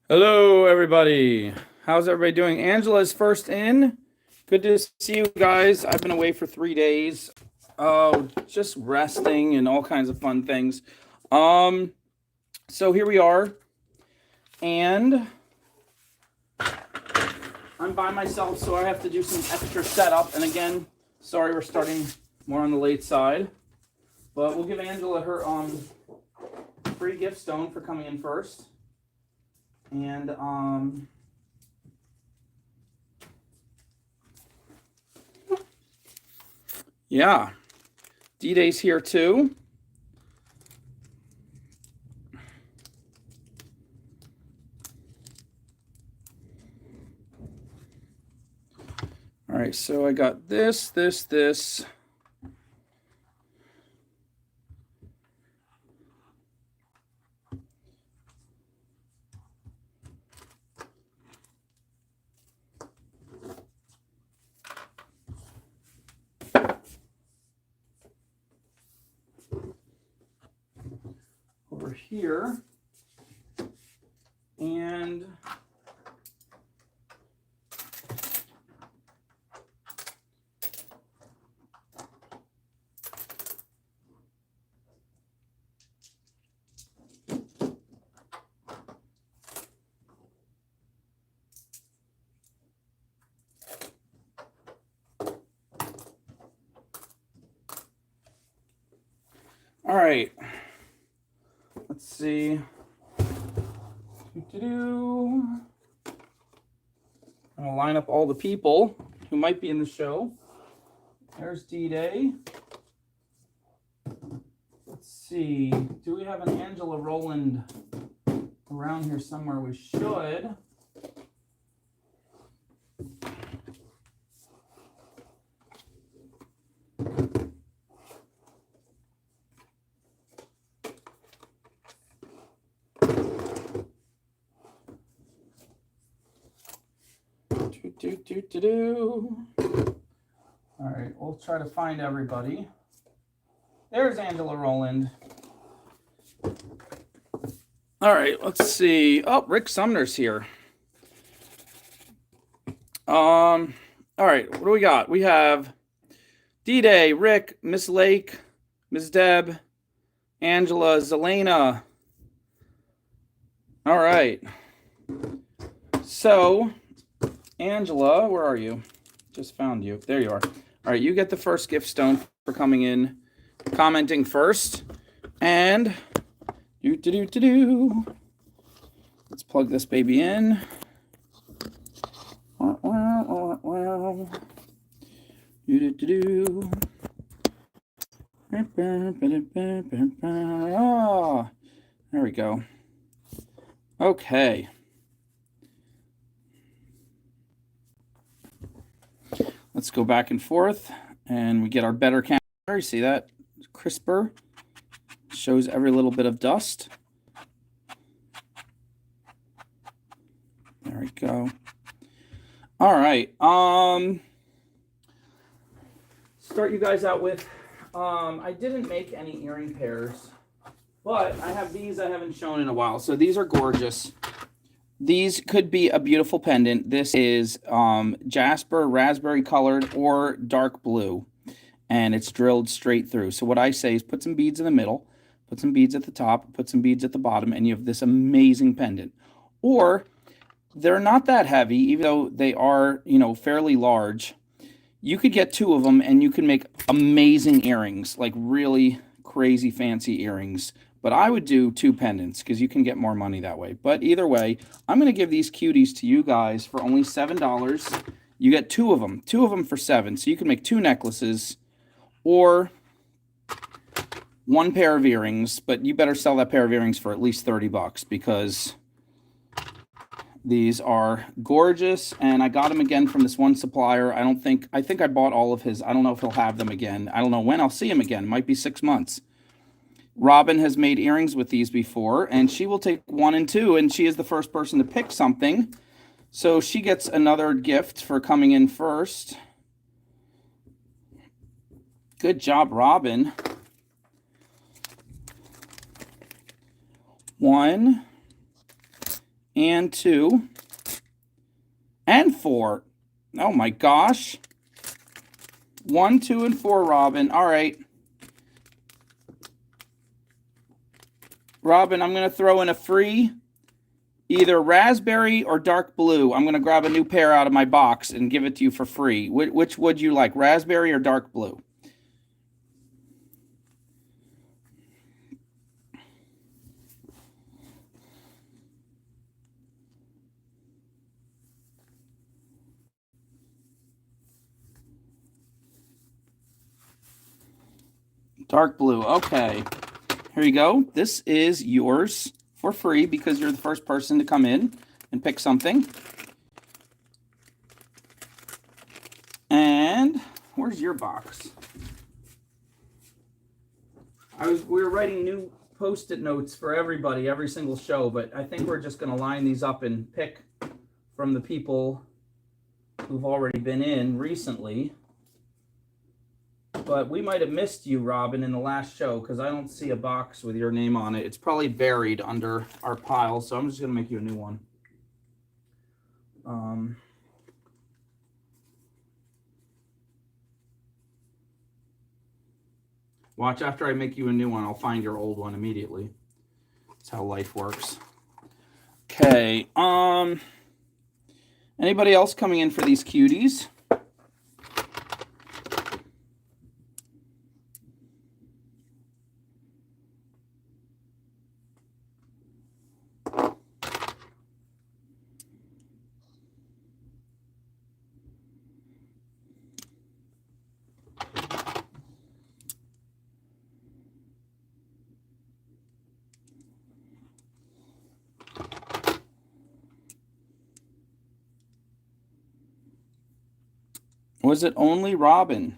Hello, everybody. How's everybody doing? Angela's first in. Good to see you guys. I've been away for 3 days. Oh, just resting and all kinds of fun things. Um, so here we are, and I'm by myself, so I have to do some extra setup. And again, sorry we're starting more on the late side, but we'll give Angela her free gift stone for coming in first. And yeah, D-Day's here too. All right, so I got this. Over here. And all right, let's see. I'm gonna line up all the people who might be in the show. There's D-Day. Let's see. Do we have an Angela Rowland around here somewhere? We should. All right, we'll try to find everybody. There's Angela Rowland. All right, let's see. Oh, Rick Sumner's here. All right, what do we got? We have D-Day, Rick, Miss Lake, Miss Deb, Angela, Zelena. All right. So, Angela, where are you? Just found you. There you are. All right, you get the first gift stone for coming in, commenting first. And let's plug this baby in. Oh, there we go. Okay. Let's go back and forth, and we get our better camera. You see that? Crisper. Shows every little bit of dust. There we go. All right. Start you guys out with, I didn't make any earring pairs, but I have these I haven't shown in a while. So these are gorgeous. These could be a beautiful pendant. This is Jasper, raspberry colored, or dark blue, and it's drilled straight through. So what I say is put some beads in the middle, put some beads at the top, put some beads at the bottom, and you have this amazing pendant. Or they're not that heavy, even though they are, fairly large. You could get two of them, and you can make amazing earrings, like really crazy fancy earrings. But I would do two pendants because you can get more money that way. But either way, I'm going to give these cuties to you guys for only $7. You get two of them for $7. So you can make two necklaces or one pair of earrings. But you better sell that pair of earrings for at least $30 because these are gorgeous. And I got them again from this one supplier. I think I bought all of his. I don't know if he'll have them again. I don't know when I'll see him again. It might be 6 months. Robin has made earrings with these before, and she will take 1 and 2, and she is the first person to pick something. So she gets another gift for coming in first. Good job, Robin. 1 and 2 and 4. Oh my gosh. 1, 2, and 4, Robin. All right. Robin, I'm going to throw in a free either raspberry or dark blue. I'm going to grab a new pair out of my box and give it to you for free. Which would you like, raspberry or dark blue? Dark blue. Okay. Here you go. This is yours for free because you're the first person to come in and pick something. And where's your box? We were writing new Post-it notes for everybody, every single show, but I think we're just going to line these up and pick from the people who've already been in recently. But we might have missed you, Robin, in the last show because I don't see a box with your name on it. It's probably buried under our pile, so I'm just going to make you a new one. Watch, after I make you a new one, I'll find your old one immediately. That's how life works. Okay. Anybody else coming in for these cuties? Was it only Robin?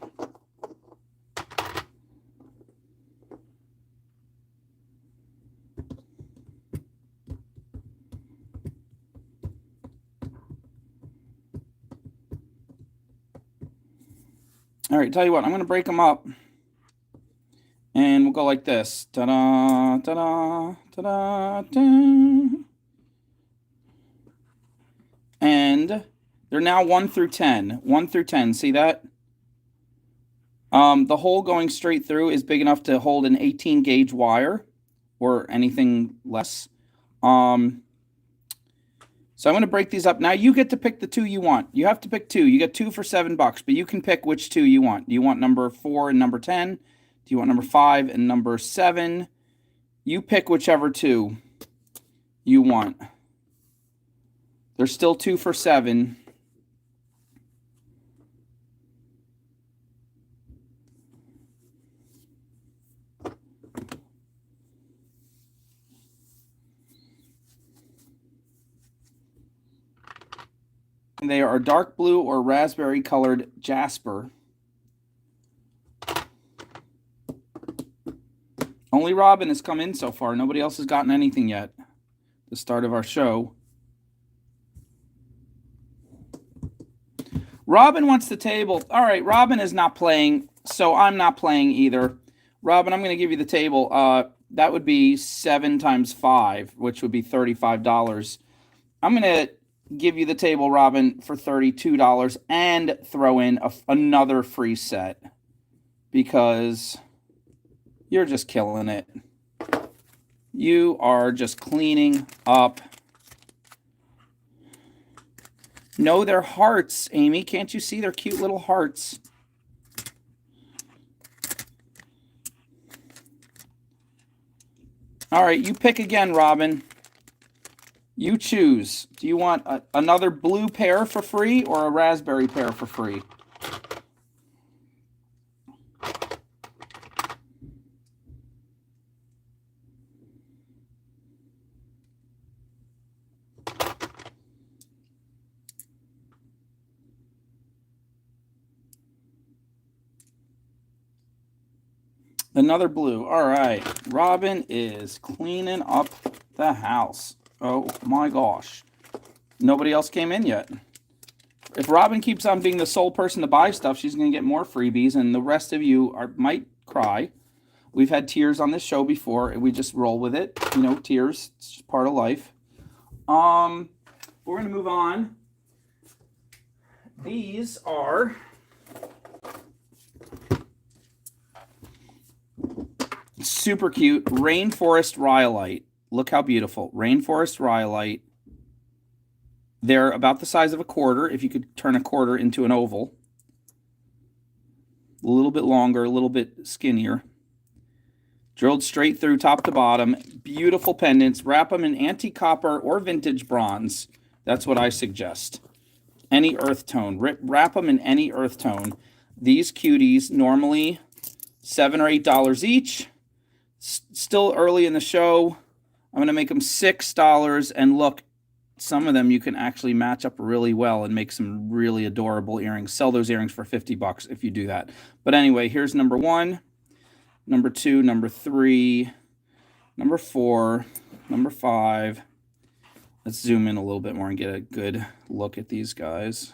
All right, tell you what, I'm going to break them up. And we'll go like this. Ta-da, ta-da, ta-da, ta. And they're now 1 through 10. 1 through 10. See that? The hole going straight through is big enough to hold an 18 gauge wire or anything less. So I'm going to break these up. Now you get to pick the 2 you want. You have to pick 2. You get 2 for $7, but you can pick which 2 you want. Do you want number 4 and number 10? Do you want number 5 and number 7? You pick whichever 2 you want. There's still 2 for $7. And they are dark blue or raspberry colored Jasper. Only Robin has come in so far. Nobody else has gotten anything yet. The start of our show. Robin wants the table. All right, Robin is not playing, so I'm not playing either. Robin, I'm going to give you the table. That would be 7 times 5, which would be $35. I'm going to give you the table, Robin, for $32 and throw in another free set because you're just killing it. You are just cleaning up. No, they're hearts, Amy. Can't you see they're cute little hearts? All right, you pick again, Robin. You choose. Do you want another blue pair for free or a raspberry pair for free? Another blue. All right. Robin is cleaning up the house. Oh my gosh. Nobody else came in yet. If Robin keeps on being the sole person to buy stuff, she's going to get more freebies, and the rest of you might cry. We've had tears on this show before, and we just roll with it. You know, tears. It's just part of life. We're going to move on. These are super cute Rainforest rhyolite. Look how beautiful. Rainforest rhyolite. They're about the size of a quarter, if you could turn a quarter into an oval. A little bit longer, a little bit skinnier. Drilled straight through top to bottom. Beautiful pendants. Wrap them in antique copper or vintage bronze. That's what I suggest. Any earth tone. Wrap them in any earth tone. These cuties normally $7 or $8 each. Still early in the show. I'm going to make them $6. And look, some of them you can actually match up really well and make some really adorable earrings. Sell those earrings for $50 if you do that. But anyway, here's number 1, number 2, number 3, number 4, number 5. Let's zoom in a little bit more and get a good look at these guys.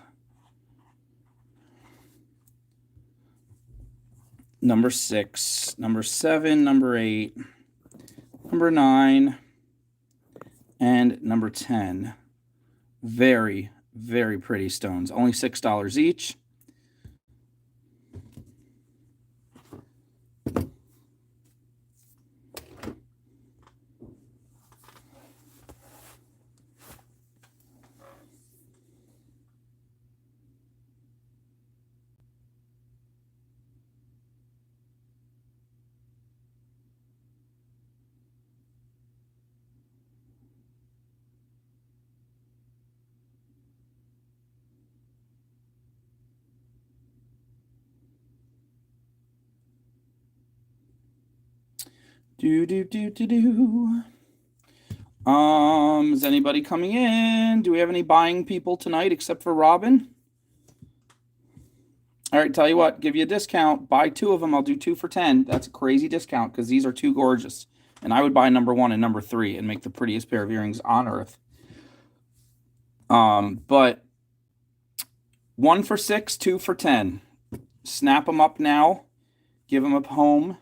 Number 6, number 7, number 8, number 9, and number 10. Very, very pretty stones. Only $6 each. Is anybody coming in? Do we have any buying people tonight except for Robin? All right, tell you what, give you a discount. Buy 2 of them. I'll do 2 for 10. That's a crazy discount because these are too gorgeous. And I would buy number 1 and number 3 and make the prettiest pair of earrings on earth. But 1 for 6, 2 for 10. Snap them up now. Give them a home.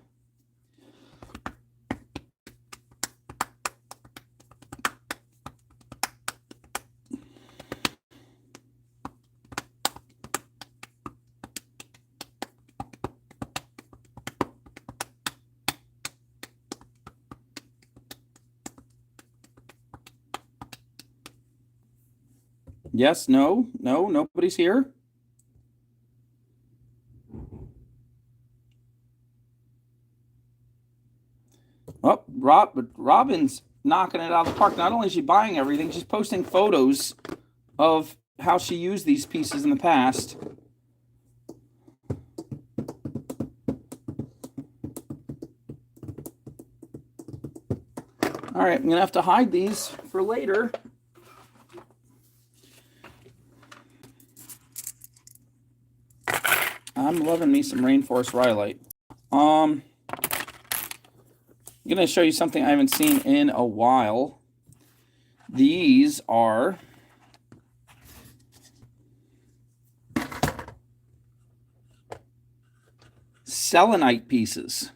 Yes, no, nobody's here. Oh, but Robin's knocking it out of the park. Not only is she buying everything, she's posting photos of how she used these pieces in the past. All right, I'm going to have to hide these for later. I'm loving me some Rainforest rhyolite. I'm going to show you something I haven't seen in a while. These are Selenite pieces.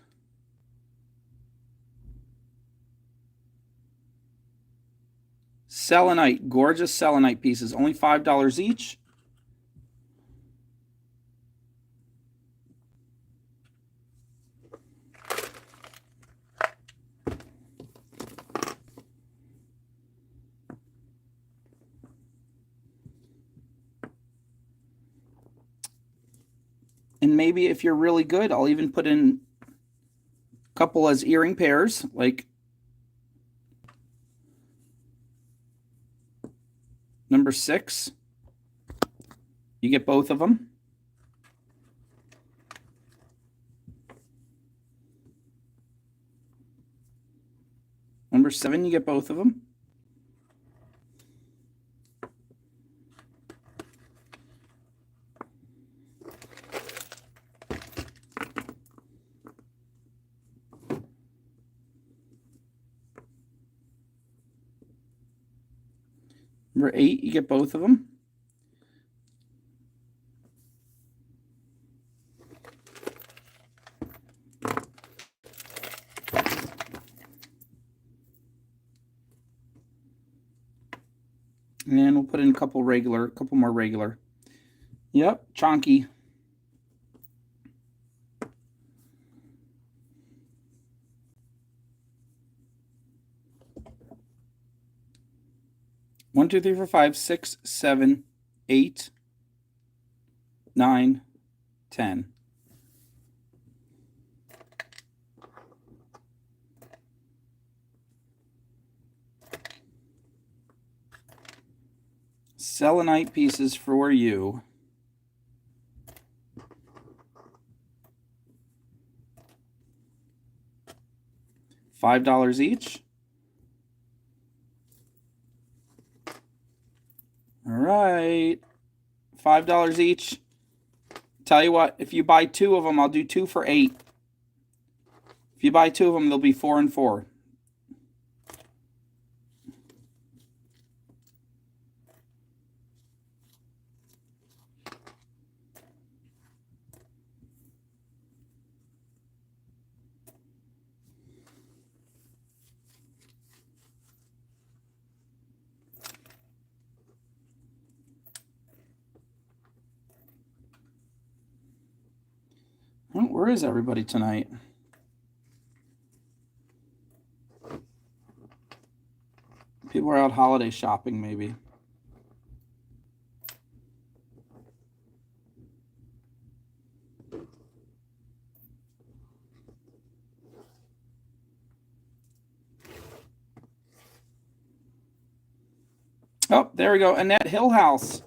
Selenite, gorgeous Selenite pieces, only $5 each. And maybe if you're really good, I'll even put in a couple as earring pairs, like number 6. You get both of them. Number 7, you get both of them. Number 8, you get both of them. And we'll put in a couple more regular. Yep, chonky. One, two, three, four, five, 6, 7, 8, 9, 10. Selenite pieces for you. $5 each. All right. $5 each. Tell you what, if you buy 2 of them, I'll do 2 for 8. If you buy 2 of them, they'll be 4 and 4. Where is everybody tonight? People are out holiday shopping, maybe. Oh, there we go. Annette Hillhouse.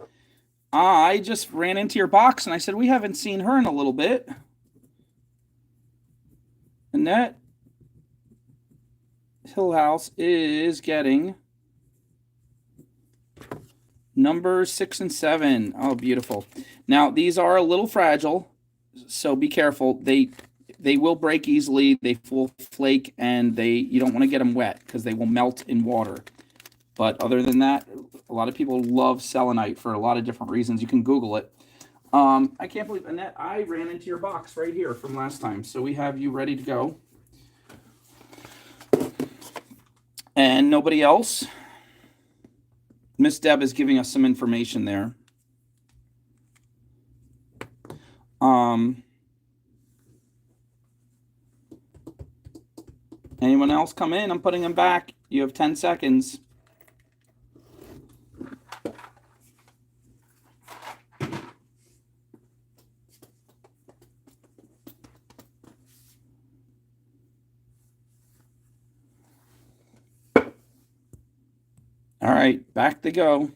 I just ran into your box and I said, we haven't seen her in a little bit. Annette Hillhouse is getting number 6 and 7. Oh, beautiful. Now, these are a little fragile, so be careful. They will break easily. They will flake, and you don't want to get them wet because they will melt in water. But other than that, a lot of people love selenite for a lot of different reasons. You can Google it. I can't believe, Annette, I ran into your box right here from last time. So we have you ready to go. And nobody else? Miss Deb is giving us some information there. Anyone else come in? I'm putting them back. You have 10 seconds. All right, back to go.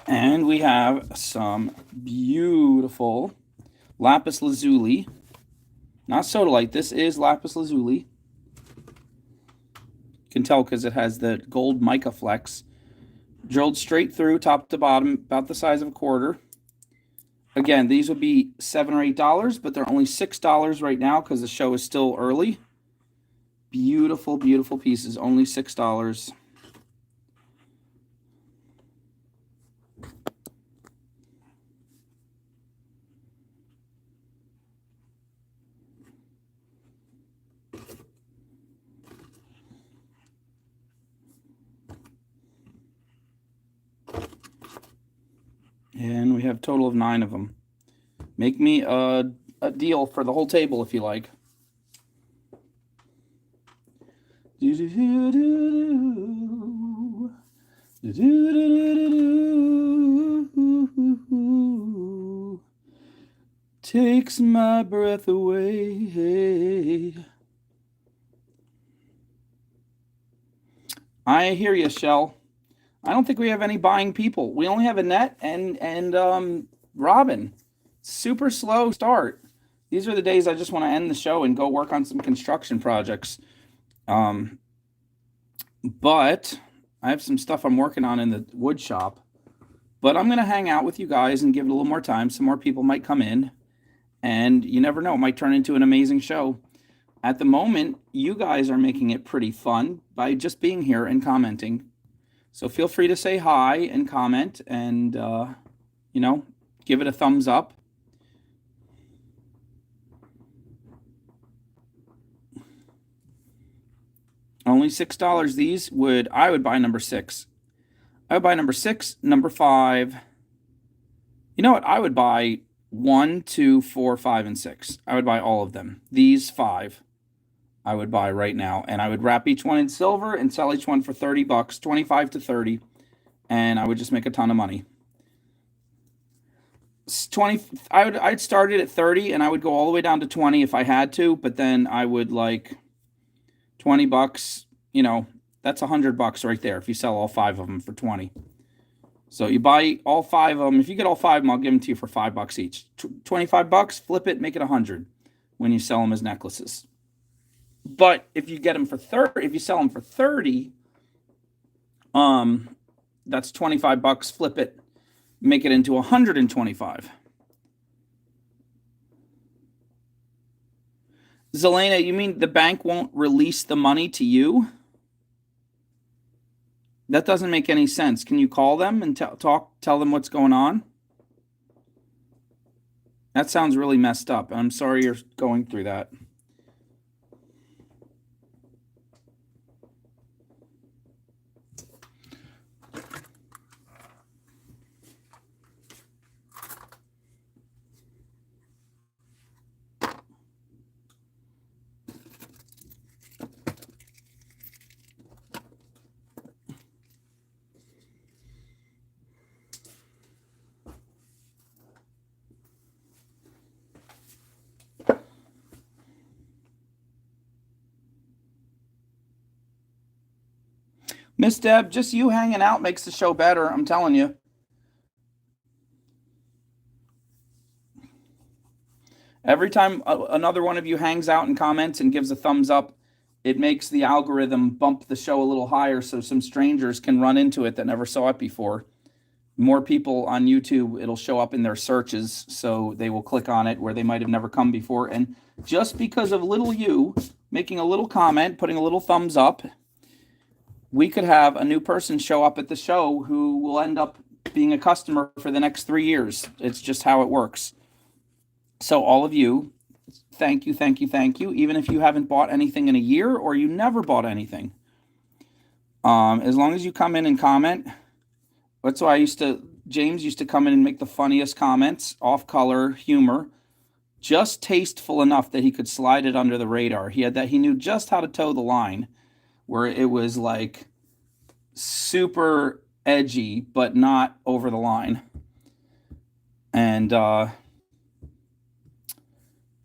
And we have some beautiful lapis lazuli. Not sodalite, this is lapis lazuli. You can tell because it has the gold mica flecks. Drilled straight through, top to bottom, about the size of a quarter. Again, these would be $7 or $8, but they're only $6 right now because the show is still early. Beautiful, beautiful pieces, only $6. And we have a total of 9 of them. Make me a deal for the whole table if you like. Takes my breath away. I hear you, Shell. I don't think we have any buying people. We only have Annette and Robin. Super slow start. These are the days I just want to end the show and go work on some construction projects. But I have some stuff I'm working on in the wood shop. But I'm going to hang out with you guys and give it a little more time. Some more people might come in. And you never know, it might turn into an amazing show. At the moment, you guys are making it pretty fun by just being here and commenting. So feel free to say hi and comment and, you know, give it a thumbs up. Only $6. These I would buy number 6. I would buy number 6, number 5. You know what? I would buy 1, 2, 4, 5, and 6. I would buy all of them. These 5 I would buy right now. And I would wrap each one in silver and sell each one for $30, 25 to 30. And I would just make a ton of money. I'd start it at 30 and I would go all the way down to 20 if I had to, but then I would like $20, you know, that's $100 right there if you sell all 5 of them for 20. So you buy all 5 of them. If you get all 5 of them, I'll give them to you for $5 each. $25, flip it, make it 100 when you sell them as necklaces. But if you get them for 30, if you sell them for 30, that's $25, flip it, make it into 125. Zelena, you mean the bank won't release the money to you? That doesn't make any sense. Can you call them and tell them what's going on? That sounds really messed up. I'm sorry you're going through that. Miss Deb, just you hanging out makes the show better, I'm telling you. Every time another one of you hangs out and comments and gives a thumbs up, it makes the algorithm bump the show a little higher so some strangers can run into it that never saw it before. More people on YouTube, it'll show up in their searches, so they will click on it where they might have never come before. And just because of little you making a little comment, putting a little thumbs up, we could have a new person show up at the show who will end up being a customer for the next 3 years. It's just how it works. So all of you, thank you, thank you, thank you. Even if you haven't bought anything in a year or you never bought anything. As long as you come in and comment. That's why James used to come in and make the funniest comments, off-color humor, just tasteful enough that he could slide it under the radar. He knew just how to toe the line, where it was like super edgy, but not over the line. And then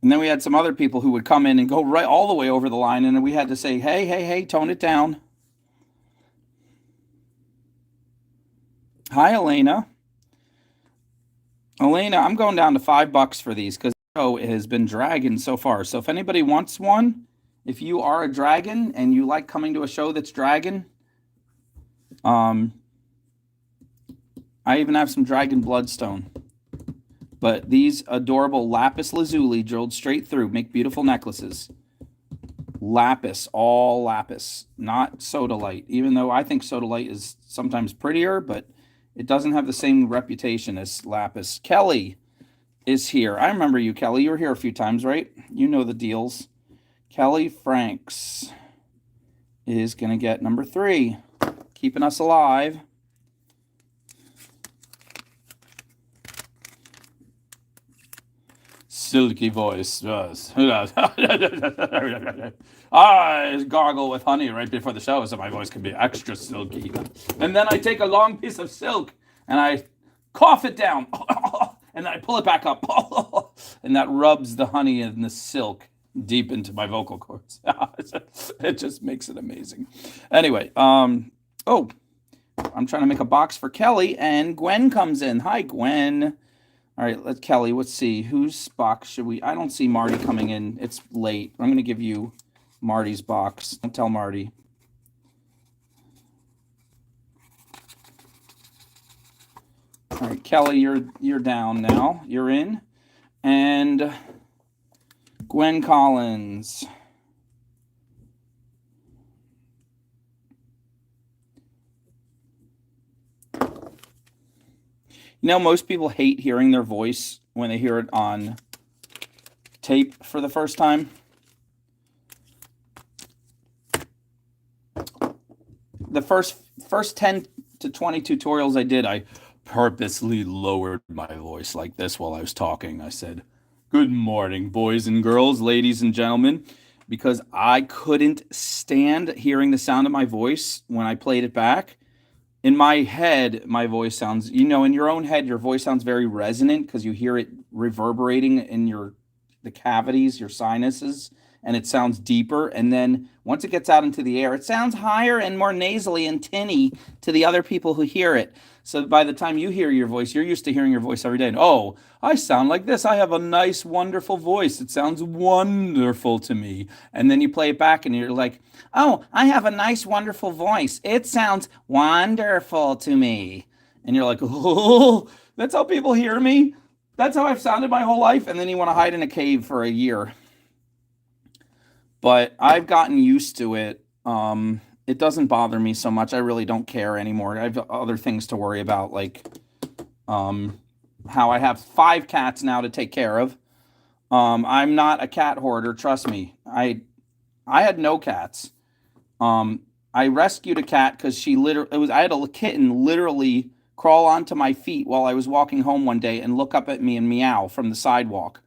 we had some other people who would come in and go right all the way over the line, and we had to say, hey, tone it down. Hi, Elena. Elena, I'm going down to $5 for these because the show has been dragging so far. So if anybody wants one, if you are a dragon and you like coming to a show that's dragon, I even have some dragon bloodstone. But these adorable lapis lazuli drilled straight through make beautiful necklaces. Lapis, all lapis, not sodalite. Even though I think sodalite is sometimes prettier, but it doesn't have the same reputation as lapis. Kelly is here. I remember you, Kelly. You were here a few times, right? You know the deals. Kelly Franks is going to get number 3, keeping us alive. Silky voice. I gargle with honey right before the show so my voice can be extra silky. And then I take a long piece of silk and I cough it down. And then I pull it back up. And that rubs the honey and the silk deep into my vocal cords. It just makes it amazing. Anyway, I'm trying to make a box for Kelly, and Gwen comes in. Hi, Gwen. All right, Kelly, let's see. Whose box should we... I don't see Marty coming in. It's late. I'm going to give you Marty's box. Don't tell Marty. All right, Kelly, you're down now. You're in. And Gwen Collins. You know, most people hate hearing their voice when they hear it on tape for the first time. The first 10 to 20 tutorials I did, I purposely lowered my voice like this while I was talking. I said, "Good morning, boys and girls, ladies and gentlemen," because I couldn't stand hearing the sound of my voice when I played it back. In my head, my voice sounds, in your own head, your voice sounds very resonant because you hear it reverberating in the cavities, your sinuses, and it sounds deeper. And then once it gets out into the air, it sounds higher and more nasally and tinny to the other people who hear it. So by the time you hear your voice, you're used to hearing your voice every day. And, oh, I sound like this. I have a nice, wonderful voice. It sounds wonderful to me. And then you play it back and you're like, oh, I have a nice, wonderful voice. It sounds wonderful to me. And you're like, oh, that's how people hear me. That's how I've sounded my whole life. And then you want to hide in a cave for a year. But I've gotten used to it. It doesn't bother me so much. I really don't care anymore. I have other things to worry about, like how I have 5 cats now to take care of. I'm not a cat hoarder, trust me. I had no cats. I rescued a cat because I had a kitten literally crawl onto my feet while I was walking home one day and look up at me and meow from the sidewalk.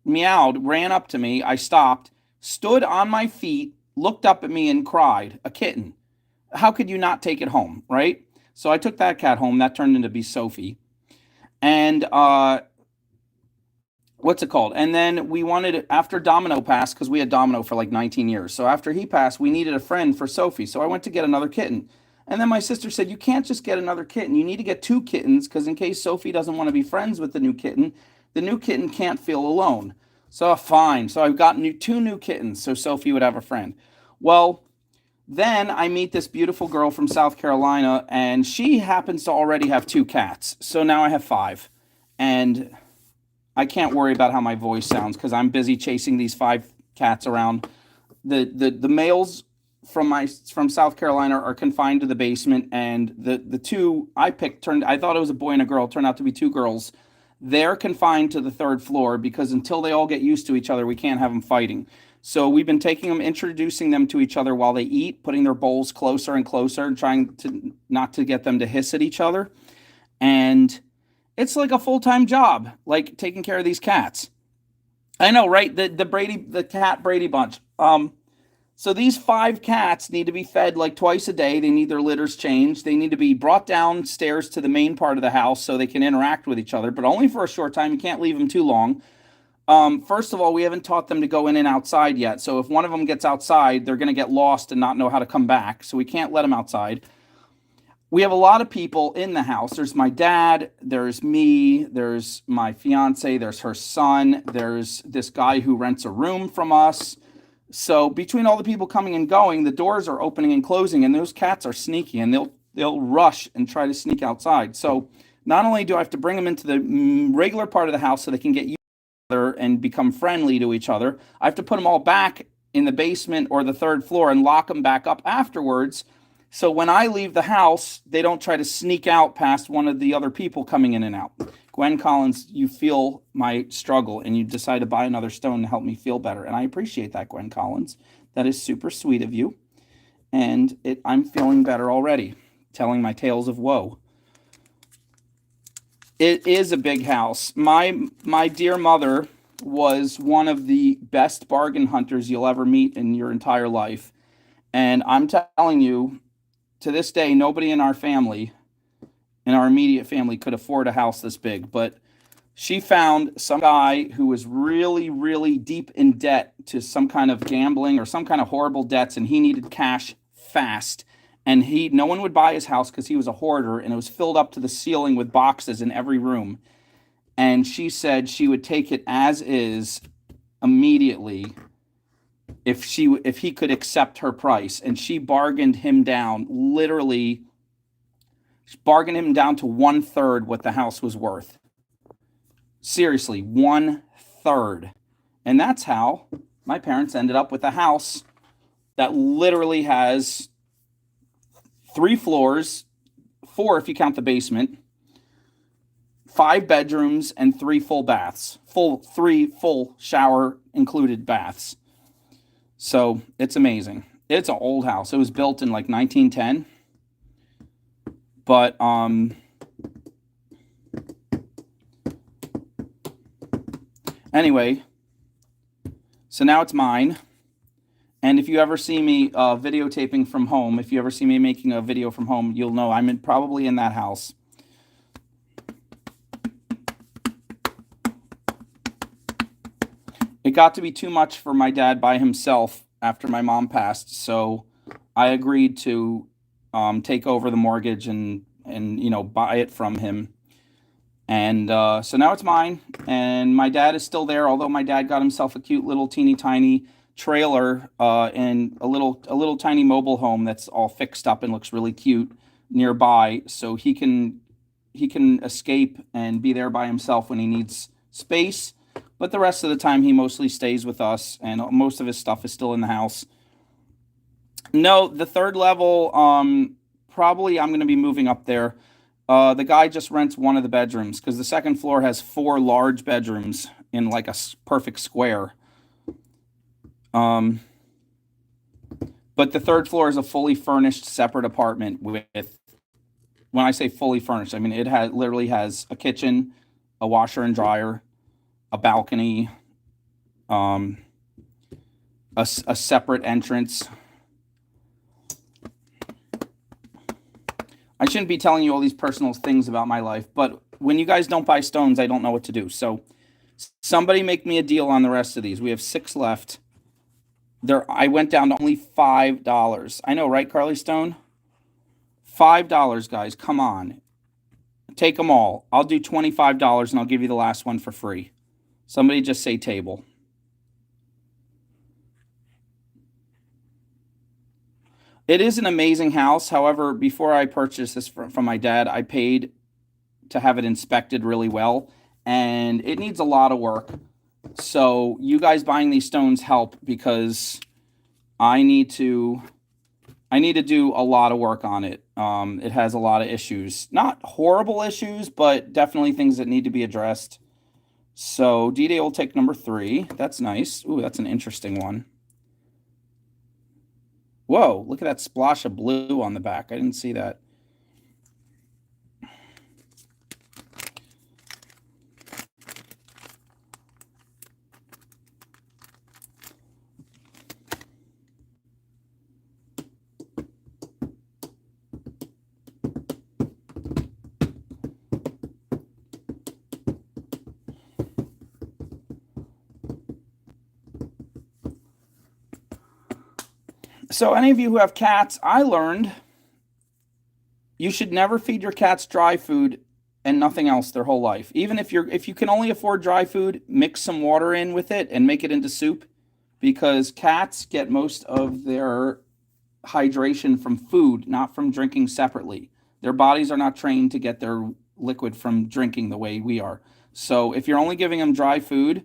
Meowed, ran up to me. I stopped, stood on my feet, looked up at me and cried. A kitten. How could you not take it home, right? So I took that cat home. That turned into be Sophie. And what's it called? And then we wanted, after Domino passed, because we had Domino for like 19 years. So after he passed, we needed a friend for Sophie. So I went to get another kitten. And then my sister said, you can't just get another kitten. You need to get 2 kittens because in case Sophie doesn't want to be friends with the new kitten can't feel alone. So fine. So I've got 2 new kittens so Sophie would have a friend. Well, then I meet this beautiful girl from South Carolina, and she happens to already have 2 cats. So now I have 5. And I can't worry about how my voice sounds because I'm busy chasing these 5 cats around. The males from South Carolina are confined to the basement, and the 2 I picked I thought it was a boy and a girl, turned out to be 2 girls. They're confined to the 3rd floor because until they all get used to each other, we can't have them fighting. So we've been taking them, introducing them to each other while they eat, putting their bowls closer and closer and trying to not to get them to hiss at each other. And it's like a full-time job, like taking care of these cats. I know, right? The cat Brady bunch. So these 5 cats need to be fed like twice a day. They need their litters changed. They need to be brought downstairs to the main part of the house so they can interact with each other, but only for a short time. You can't leave them too long. First of all, we haven't taught them to go in and outside yet. So if one of them gets outside, they're going to get lost and not know how to come back. So we can't let them outside. We have a lot of people in the house. There's my dad, there's me, there's my fiance, there's her son, there's this guy who rents a room from us. So between all the people coming and going, the doors are opening and closing, and those cats are sneaky, and they'll rush and try to sneak outside. So not only do I have to bring them into the regular part of the house so they can get used to each other and become friendly to each other, I have to put them all back in the basement or the 3rd floor and lock them back up afterwards. So when I leave the house, they don't try to sneak out past one of the other people coming in and out. Gwen Collins, you feel my struggle and you decide to buy another stone to help me feel better. And I appreciate that, Gwen Collins. That is super sweet of you. And I'm feeling better already, telling my tales of woe. It is a big house. My dear mother was one of the best bargain hunters you'll ever meet in your entire life. And I'm telling you, to this day, nobody in our family, in our immediate family, could afford a house this big. But she found some guy who was really, really deep in debt to some kind of gambling or some kind of horrible debts, and he needed cash fast. And no one would buy his house because he was a hoarder, and it was filled up to the ceiling with boxes in every room. And she said she would take it as is immediately if he could accept her price. And she bargained him down, literally bargained him down to 1/3 what the house was worth. Seriously, 1/3. And that's how my parents ended up with a house that literally has 3 floors, 4 if you count the basement, 5 bedrooms and 3 full baths. 3 full shower included baths. So it's amazing. It's an old house. It was built in like 1910. But anyway, so now it's mine. And if you ever see me videotaping from home, if you ever see me making a video from home, you'll know I'm probably in that house. It got to be too much for my dad by himself after my mom passed, so I agreed to take over the mortgage and you know, buy it from him. And so now it's mine, and my dad is still there, although my dad got himself a cute little teeny tiny trailer and a little tiny mobile home that's all fixed up and looks really cute nearby, so he can escape and be there by himself when he needs space. But the rest of the time he mostly stays with us, and most of his stuff is still in the house. No, the 3rd level, probably I'm going to be moving up there. The guy just rents one of the bedrooms because the 2nd floor has 4 large bedrooms in like a perfect square. But the 3rd floor is a fully furnished separate apartment with, when I say fully furnished, I mean it literally has a kitchen, a washer and dryer, a balcony, a separate entrance. I shouldn't be telling you all these personal things about my life, but when you guys don't buy stones, I don't know what to do. So somebody make me a deal on the rest of these. We have 6 left. I went down to only $5. I know, right, Carly Stone? $5, guys. Come on. Take them all. I'll do $25 and I'll give you the last one for free. Somebody just say table. It is an amazing house. However, before I purchased this from my dad, I paid to have it inspected really well, and it needs a lot of work. So you guys buying these stones help because I need to do a lot of work on it. It has a lot of issues. Not horrible issues, but definitely things that need to be addressed. So D-Day will take number 3. That's nice. Ooh, that's an interesting one. Whoa, look at that splash of blue on the back. I didn't see that. So any of you who have cats, I learned you should never feed your cats dry food and nothing else their whole life. Even if you can only afford dry food, mix some water in with it and make it into soup, because cats get most of their hydration from food, not from drinking separately. Their bodies are not trained to get their liquid from drinking the way we are. So if you're only giving them dry food,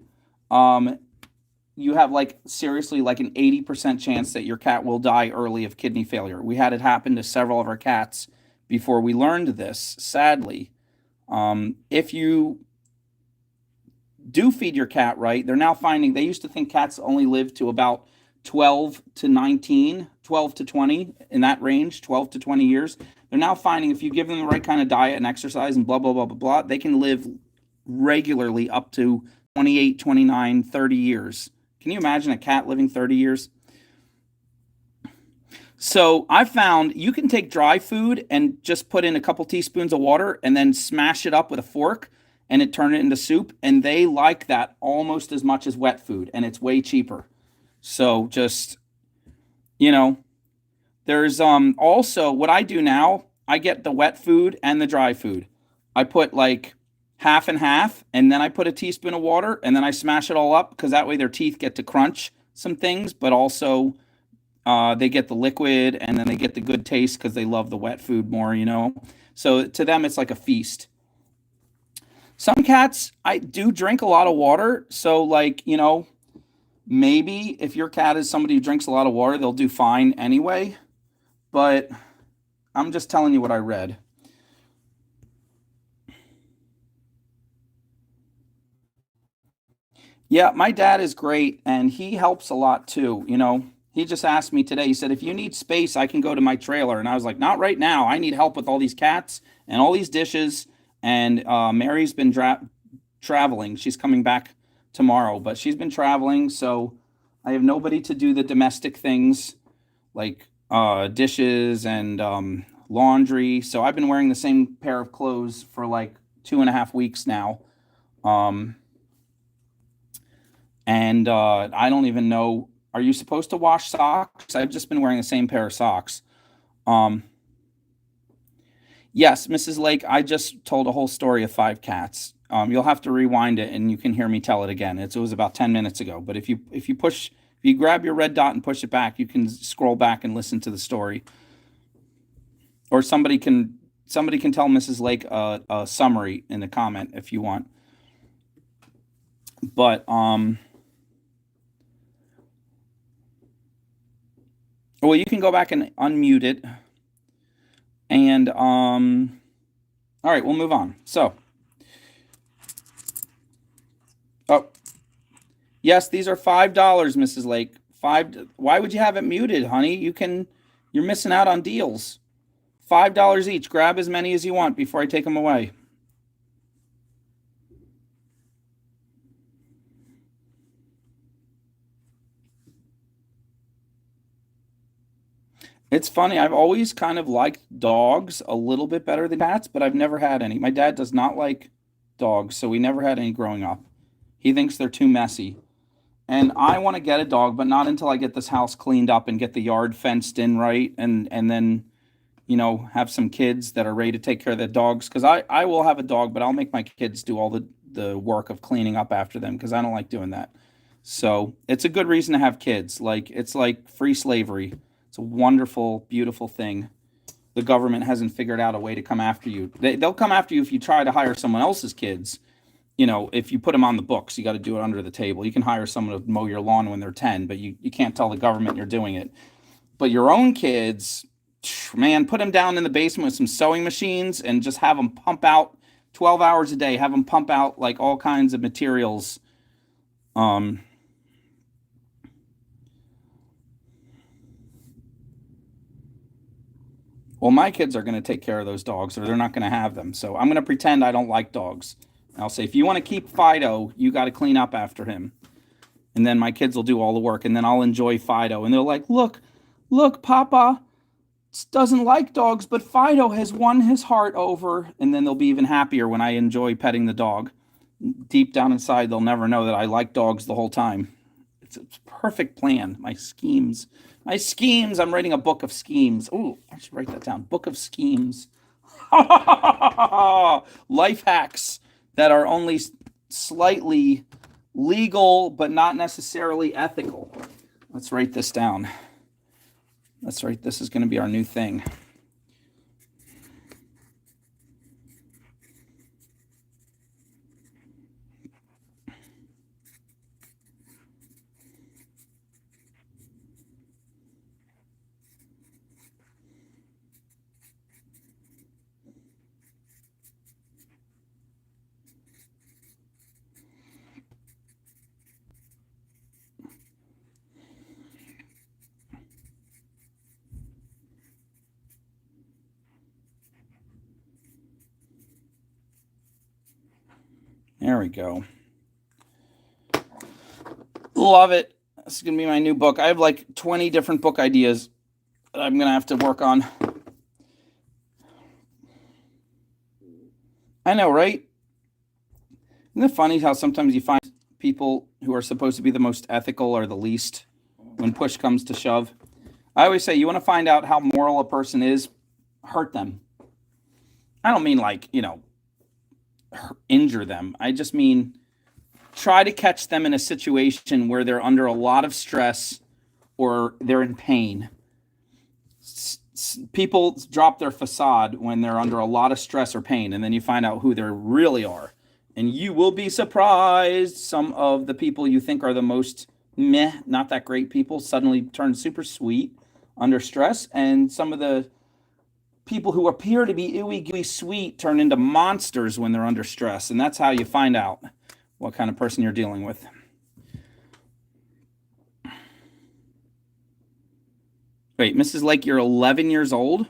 you have seriously like an 80% chance that your cat will die early of kidney failure. We had it happen to several of our cats before we learned this, sadly. If you do feed your cat right, they're now finding, they used to think cats only live to about 12 to 19, 12 to 20, in that range, 12 to 20 years. They're now finding if you give them the right kind of diet and exercise and blah, blah, blah, blah, blah, they can live regularly up to 28, 29, 30 years. Can you imagine a cat living 30 years? So I found you can take dry food and just put in a couple teaspoons of water and then smash it up with a fork and turn it into soup. And they like that almost as much as wet food, and it's way cheaper. So just, there's also what I do now. I get the wet food and the dry food. I put half and half, and then I put a teaspoon of water, and then I smash it all up, because that way their teeth get to crunch some things, but also they get the liquid, and then they get the good taste because they love the wet food more, So to them, it's like a feast. Some cats, I do drink a lot of water, so maybe if your cat is somebody who drinks a lot of water, they'll do fine anyway, but I'm just telling you what I read. Yeah, my dad is great and he helps a lot too. You know, he just asked me today, he said, if you need space, I can go to my trailer. And I was like, not right now. I need help with all these cats and all these dishes. And Mary's been traveling. She's coming back tomorrow, but she's been traveling. So I have nobody to do the domestic things like dishes and laundry. So I've been wearing the same pair of clothes for like 2.5 weeks now. Um, and I don't even know. Are you supposed to wash socks? I've just been wearing the same pair of socks. Um, yes, Mrs. Lake, I just told a whole story of 5 cats. You'll have to rewind it, and you can hear me tell it again. It was about 10 minutes ago. But if you grab your red dot and push it back, you can scroll back and listen to the story. Or somebody can tell Mrs. Lake a summary in the comment if you want. But well, you can go back and unmute it. And all right, we'll move on. So, oh, yes, these are $5, Mrs. Lake. Why would you have it muted, honey? You're missing out on deals. $5 each. Grab as many as you want before I take them away. It's funny. I've always kind of liked dogs a little bit better than cats, but I've never had any. My dad does not like dogs, so we never had any growing up. He thinks they're too messy. And I want to get a dog, but not until I get this house cleaned up and get the yard fenced in right, and then, you know, have some kids that are ready to take care of the dogs. Because I will have a dog, but I'll make my kids do all the work of cleaning up after them because I don't like doing that. So it's a good reason to have kids. Like, it's like free slavery. It's a wonderful, beautiful thing. The government hasn't figured out a way to come after you. They'll come after you if you try to hire someone else's kids. You know, if you put them on the books, you got to do it under the table. You can hire someone to mow your lawn when they're 10, but you can't tell the government you're doing it. But your own kids, man, put them down in the basement with some sewing machines and just have them pump out 12 hours a day. Have them pump out like all kinds of materials. Well, my kids are going to take care of those dogs, or they're not going to have them. So I'm going to pretend I don't like dogs. I'll say, if you want to keep Fido, you got to clean up after him. And then my kids will do all the work, and then I'll enjoy Fido. And they're like, look, Papa doesn't like dogs, but Fido has won his heart over. And then they'll be even happier when I enjoy petting the dog. Deep down inside, they'll never know that I like dogs the whole time. It's a perfect plan. My schemes. I'm writing a book of schemes. Oh, I should write that down. Book of schemes. Life hacks that are only slightly legal, but not necessarily ethical. Let's write this down. This is going to be our new thing. There we go. Love it. This is going to be my new book. I have like 20 different book ideas that I'm going to have to work on. I know, right? Isn't it funny how sometimes you find people who are supposed to be the most ethical are the least when push comes to shove? I always say, you want to find out how moral a person is, hurt them. I don't mean like, you know, injure them. I just mean try to catch them in a situation where they're under a lot of stress or they're in pain. People drop their facade when they're under a lot of stress or pain, and then you find out who they really are. And you will be surprised. Some of the people you think are the most meh, not that great people suddenly turn super sweet under stress. And some of the people who appear to be ooey gooey sweet turn into monsters when they're under stress. And that's how you find out what kind of person you're dealing with. Wait, Mrs. Lake, you're 11 years old?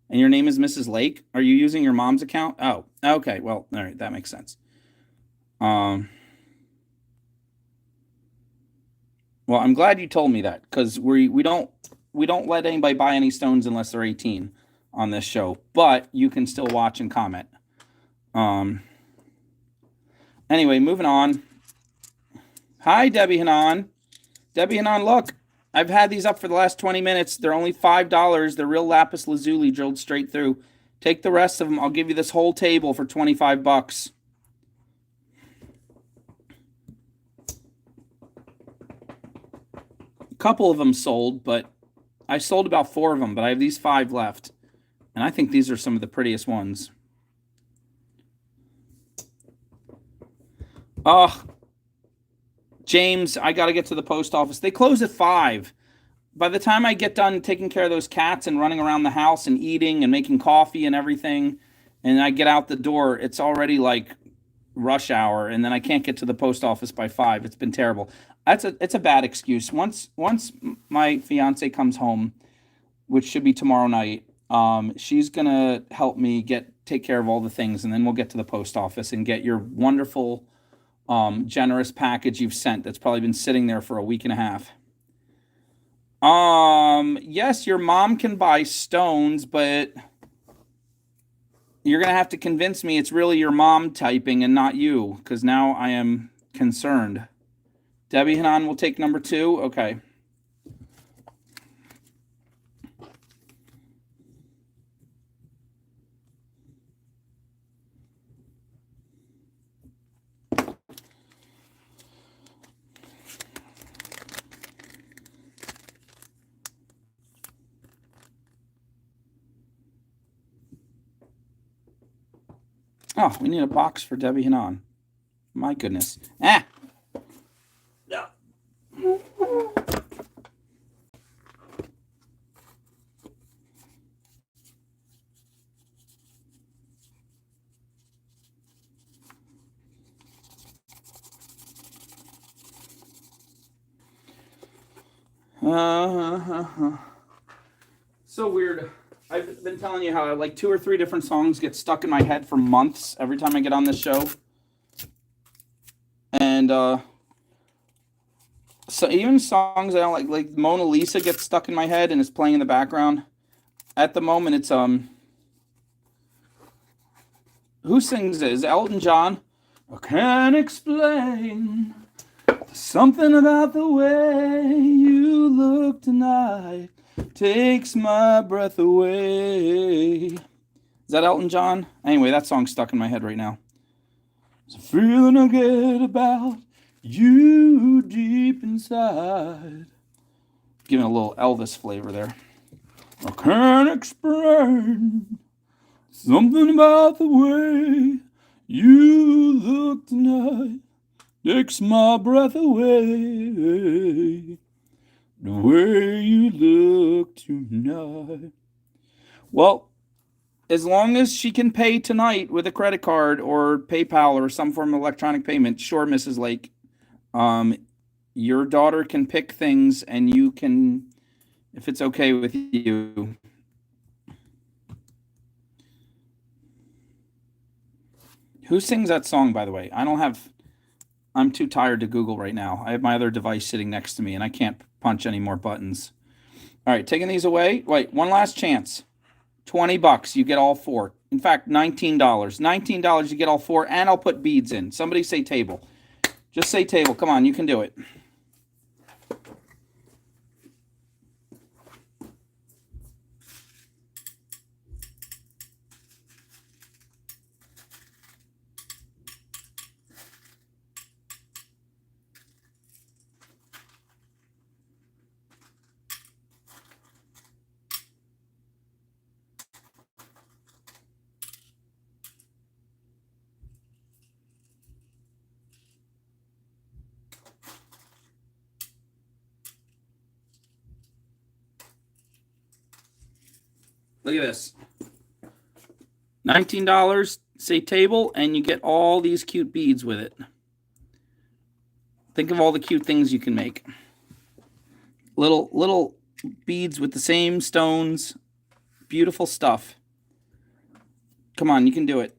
And your name is Mrs. Lake? Are you using your mom's account? Oh, okay. Well, all right. That makes sense. Well, I'm glad you told me that, because we don't let anybody buy any stones unless they're 18 on this show, but you can still watch and comment. Anyway, moving on. Hi, Debbie Hanan. Debbie Hanan, look. I've had these up for the last 20 minutes. They're only $5. They're real lapis lazuli drilled straight through. Take the rest of them. I'll give you this whole table for 25 bucks. A couple of them sold, but I sold about 4 of them, but I have these 5 left. And I think these are some of the prettiest ones. Oh, James, I got to get to the post office. They close at 5. By the time I get done taking care of those cats and running around the house and eating and making coffee and everything, and I get out the door, it's already like rush hour, and then I can't get to the post office by 5. It's been terrible. It's a bad excuse. Once my fiance comes home, which should be tomorrow night, she's gonna help me take care of all the things, and then we'll get to the post office and get your wonderful generous package you've sent that's probably been sitting there for a week and a half. Yes, your mom can buy stones, but you're going to have to convince me it's really your mom typing and not you, because now I am concerned. Debbie Hanan will take number 2. Okay. Oh, we need a box for Debbie Hanan. My goodness. Ah! No. So weird. I've been telling you how like 2 or 3 different songs get stuck in my head for months every time I get on this show. And so even songs I don't like Mona Lisa gets stuck in my head and is playing in the background. At the moment it's who sings it? Is it Elton John? I can't explain something about the way you look tonight. Takes my breath away. Is that Elton John? Anyway, that song's stuck in my head right now. It's a feeling I get about you deep inside. Giving a little Elvis flavor there. I can't explain something about the way you look tonight. Takes my breath away. The way you look tonight. Well, as long as she can pay tonight with a credit card or PayPal or some form of electronic payment, sure, Mrs. Lake. Your daughter can pick things and you can, if it's okay with you. Who sings that song, by the way? I'm too tired to Google right now. I have my other device sitting next to me and I can't punch any more buttons. All right, taking these away. Wait, one last chance. $20, you get all 4. In fact, $19. $19, you get all 4, and I'll put beads in. Somebody say table. Just say table. Come on, you can do it. Look at this. $19, say table, and you get all these cute beads with it. Think of all the cute things you can make. Little beads with the same stones. Beautiful stuff. Come on, you can do it.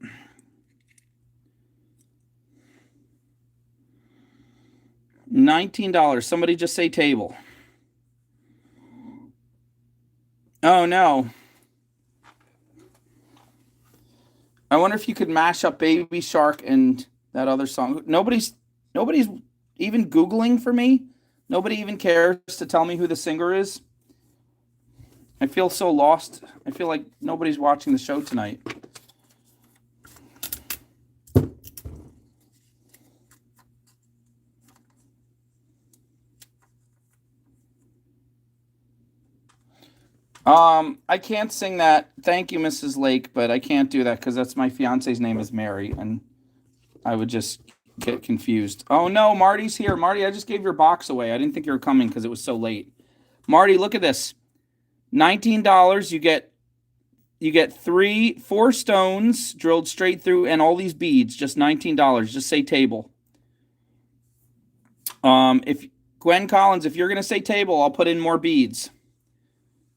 $19. Somebody just say table. Oh no. I wonder if you could mash up Baby Shark and that other song. Nobody's even Googling for me. Nobody even cares to tell me who the singer is. I feel so lost. I feel like nobody's watching the show tonight. I can't sing that. Thank you, Mrs. Lake, but I can't do that because that's my fiance's name is Mary, and I would just get confused. Oh no, Marty's here. Marty, I just gave your box away. I didn't think you were coming because it was so late. Marty, look at this. $19. You get 4 stones drilled straight through and all these beads. Just $19. Just say table. If Gwen Collins, if you're gonna say table, I'll put in more beads.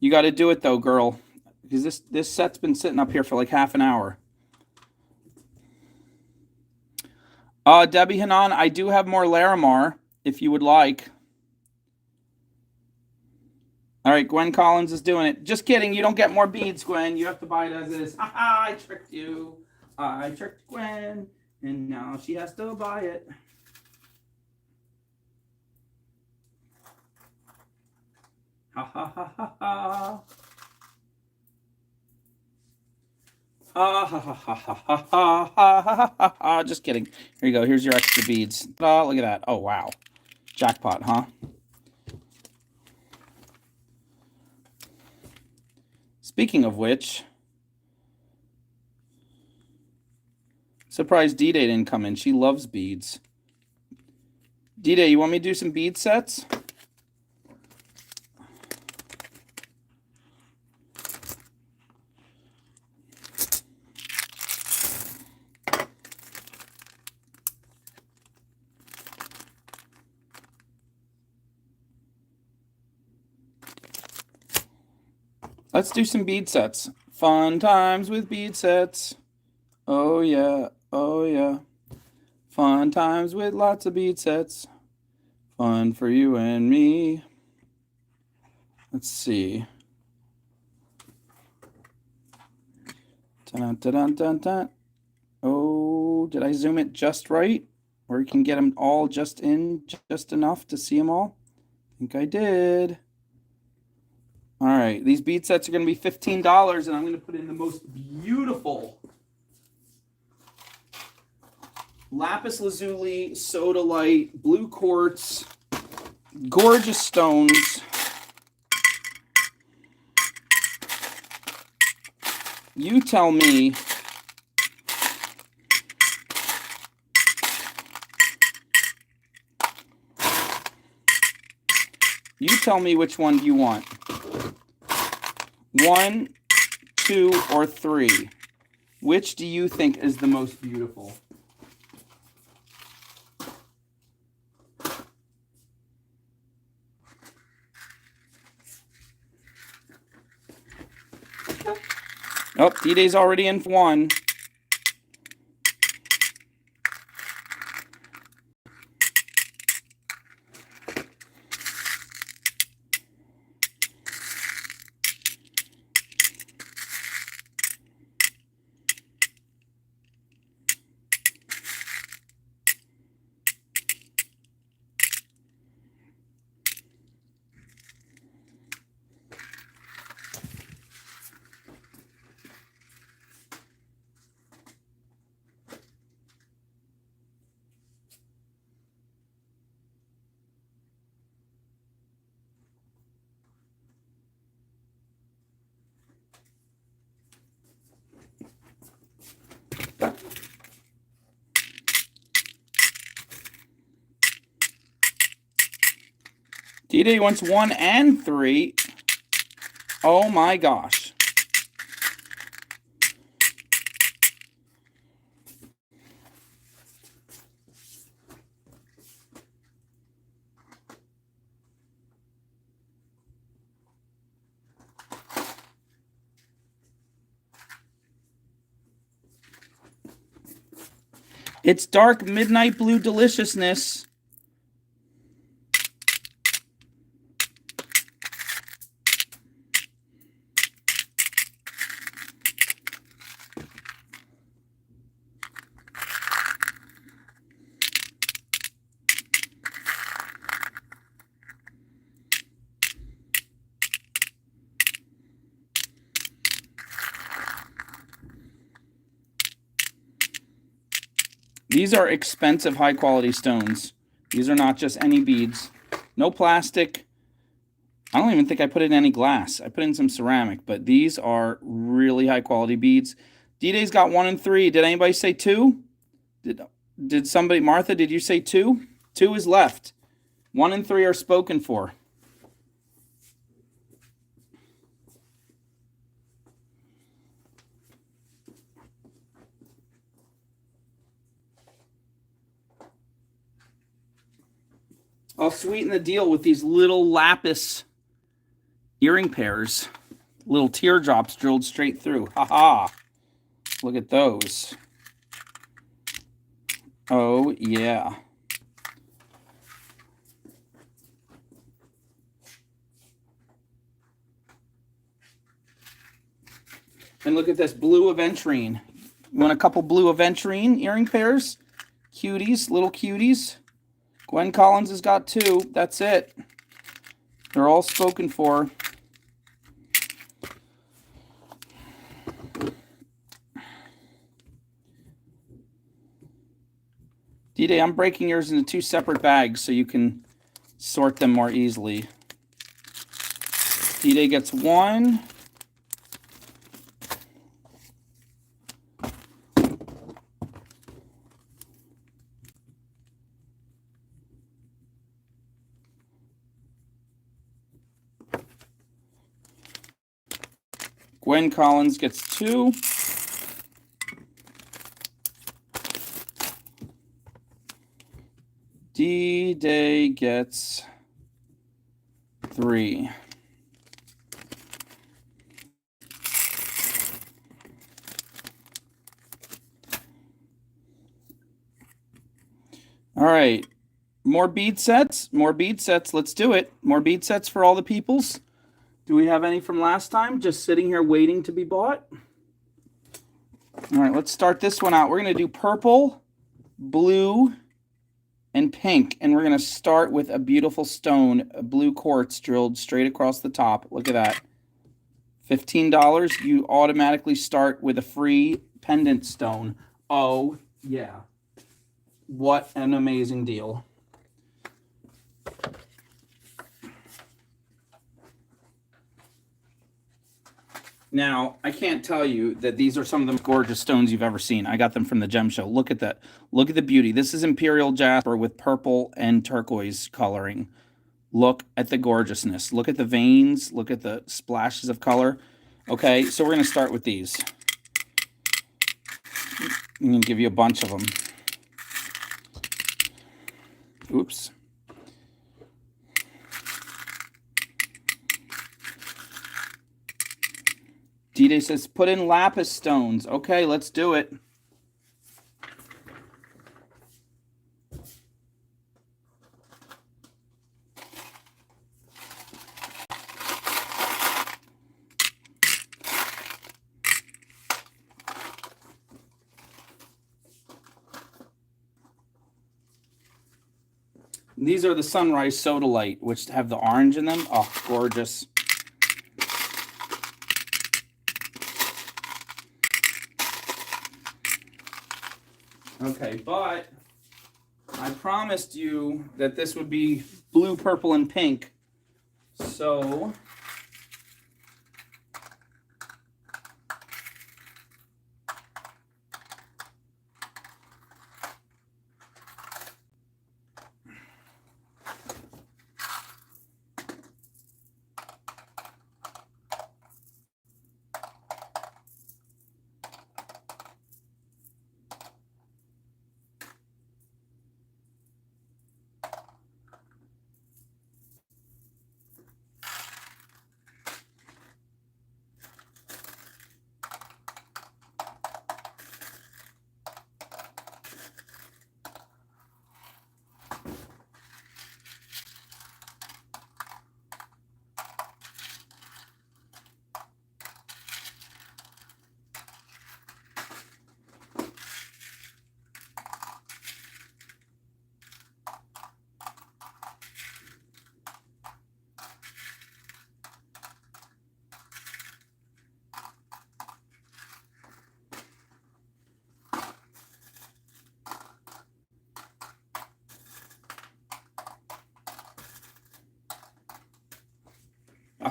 You got to do it though, girl, because this set's been sitting up here for like half an hour. Debbie Hanan, I do have more Larimar if you would like. All right, Gwen Collins is doing it. Just kidding. You don't get more beads, Gwen. You have to buy it as is. I tricked you. I tricked Gwen, and now she has to buy it. Ha ha ha ha ha. Ha ha ha ha ha ha ha ha ha. Just kidding. Here you go. Here's your extra beads. Oh, look at that. Oh, wow. Jackpot, huh? Speaking of which, surprised D-Day didn't come in. She loves beads. D-Day, you want me to do some bead sets? Let's do some bead sets. Fun times with bead sets. Oh yeah, oh yeah. Fun times with lots of bead sets. Fun for you and me. Let's see. Dun, dun, dun, dun, dun. Oh, did I zoom it just right? Where you can get them all just enough to see them all? I think I did. All right, these bead sets are going to be $15, and I'm going to put in the most beautiful lapis lazuli, sodalite, blue quartz, gorgeous stones. You tell me which one you want. 1, 2, or 3. Which do you think is the most beautiful? Oh, D-Day's already in 1. D-Day wants 1 and 3. Oh my gosh. It's dark midnight blue deliciousness. These are expensive, high-quality stones. These are not just any beads. No plastic. I don't even think I put in any glass. I put in some ceramic, but these are really high-quality beads. D-Day's got 1 and 3. Did anybody say 2? Did somebody, Martha, did you say 2? 2 is left. 1 and 3 are spoken for. I'll sweeten the deal with these little Lapis earring pairs. Little teardrops drilled straight through. Ha-ha. Look at those. Oh, yeah. And look at this blue aventurine. You want a couple blue aventurine earring pairs? Cuties, little cuties. Gwen Collins has got 2. That's it. They're all spoken for. D-Day, I'm breaking yours into 2 separate bags so you can sort them more easily. D-Day gets 1. Gwen Collins gets 2. D-Day gets 3. All right. More bead sets. More bead sets. Let's do it. More bead sets for all the peoples. Do we have any from last time just sitting here waiting to be bought? All right, let's start this one out. We're going to do purple, blue, and pink. And we're going to start with a beautiful stone, a blue quartz drilled straight across the top. Look at that. $15. You automatically start with a free pendant stone. Oh, yeah. What an amazing deal. Now, I can't tell you that these are some of the most gorgeous stones you've ever seen. I got them from the gem show. Look at that. Look at the beauty. This is Imperial Jasper with purple and turquoise coloring. Look at the gorgeousness. Look at the veins. Look at the splashes of color. Okay, so we're going to start with these. I'm going to give you a bunch of them. Oops. D-Day says, put in Lapis stones. Okay, let's do it. These are the Sunrise Sodalite, which have the orange in them. Oh, gorgeous. Okay, but I promised you that this would be blue, purple, and pink. So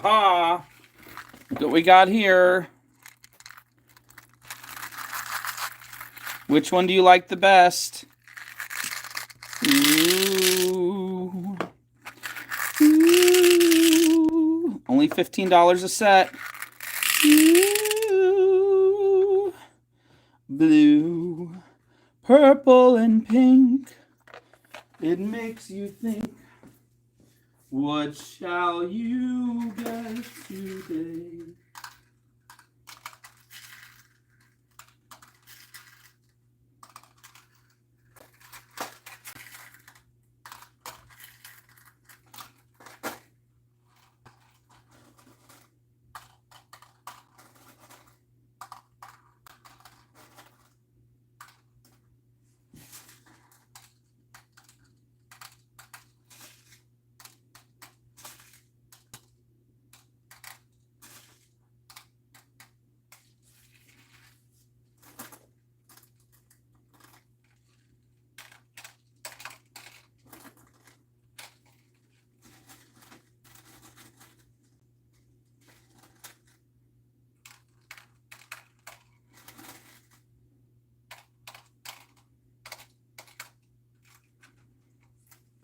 Aha! Look what we got here. Which one do you like the best? Ooh. Ooh. Only $15 a set. Ooh. Blue, purple, and pink. It makes you think. What shall you get today?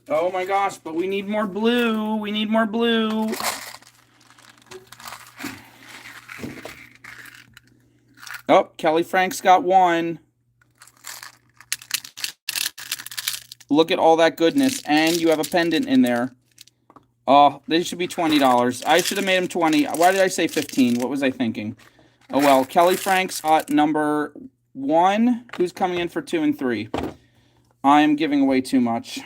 Oh my gosh, but we need more blue. We need more blue. Oh, Kelly Frank's got one. Look at all that goodness. And you have a pendant in there. Oh, they should be $20. I should have made them 20. Why did I say 15? What was I thinking? Oh, well. Kelly Frank's got number 1. Who's coming in for 2 and 3? I am giving away too much.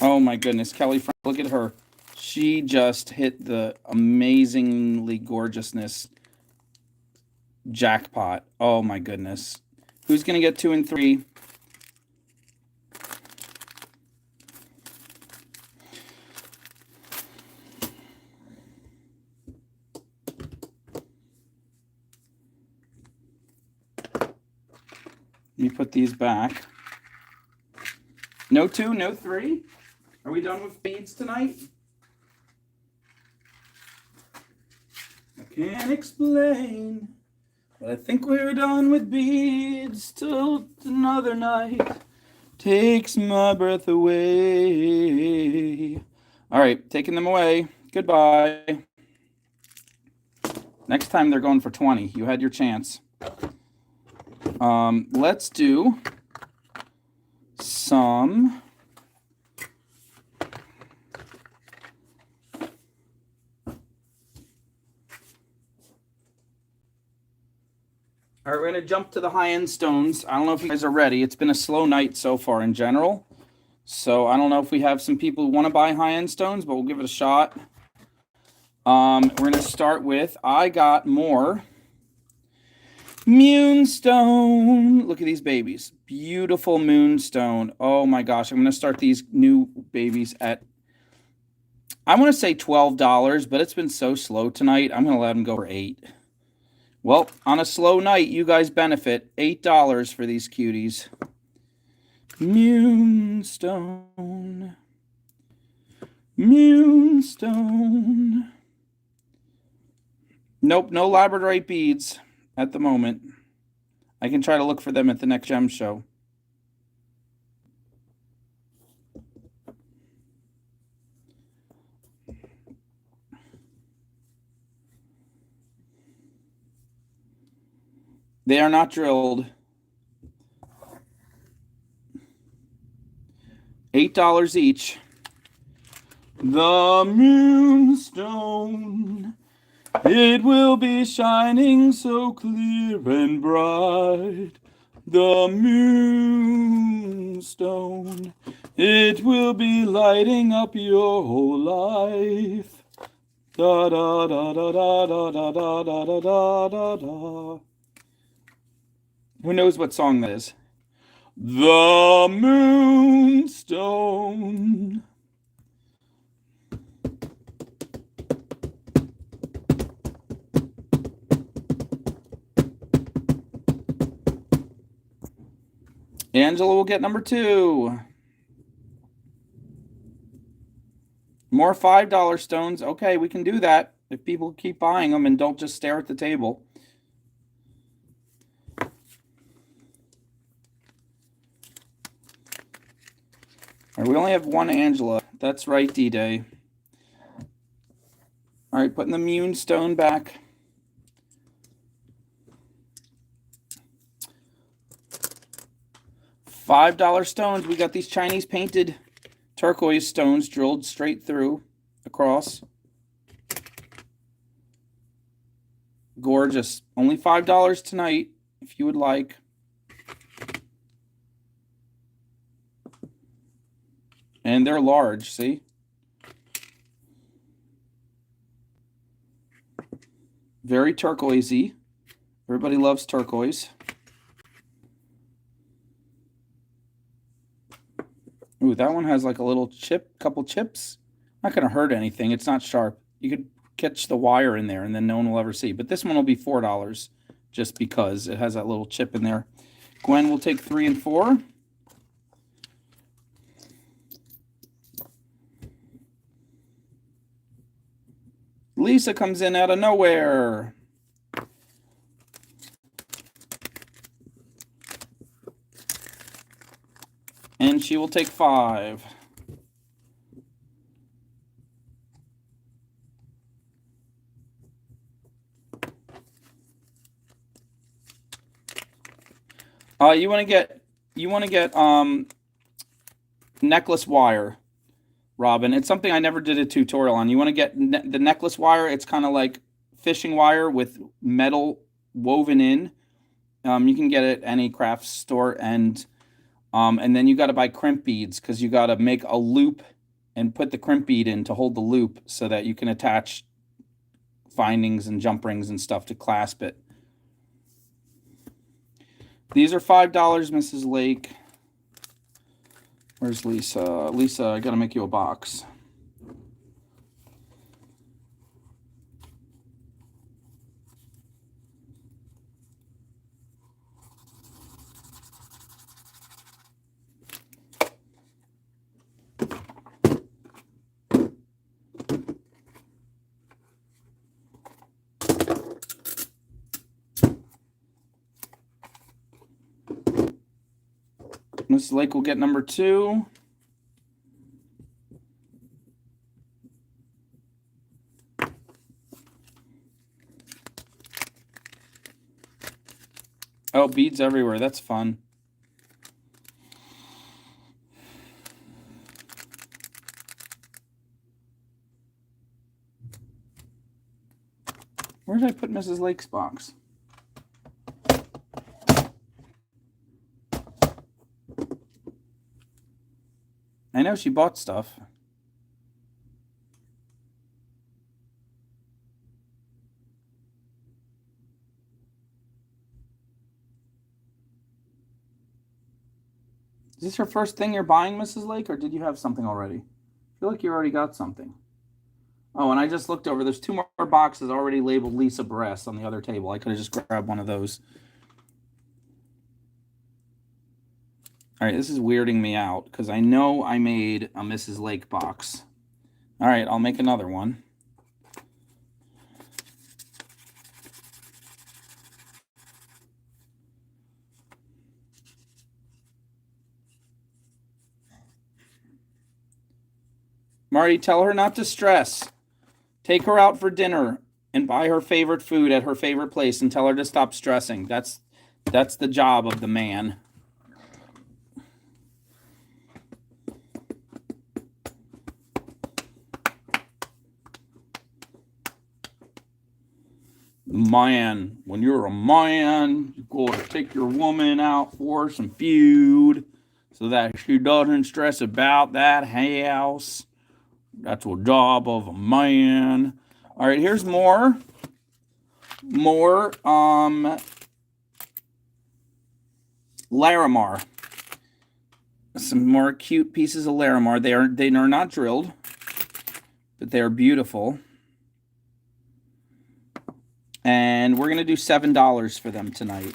Oh my goodness, Kelly Frank, look at her. She just hit the amazingly gorgeousness jackpot. Oh my goodness. Who's going to get 2 and 3? Let me put these back. No 2, no 3? Are we done with beads tonight? I can't explain, but I think we're done with beads till another night takes my breath away. All right, taking them away. Goodbye. Next time they're going for 20. You had your chance. Let's do some all right, we're going to jump to the high-end stones. I don't know if you guys are ready. It's been a slow night so far in general. So I don't know if we have some people who want to buy high-end stones, but we'll give it a shot. We're going to start with, I got more Moonstone. Look at these babies. Beautiful Moonstone. Oh my gosh. I'm going to start these new babies at, I want to say $12, but it's been so slow tonight. I'm going to let them go for $8. Well, on a slow night, you guys benefit. $8 for these cuties. Moonstone. Moonstone. Nope, no labradorite beads at the moment. I can try to look for them at the next gem show. They are not drilled. $8 each. The Moonstone, it will be shining so clear and bright. The Moonstone, it will be lighting up your whole life. Da da da da da da da da da da da da. Who knows what song that is? The Moonstone. Angela will get number 2. More $5 stones. Okay, we can do that if people keep buying them and don't just stare at the table. All right, we only have one Angela. That's right, D-Day. All right, putting the Moonstone back. $5 stones. We got these Chinese painted turquoise stones drilled straight through, across. Gorgeous. Only $5 tonight, if you would like. And they're large, see? Very turquoisey. Everybody loves turquoise. Ooh, that one has like a little chip, couple chips. Not going to hurt anything. It's not sharp. You could catch the wire in there and then no one will ever see. But this one will be $4 just because it has that little chip in there. Gwen will take 3 and 4. Lisa comes in out of nowhere. And she will take 5. You want to get necklace wire, Robin. It's something I never did a tutorial on. You want to get the necklace wire. It's kind of like fishing wire with metal woven in. You can get it at any craft store, and then you got to buy crimp beads because you got to make a loop and put the crimp bead in to hold the loop so that you can attach findings and jump rings and stuff to clasp it. These are $5, Mrs. Lake. Where's Lisa? Lisa, I got to make you a box. Mrs. Lake will get number 2. Oh, beads everywhere. That's fun. Where did I put Mrs. Lake's box? I know she bought stuff. Is this your first thing you're buying, Mrs. Lake, or did you have something already? I feel like you already got something. Oh, and I just looked over. There's 2 more boxes already labeled Lisa Bress on the other table. I could have just grabbed one of those. All right, this is weirding me out because I know I made a Mrs. Lake box. All right, I'll make another one. Marty, tell her not to stress. Take her out for dinner and buy her favorite food at her favorite place and tell her to stop stressing. That's the job of the man. Man, when you're a man, you gotta take your woman out for some food so that she doesn't stress about that house. That's the job of a man. All right, here's more Larimar. Some more cute pieces of Larimar. They are not drilled, but they are beautiful. And we're going to do $7 for them tonight.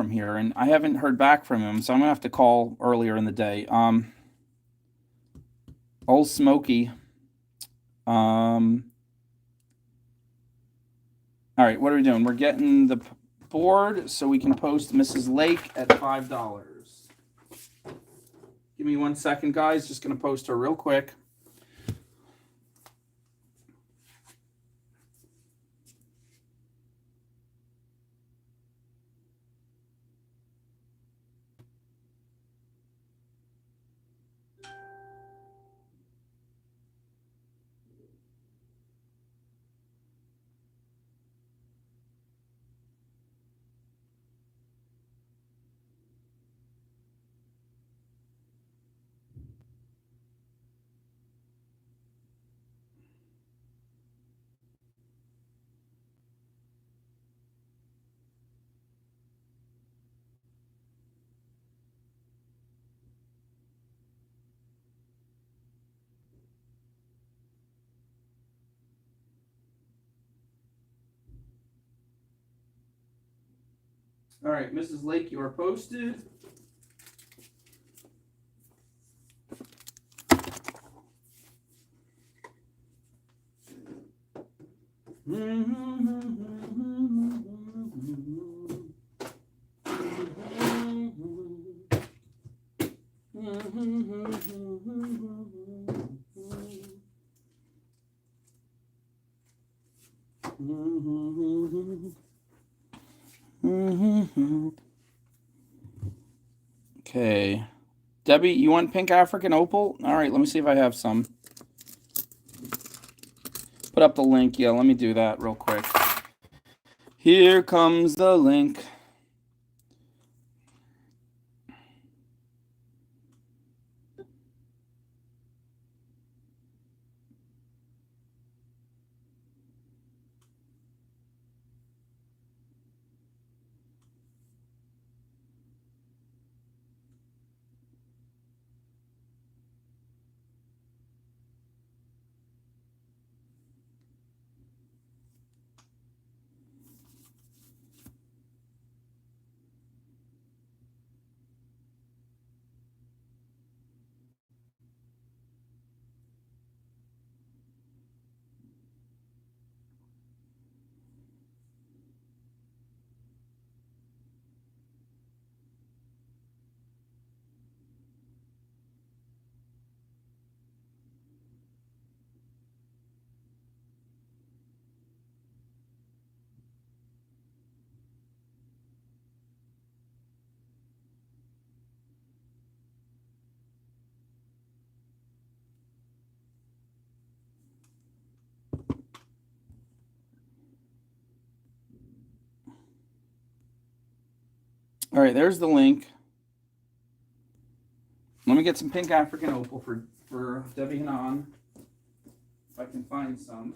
from here, and I haven't heard back from him, so I'm gonna have to call earlier in the day. Old Smoky. All right, what are we doing? We're getting the board so we can post Mrs. Lake at $5. Give me 1 second, guys. Just gonna post her real quick. All right, Mrs. Lake, you are posted. Okay. Debbie, you want pink African opal? All right, let me see if I have some. Put up the link. Yeah, let me do that real quick. Here comes the link. All right, there's the link. Let me get some pink African opal for Debbie Hanan, if I can find some.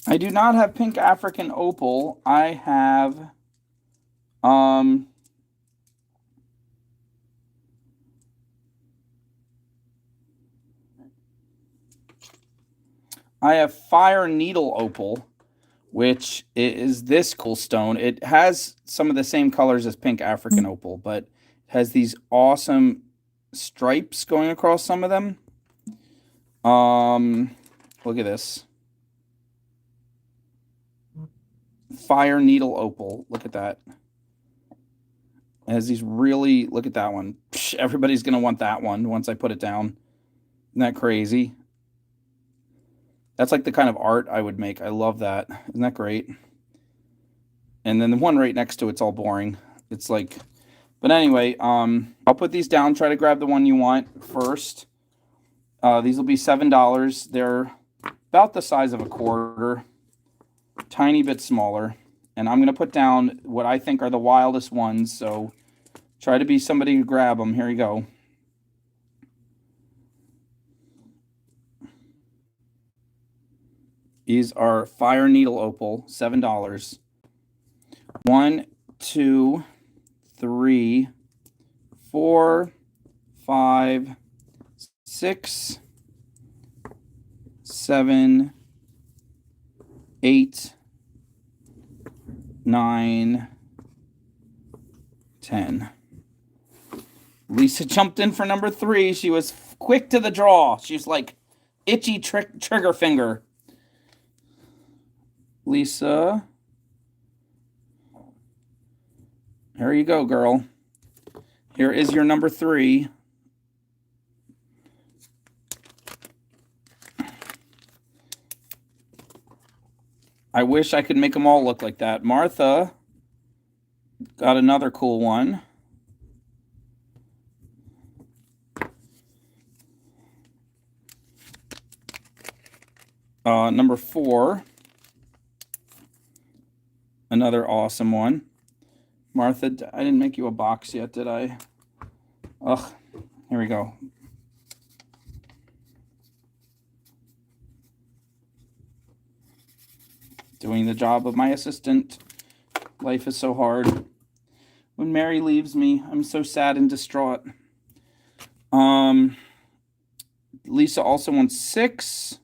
I do not have pink African opal. I have fire needle opal, which is this cool stone. It has some of the same colors as pink African opal, but it has these awesome stripes going across some of them. Look at this. Fire needle opal. Look at that. It has these really, look at that one. Psh, everybody's going to want that one once I put it down. Isn't that crazy? That's like the kind of art I would make. I love that. Isn't that great? And then the one right next to it's all boring. It's like But anyway, I'll put these down. Try to grab the one you want first. These will be $7. They're about the size of a quarter, tiny bit smaller. And I'm going to put down what I think are the wildest ones. So try to be somebody to grab them. Here you go. These are fire needle opal, $7. 1, 2, 3, 4, 5, 6, 7, 8, 9, 10. Lisa jumped in for number 3. She was quick to the draw. She's like itchy trigger finger. Lisa. Here you go, girl. Here is your number 3. I wish I could make them all look like that. Martha got another cool one. Number 4. Another awesome one. Martha, I didn't make you a box yet, did I? Ugh, here we go. Doing the job of my assistant. Life is so hard. When Mary leaves me, I'm so sad and distraught. Lisa also wants 6.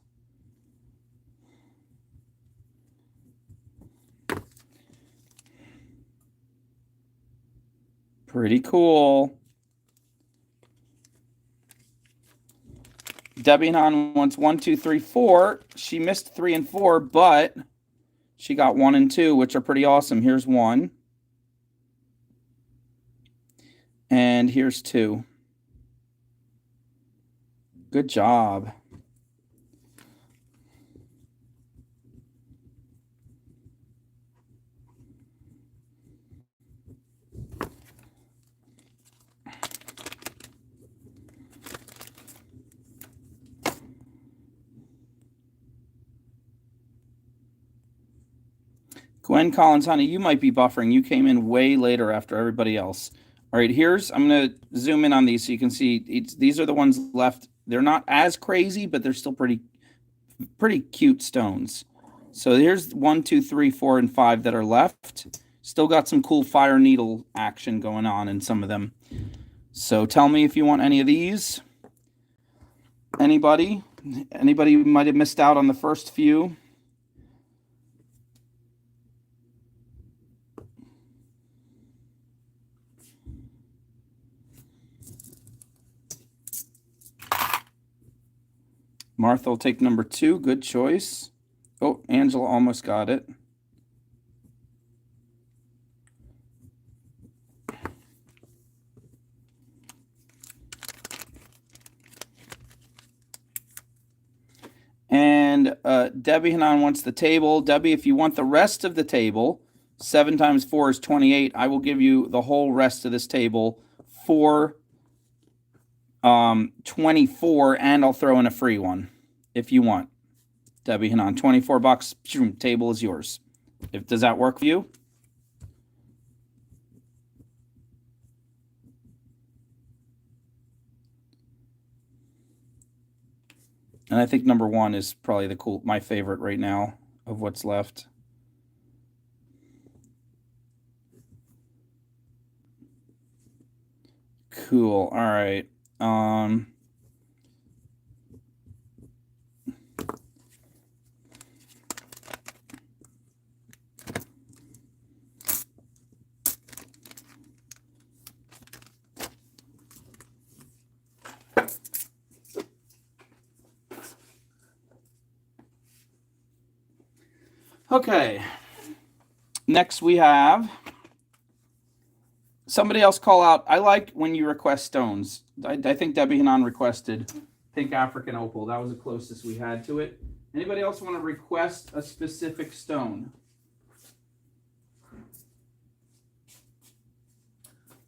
Pretty cool. Debbie Hahn wants 1, 2, 3, 4. She missed 3 and 4, but she got 1 and 2, which are pretty awesome. Here's 1. And here's 2. Good job. Gwen Collins, honey, you might be buffering. You came in way later after everybody else. All right, I'm going to zoom in on these so you can see. These are the ones left. They're not as crazy, but they're still pretty cute stones. So here's 1, 2, 3, 4, and 5 that are left. Still got some cool fire needle action going on in some of them. So tell me if you want any of these. Anybody might have missed out on the first few. Martha will take number 2. Good choice. Oh, Angela almost got it. And Debbie Hanan wants the table. Debbie, if you want the rest of the table, 7 times 4 is 28. I will give you the whole rest of this table for 24, and I'll throw in a free one if you want. Debbie Hanan, $24. Table is yours. Does that work for you? And I think number 1 is probably my favorite right now of what's left. Cool. All right. Okay. Next we have somebody else call out. I like when you request stones. I think Debbie Hanan requested pink African opal. That was the closest we had to it. Anybody else want to request a specific stone?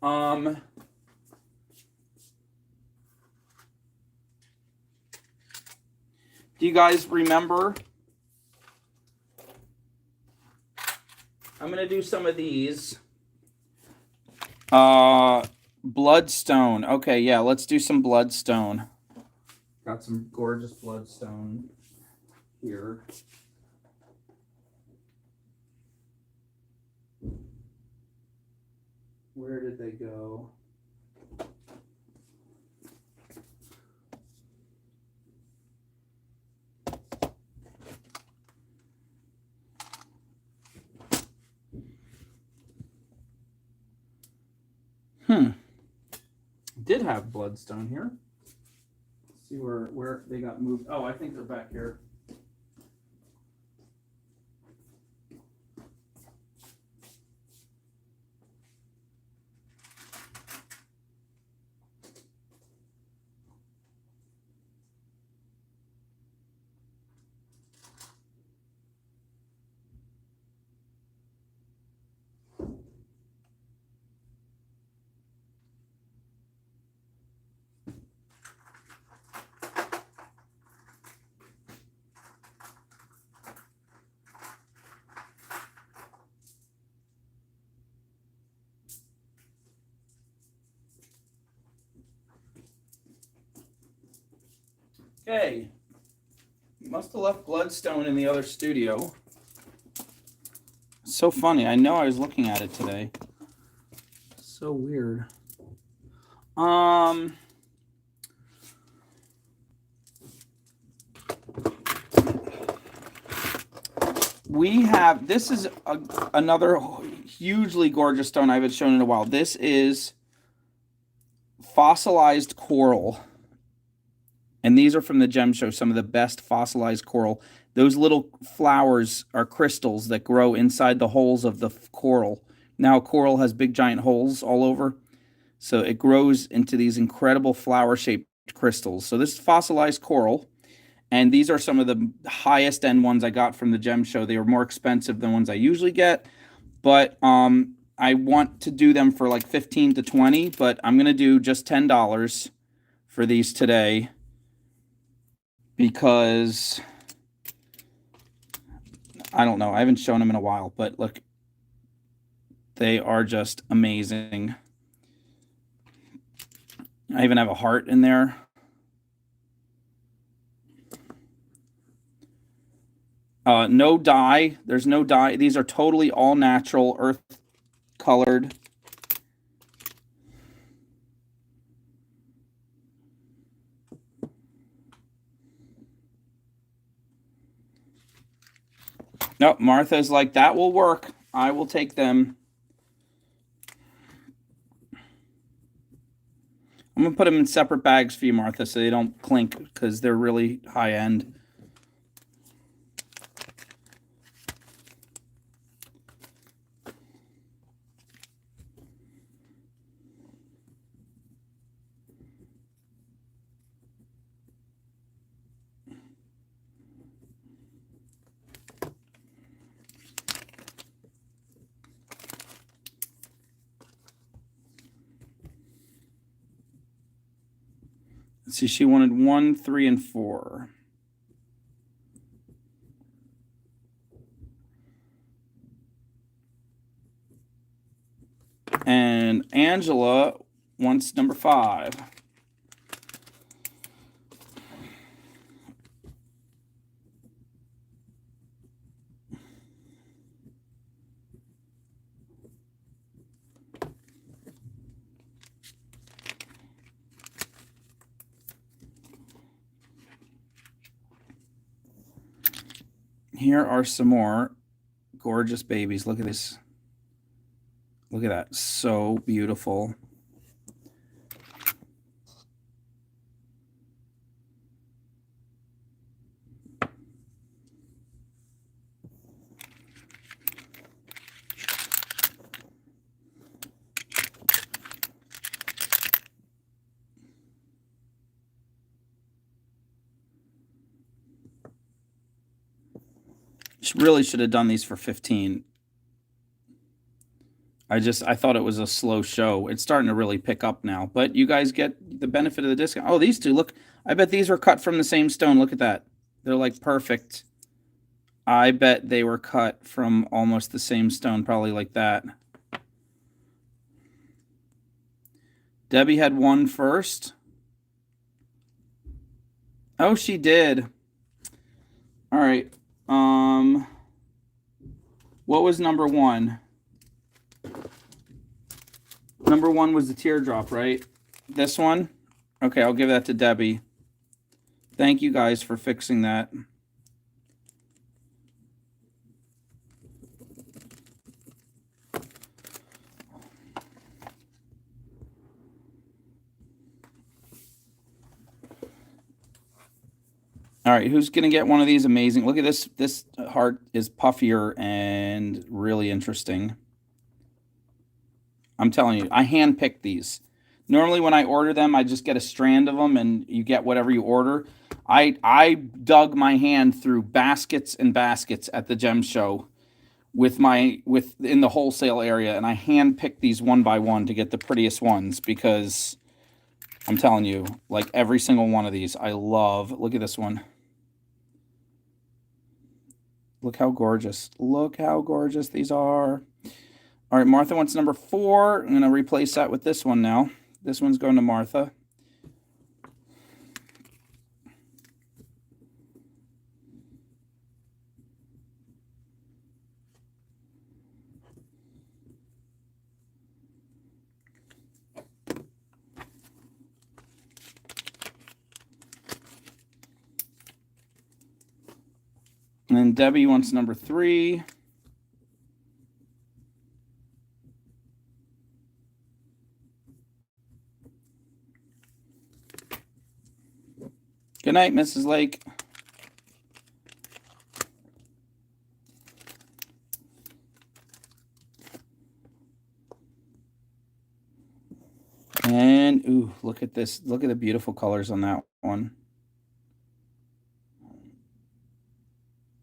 Do you guys remember? I'm going to do some of these. Bloodstone. Okay, yeah, let's do some bloodstone. Got some gorgeous bloodstone here. Where did they go? Did have bloodstone here. Let's see where they got moved. Oh, I think they're back here. Okay. Must have left bloodstone in the other studio. So funny. I know I was looking at it today. So weird. We have, this is another hugely gorgeous stone I haven't shown in a while. This is fossilized coral. And these are from the gem show, some of the best fossilized coral. Those little flowers are crystals that grow inside the holes of the coral. Now coral has big giant holes all over. So it grows into these incredible flower-shaped crystals. So this is fossilized coral. And these are some of the highest end ones I got from the gem show. They are more expensive than ones I usually get. But I want to do them for like 15 to 20. But I'm going to do just $10 for these today. Because I don't know. I haven't shown them in a while. But look, they are just amazing. I even have a heart in there. No dye. There's no dye. These are totally all natural, earth colored. Nope, Martha's like, that will work. I will take them. I'm going to put them in separate bags for you, Martha, so they don't clink because they're really high end. Let's see, she wanted 1, 3, and 4. And Angela wants number 5. Here are some more gorgeous babies. Look at this. Look at that. So beautiful. Really should have done these for 15. I thought it was a slow show. It's starting to really pick up now. But you guys get the benefit of the discount. Oh, these two, look. I bet these were cut from the same stone. Look at that. They're like perfect. I bet they were cut from almost the same stone, probably like that. Debbie had one first. Oh, she did. All right. What was number one? Number one was the teardrop, right? This one? Okay, I'll give that to Debbie. Thank you guys for fixing that. All right, who's going to get one of these amazing? Look at this. This heart is puffier and really interesting. I'm telling you, I handpicked these. Normally when I order them, I just get a strand of them and you get whatever you order. I dug my hand through baskets and baskets at the gem show in the wholesale area, and I handpicked these one by one to get the prettiest ones because I'm telling you, like every single one of these, I love. Look at this one. Look how gorgeous. Look how gorgeous these are. All right, Martha wants number 4. I'm going to replace that with this one now. This one's going to Martha. And then Debbie wants number 3. Good night, Mrs. Lake. And, ooh, look at this. Look at the beautiful colors on that one.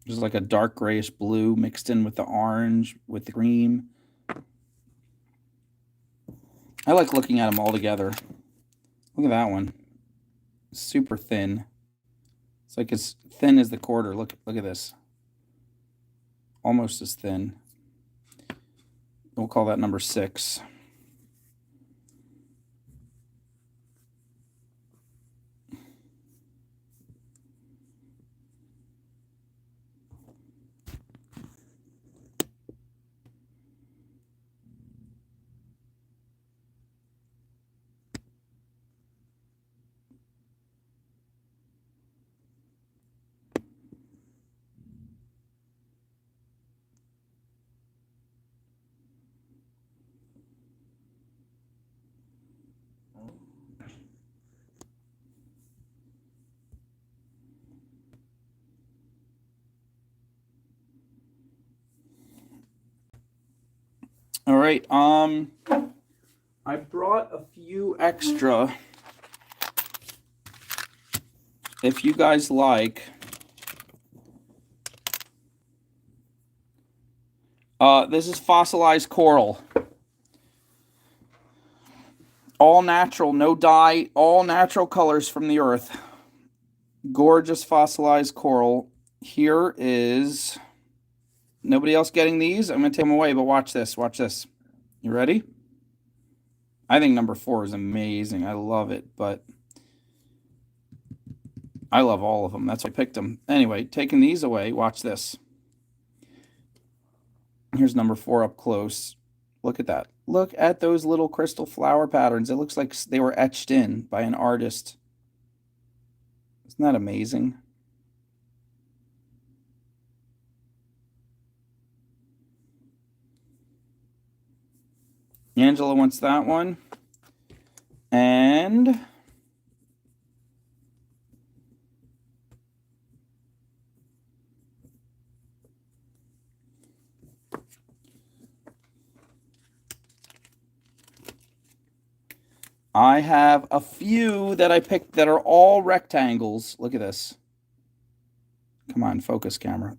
There's like a dark grayish blue mixed in with the orange, with the green. I like looking at them all together. Look at that one. Super thin. It's like as thin as the quarter. Look at this. Almost as thin. We'll call that number 6. All right. I brought a few extra. If you guys like. This is fossilized coral. All natural, no dye, all natural colors from the earth. Gorgeous fossilized coral. Here is... Nobody else getting these? I'm going to take them away, but watch this. Watch this. You ready? I think number 4 is amazing. I love it, but I love all of them. That's why I picked them. Anyway, taking these away, watch this. Here's number 4 up close. Look at that. Look at those little crystal flower patterns. It looks like they were etched in by an artist. Isn't that amazing? Angela wants that one. And I have a few that I picked that are all rectangles. Look at this. Come on, focus camera.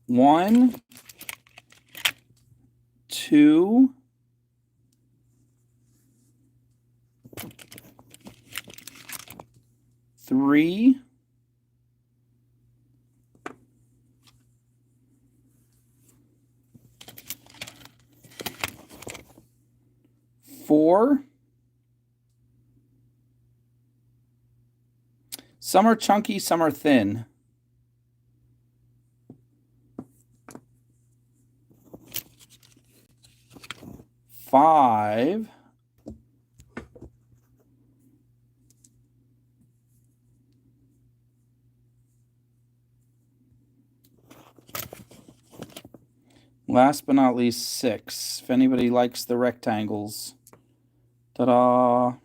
1, 2, 3, 4. Some are chunky, some are thin. 5. Last but not least, 6. If anybody likes the rectangles. Ta-da!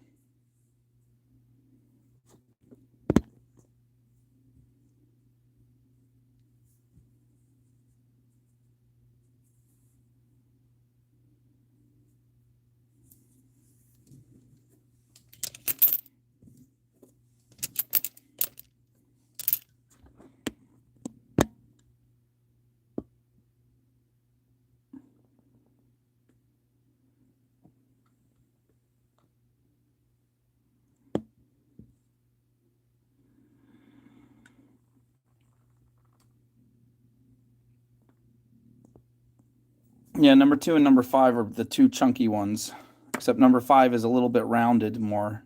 Yeah, number 2 and number 5 are the 2 chunky ones. Except number 5 is a little bit rounded more.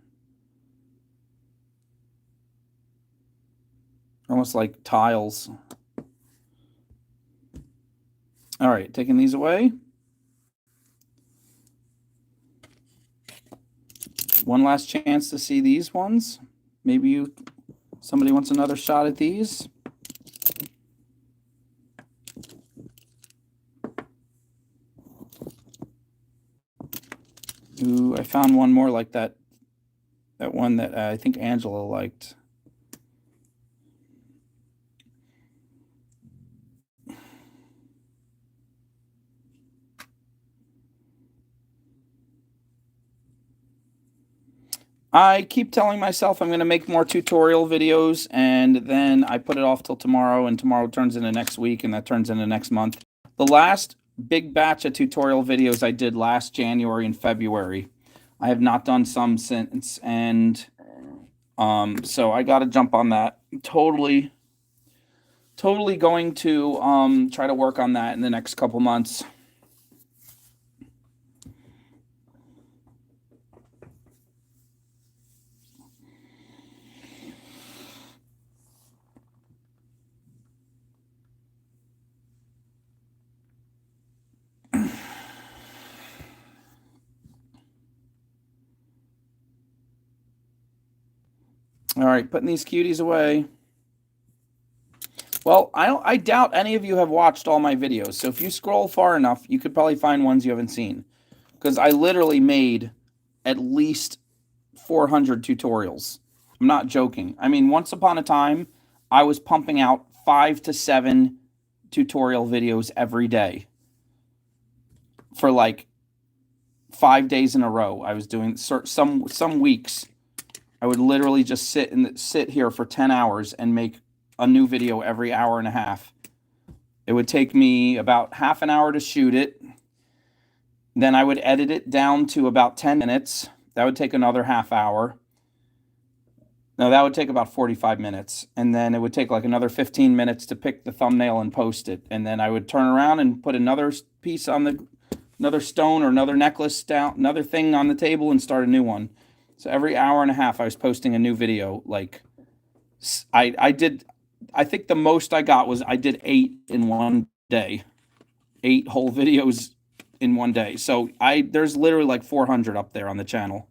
Almost like tiles. All right, taking these away. One last chance to see these ones. Maybe somebody wants another shot at these. Ooh, I found one more like that. That one that I think Angela liked. I keep telling myself I'm going to make more tutorial videos, and then I put it off till tomorrow, and tomorrow turns into next week, and that turns into next month. The last big batch of tutorial videos I did last January and February. I have not done some since, and so I got to jump on that. Totally going to try to work on that in the next couple months. All right, putting these cuties away. Well, I doubt any of you have watched all my videos. So if you scroll far enough, you could probably find ones you haven't seen. Because I literally made at least 400 tutorials. I'm not joking. I mean, once upon a time, I was pumping out 5 to 7 tutorial videos every day. For like 5 days in a row. I was doing some weeks. I would literally just sit here for 10 hours and make a new video every hour and a half. It would take me about half an hour to shoot it. Then I would edit it down to about 10 minutes. That would take another half hour. No, that would take about 45 minutes. And then it would take like another 15 minutes to pick the thumbnail and post it. And then I would turn around and put another piece on another stone or another necklace down, another thing on the table, and start a new one. So every hour and a half I was posting a new video. Like I think the most I got was I did 8 in one day. 8 whole videos in one day. So there's literally like 400 up there on the channel.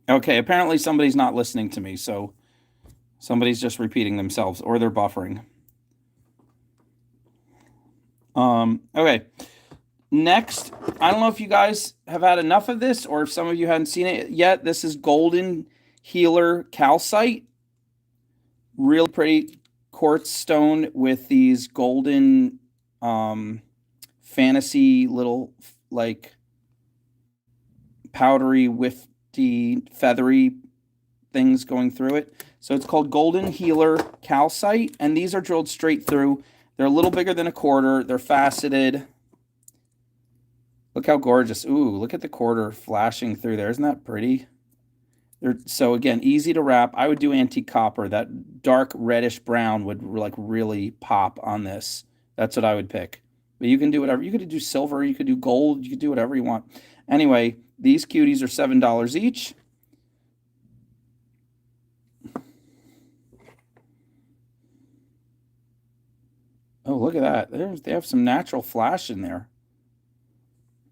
Okay, apparently somebody's not listening to me, so somebody's just repeating themselves, or they're buffering. Okay. Next, I don't know if you guys have had enough of this, or if some of you hadn't seen it yet. This is Golden Healer Calcite. Real pretty quartz stone with these golden fantasy little like powdery, wifty, feathery things going through it. So it's called Golden Healer Calcite, and these are drilled straight through. They're a little bigger than a quarter. They're faceted. Look how gorgeous. Ooh, look at the quarter flashing through there. Isn't that pretty? So again, easy to wrap. I would do antique copper. That dark reddish brown would like really pop on this. That's what I would pick. But you can do whatever. You could do silver. You could do gold. You could do whatever you want. Anyway, these cuties are $7 each. Oh, look at that. They have some natural flash in there.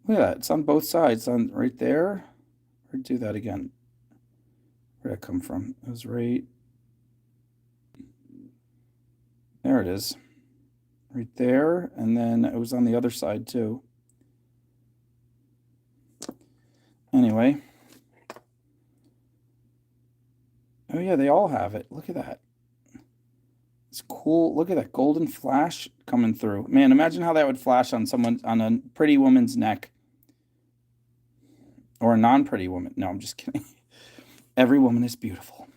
Look at that. It's on both sides. On right there. Or do that again. Where'd that come from? It was right. There it is. Right there. And then it was on the other side too. Anyway. Oh yeah, they all have it. Look at that. It's cool. Look at that golden flash coming through. Man, imagine how that would flash on on a pretty woman's neck. Or a non-pretty woman. No, I'm just kidding. Every woman is beautiful.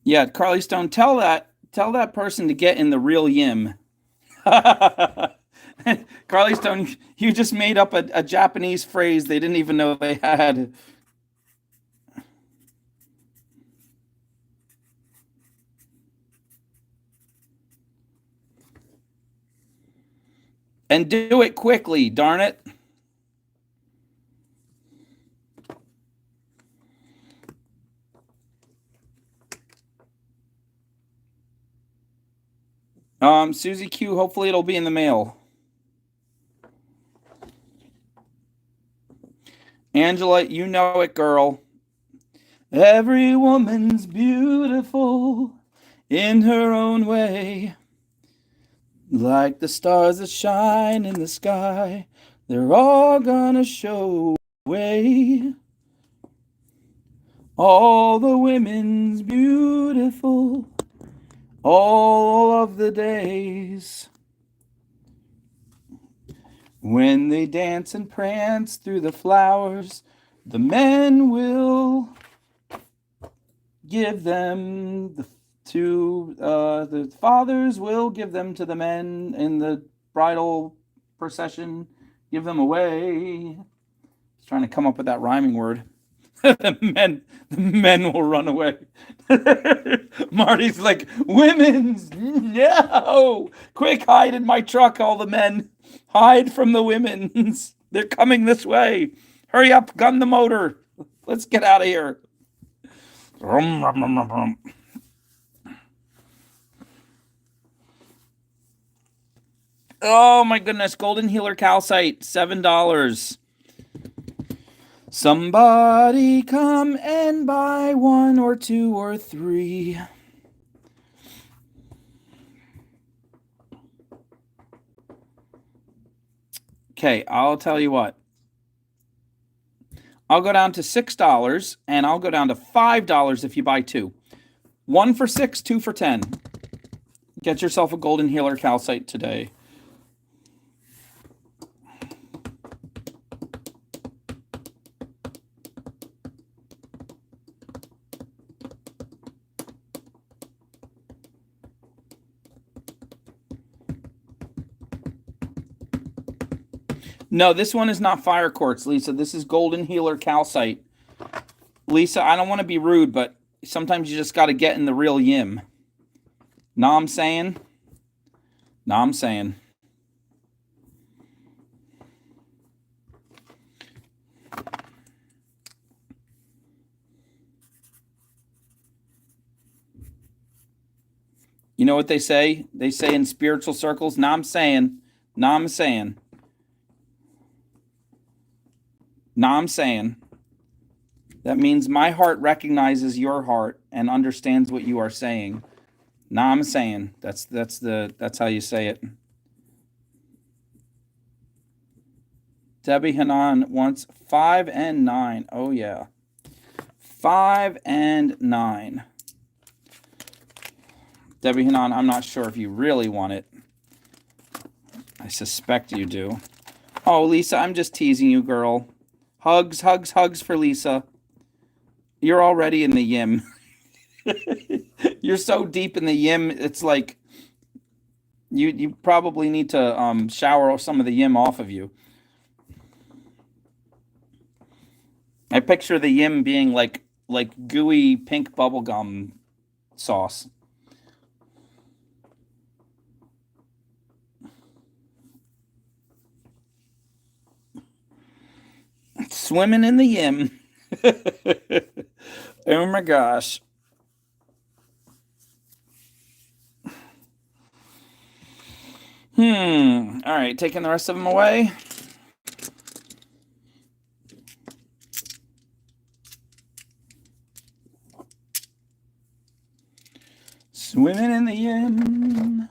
Yeah, Carly Stone, tell that person to get in the real yim. Carly Stone, you just made up a Japanese phrase they didn't even know they had. And do it quickly, darn it. Susie Q, hopefully it'll be in the mail. Angela, you know it, girl. Every woman's beautiful in her own way. Like the stars that shine in the sky, they're all gonna show way. All the women's beautiful, all of the days. When they dance and prance through the flowers, the men will give them the fathers will give them to the men in the bridal procession, give them away. I was trying to come up with that rhyming word. the men will run away. Marty's like, women's, no! Quick, hide in my truck, all the men. Hide from the women's. They're coming this way. Hurry up, gun the motor. Let's get out of here. Oh my goodness, Golden Healer Calcite, $7. Somebody come and buy 1 or 2 or 3. Okay, I'll tell you what. I'll go down to $6 and I'll go down to $5 if you buy 2. 1 for 6, 2 for 10. Get yourself a Golden Healer Calcite today. No, this one is not fire quartz, Lisa. This is Golden Healer Calcite. Lisa, I don't want to be rude, but sometimes you just got to get in the real yim. Know what I'm saying? Know what I'm saying? You know what they say? They say in spiritual circles, know what I'm saying? Know what I'm saying? Know what I'm saying? That means my heart recognizes your heart and understands what you are saying. Nah, I'm saying that's how you say it. Debbie Hanan wants 5 and 9. Oh yeah, 5 and 9. Debbie Hanan, I'm not sure if you really want it. I suspect you do. Oh, Lisa, I'm just teasing you, girl. Hugs, hugs, hugs for Lisa. You're already in the yim. You're so deep in the yim, it's like you probably need to shower some of the yim off of you. I picture the yim being like gooey pink bubblegum sauce. Swimming in the yim. Oh my gosh. All right, taking the rest of them away. Swimming in the yim.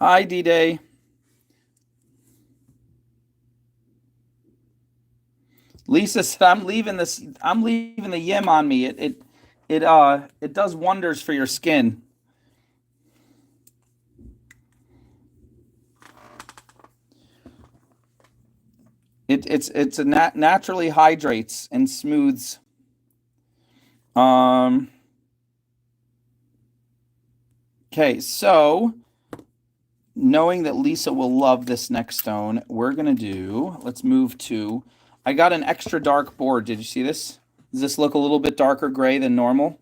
Hi, D-Day. Lisa said, "I'm leaving this. I'm leaving the yim on me. It does wonders for your skin." It's a naturally hydrates and smooths. Okay, so knowing that Lisa will love this next stone, we're gonna do. Let's move to. I got an extra dark board. Did you see this? Does this look a little bit darker gray than normal?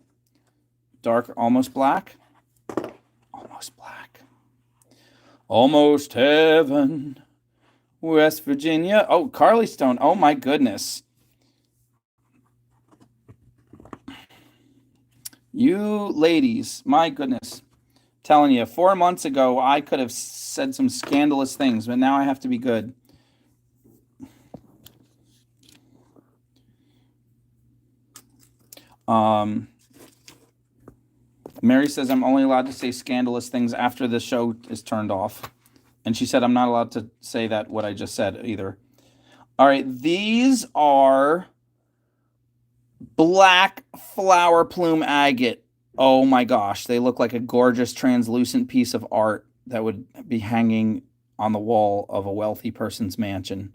Dark, almost black. Almost black. Almost heaven. West Virginia. Oh, Carly Stone. Oh my goodness. You ladies, my goodness. Telling you, 4 months ago, I could have said some scandalous things, but now I have to be good. Mary says I'm only allowed to say scandalous things after the show is turned off. And she said I'm not allowed to say that, what I just said, either. All right, these are black flower plume agate. Oh my gosh, they look like a gorgeous translucent piece of art that would be hanging on the wall of a wealthy person's mansion.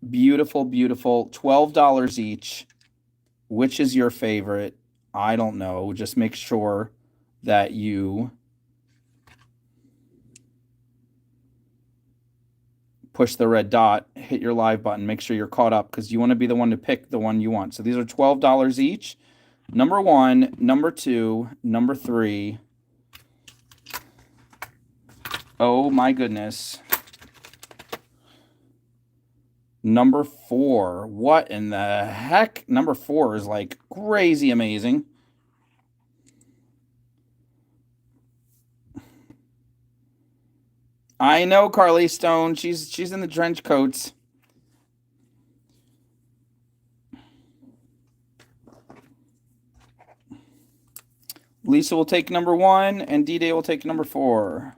Beautiful, beautiful. $12 each. Which is your favorite? I don't know. Just make sure that you push the red dot, hit your live button, make sure you're caught up because you want to be the one to pick the one you want. So these are $12 each. Number 1, number 2, number 3. Oh my goodness. Number 4. What in the heck? Number 4 is like crazy amazing. I know Carly Stone. She's in the trench coats. Lisa will take number 1 and D-Day will take number 4.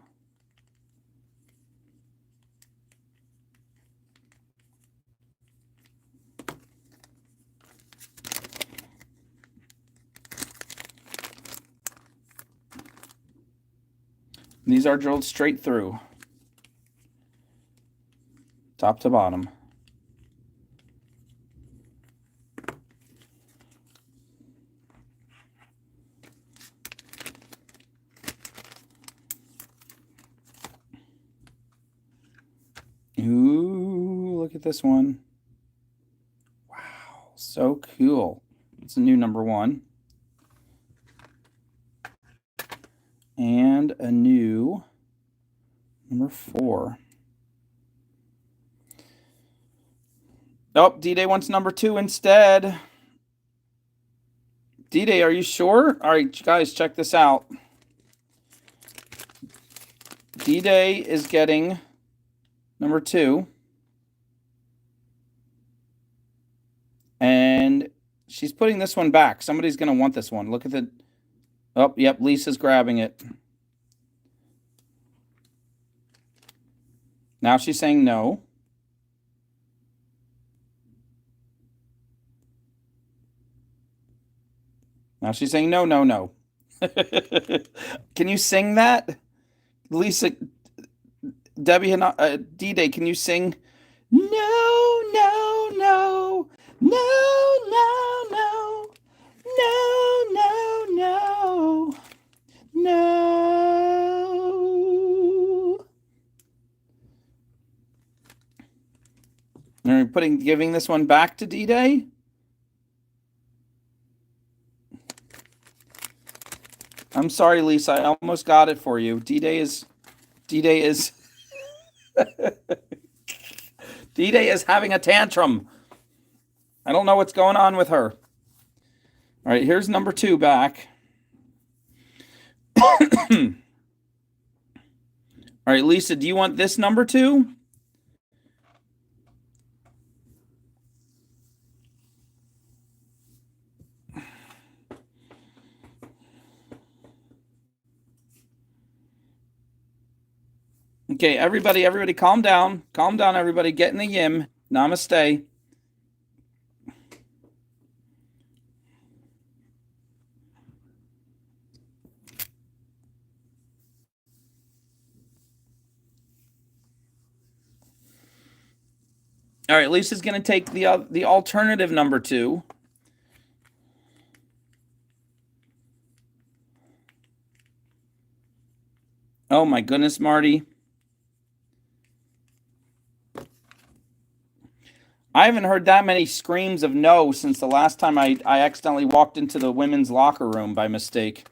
These are drilled straight through, top to bottom. Ooh, look at this one. Wow, so cool. It's a new number 1. And a new number 4. Oh, D-Day wants number 2 instead. D-Day, are you sure? All right, guys, check this out. D-Day is getting number 2. And she's putting this one back. Somebody's going to want this one. Look at the... Oh, yep, Lisa's grabbing it. Now she's saying no. Now she's saying no, no, no. Can you sing that? Lisa, Debbie, and D-Day, can you sing? No, no, no, no, no, no, no, no, no, no. Are we giving this one back to D-Day? I'm sorry, Lisa. I almost got it for you. D-Day is D-Day is having a tantrum. I don't know what's going on with her. All right, here's number 2 back. All right, Lisa, do you want this number 2? Okay, everybody calm down. Calm down, everybody. Get in the yim. Namaste. All right, Lisa's going to take the alternative number 2. Oh my goodness, Marty. I haven't heard that many screams of no since the last time I accidentally walked into the women's locker room by mistake.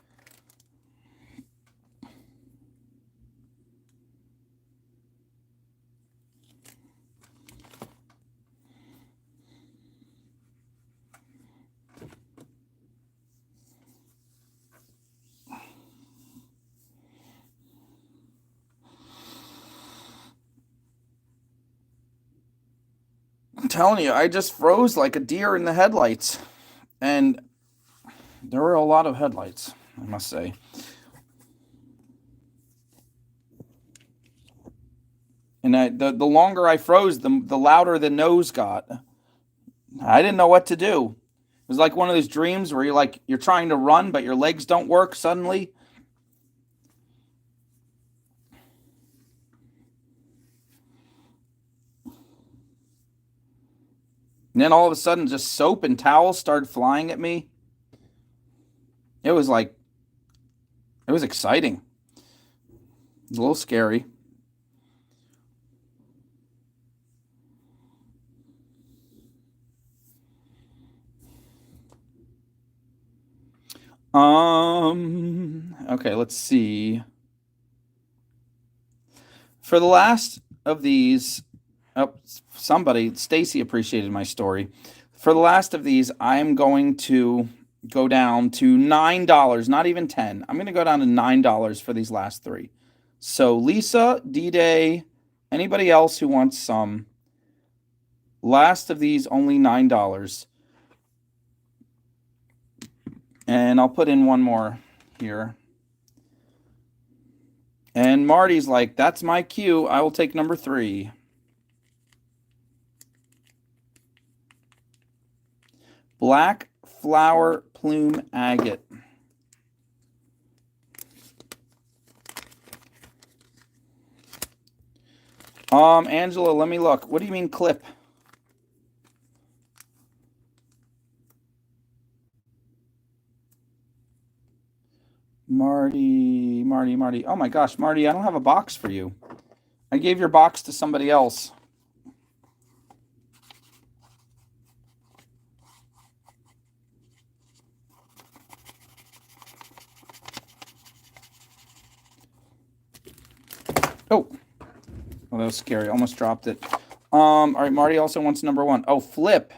I'm telling you, I just froze like a deer in the headlights. And there were a lot of headlights, I must say. And the longer I froze, the louder the nose got. I didn't know what to do. It was like one of those dreams where you're trying to run, but your legs don't work suddenly. And then all of a sudden, just soap and towels started flying at me. It was exciting. It was a little scary. Okay, let's see. For the last of these, Stacy appreciated my story. For the last of these, I'm going to go down to $9, not even 10. I'm going to go down to $9 for these last 3. So Lisa, D-Day, anybody else who wants some, last of these, only $9. And I'll put in one more here. And Marty's like, that's my cue. I will take number 3. Black flower plume agate. Angela, let me look. What do you mean clip? Marty. Oh my gosh, Marty, I don't have a box for you. I gave your box to somebody else. Oh, that was scary. Almost dropped it. All right, Marty also wants number 1. Oh, flip.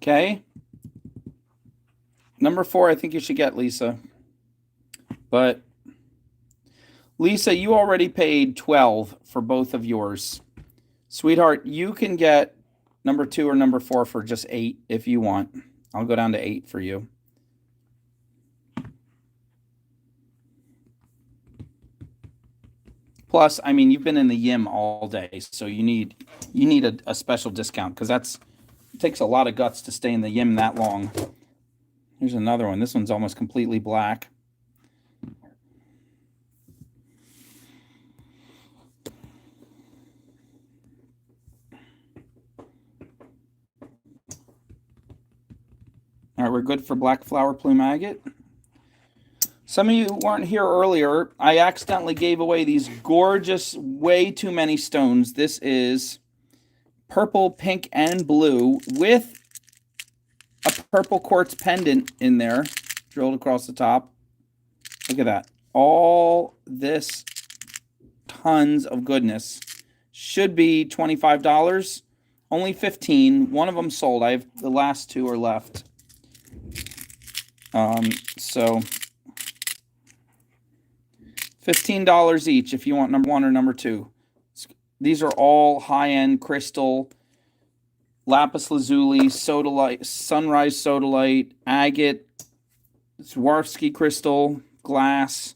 Okay. Number 4, I think you should get, Lisa. But Lisa, you already paid 12 for both of yours. Sweetheart, you can get number 2 or number 4 for just 8 if you want. I'll go down to 8 for you. Plus, I mean, you've been in the Yim all day, so you need a special discount because it takes a lot of guts to stay in the Yim that long. Here's another one. This one's almost completely black. All right, we're good for black flower plume agate. Some of you weren't here earlier. I accidentally gave away these gorgeous, way too many stones. This is purple, pink, and blue with a purple quartz pendant in there, drilled across the top. Look at that. All this, tons of goodness. Should be $25. Only 15. One of them sold. I have the last 2 are left. So $15 each if you want number 1 or number 2. These are all high-end crystal, lapis lazuli, sodalite, sunrise sodalite, agate, Swarovski crystal, glass.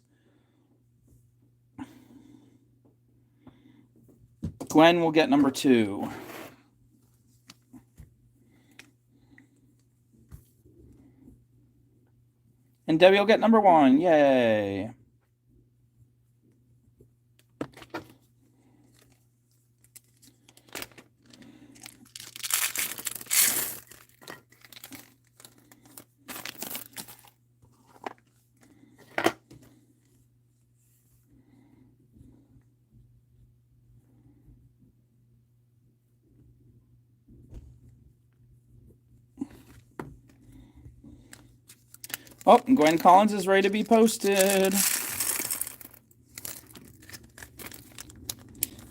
Gwen will get number 2. And Debbie will get number 1. Yay. Oh, Gwen Collins is ready to be posted.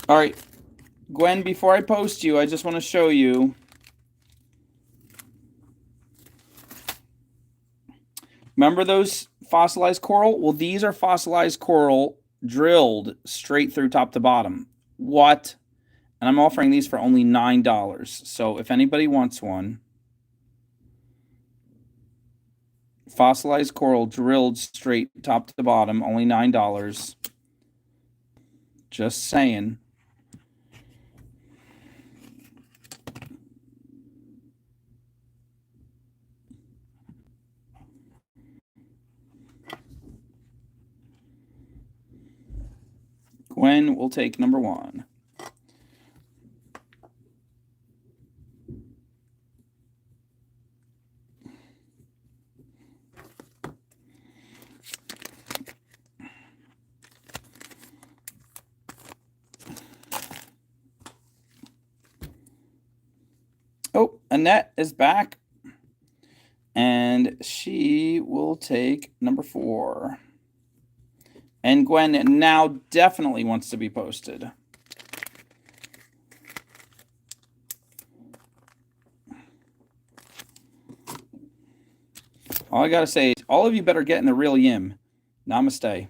All right, Gwen, before I post you, I just want to show you. Remember those fossilized coral? Well, these are fossilized coral drilled straight through top to bottom. What? And I'm offering these for only $9. So if anybody wants one, fossilized coral drilled straight top to bottom, only $9. Just saying. Gwen will take number 1. Oh, Annette is back. And she will take number 4. And Gwen now definitely wants to be posted. All I got to say is all of you better get in the real Yim. Namaste.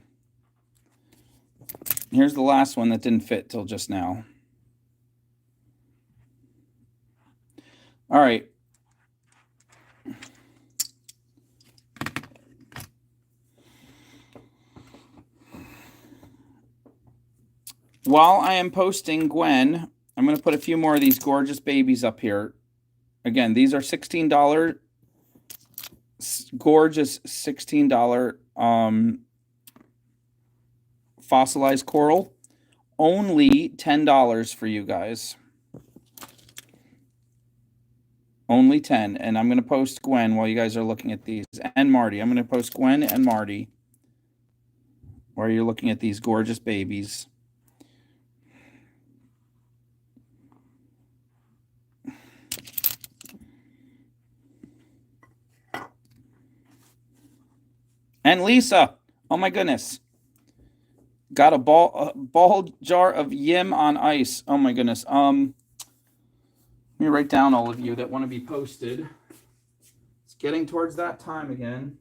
Here's the last one that didn't fit till just now. All right. While I am posting Gwen, I'm going to put a few more of these gorgeous babies up here. Again, these are $16, gorgeous $16 fossilized coral. Only $10 for you guys. Only 10. And I'm going to post Gwen while you guys are looking at these. And Marty. I'm going to post Gwen and Marty while you're looking at these gorgeous babies. And Lisa, oh my goodness, got a ball jar of Yim on ice. Oh my goodness. Let me write down all of you that want to be posted. getting towards that time again.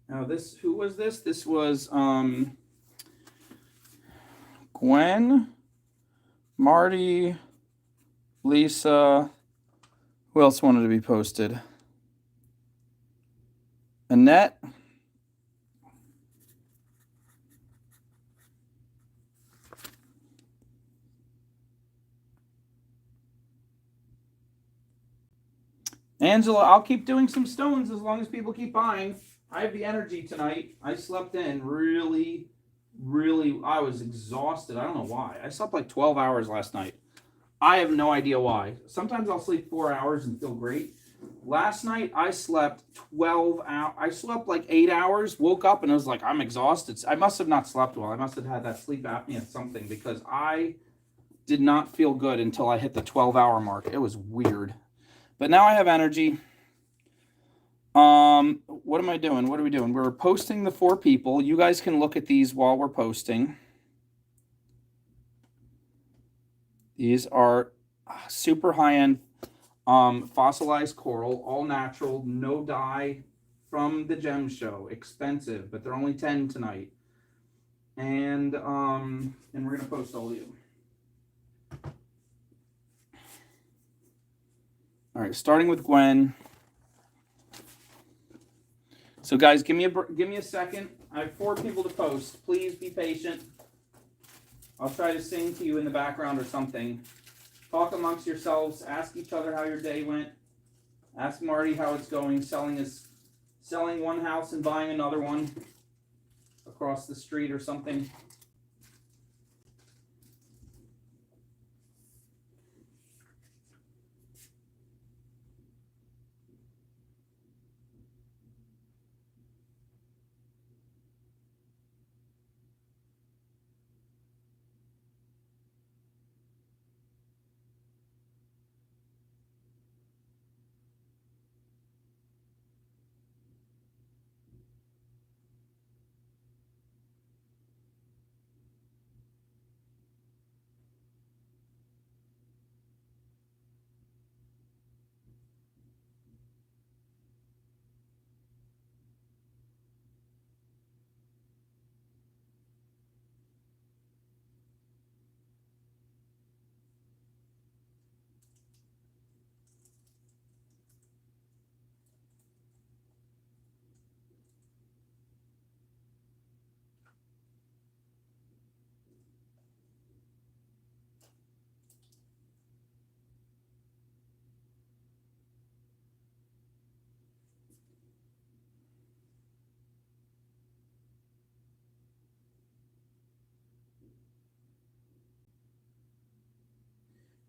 Now this, who was this? This was Gwen, Marty, Lisa. Who else wanted to be posted? Annette. Angela, I'll keep doing some stones as long as people keep buying. I have the energy tonight. I slept in really, I was exhausted. I don't know why. I slept like 12 hours last night. I have no idea why. Sometimes I'll sleep 4 hours and feel great. Last night I slept 12 hours. I slept like 8 hours, woke up and I was like, I'm exhausted. I must have not slept well. I must have had that sleep apnea something because I did not feel good until I hit the 12-hour mark. It was weird. But now I have energy. What am I doing? What are we doing? We're posting the 4 people. You guys can look at these while we're posting. These are super high-end fossilized coral, all natural, no dye, from the gem show. Expensive, but they're only 10 tonight. And we're gonna post all of you. All right, starting with Gwen. So guys, give me a second. I have 4 people to post. Please be patient. I'll try to sing to you in the background or something. Talk amongst yourselves. Ask each other how your day went. Ask Marty how it's going. Selling one house and buying another one across the street or something.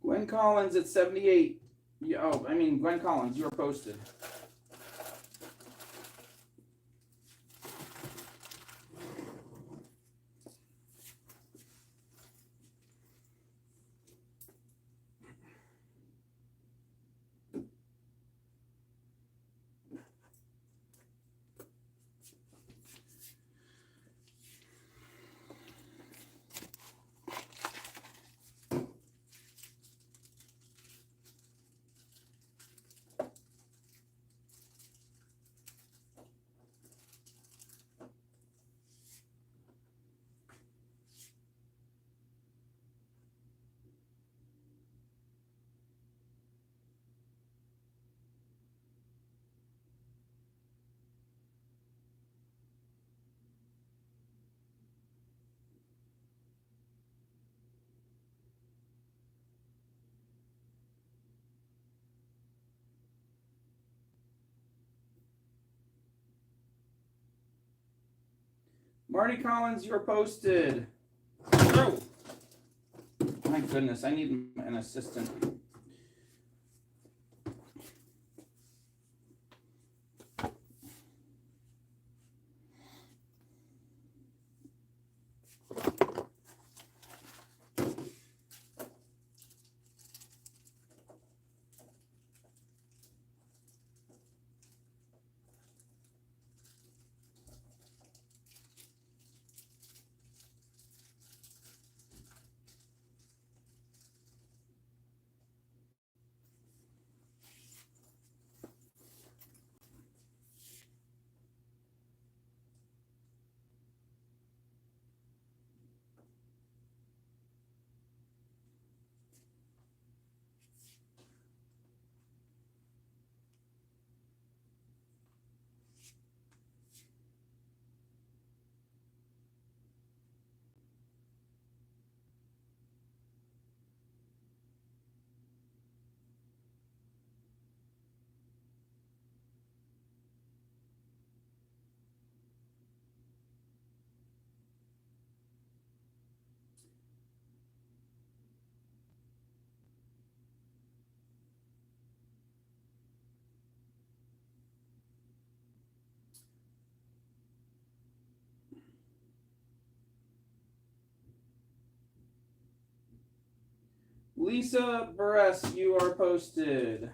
Gwen Collins at 78. Gwen Collins, you're posted. Marty Collins, you're posted. Oh, my goodness, I need an assistant. Lisa Buress, you are posted.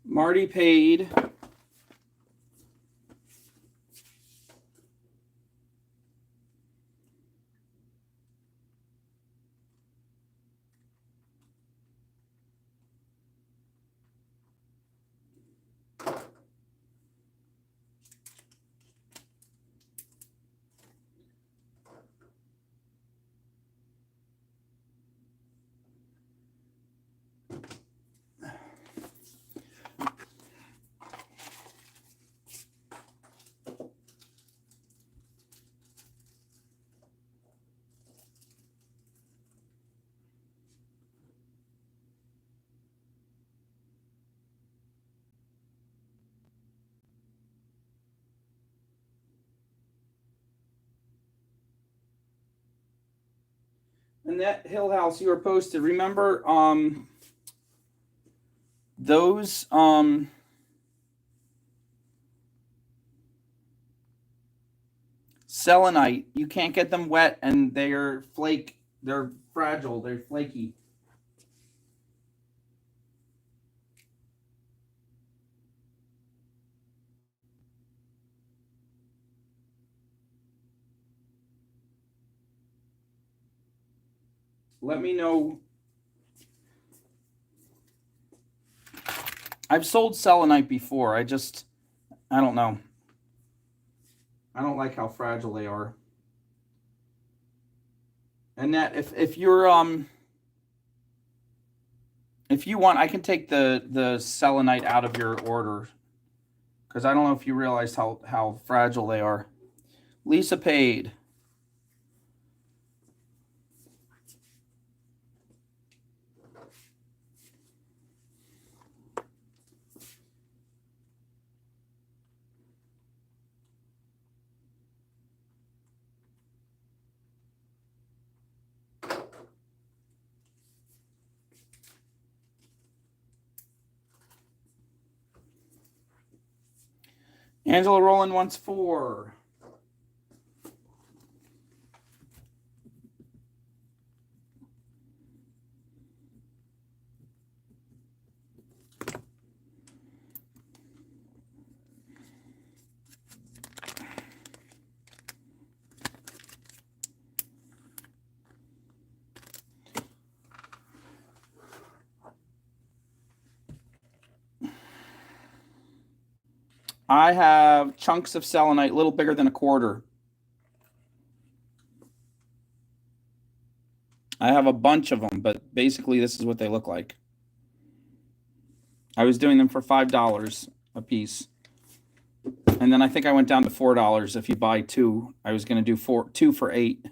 Marty paid. Annette Hill House, you are posted. Remember, those selenite, you can't get them wet, and they're fragile, they're flaky. Let me know. I've sold selenite before. I don't know. I don't like how fragile they are. And that if you're if you want, I can take the selenite out of your order, because I don't know if you realize how fragile they are. Lisa paid. Angela Rowland wants 4. I have chunks of selenite, a little bigger than a quarter. I have a bunch of them, but basically this is what they look like. I was doing them for $5 a piece. And then I think I went down to $4 if you buy 2. I was going to do 2 for $8.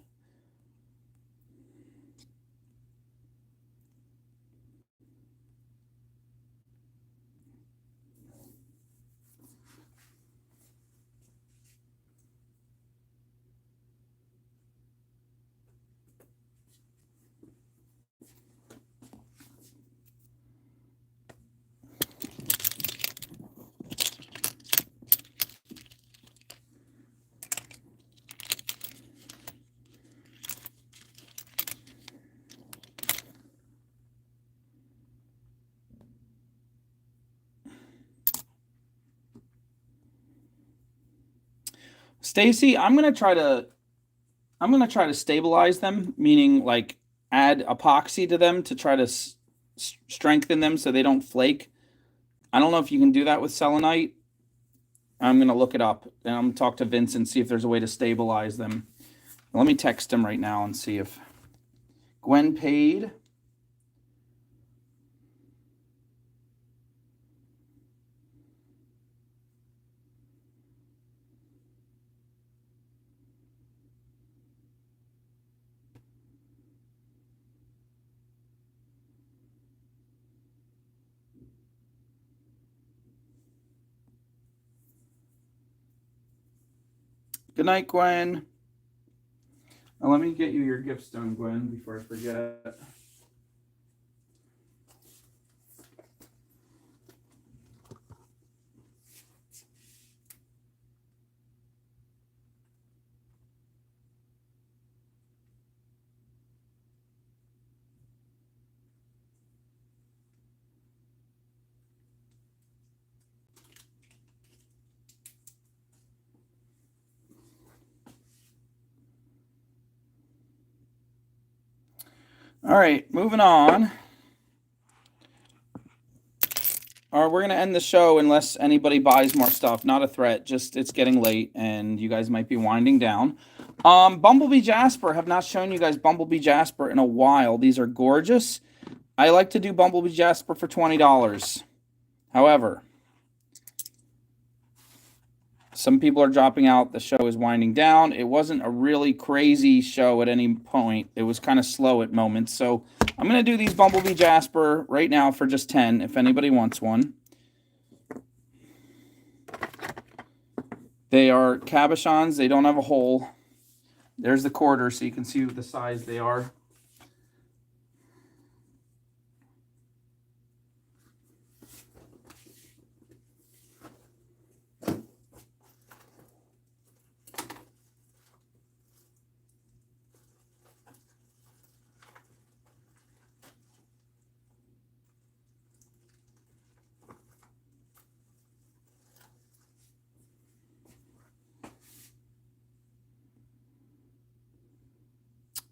Stacy, I'm gonna try to stabilize them, meaning like add epoxy to them to try to strengthen them so they don't flake. I don't know if you can do that with selenite. I'm gonna look it up, and I'm gonna talk to Vince and see if there's a way to stabilize them. Let me text him right now and see if Gwen paid. Good night, Gwen. Now, let me get you your gift stone, Gwen, before I forget. All right, moving on. All right, we're going to end the show unless anybody buys more stuff. Not a threat, just it's getting late and you guys might be winding down. Bumblebee Jasper. Have not shown you guys Bumblebee Jasper in a while. These are gorgeous. I like to do Bumblebee Jasper for $20. However, some people are dropping out. The show is winding down. It wasn't a really crazy show at any point. It was kind of slow at moments. So I'm going to do these Bumblebee Jasper right now for just 10 if anybody wants one. They are cabochons. They don't have a hole. There's the quarter so you can see the size they are.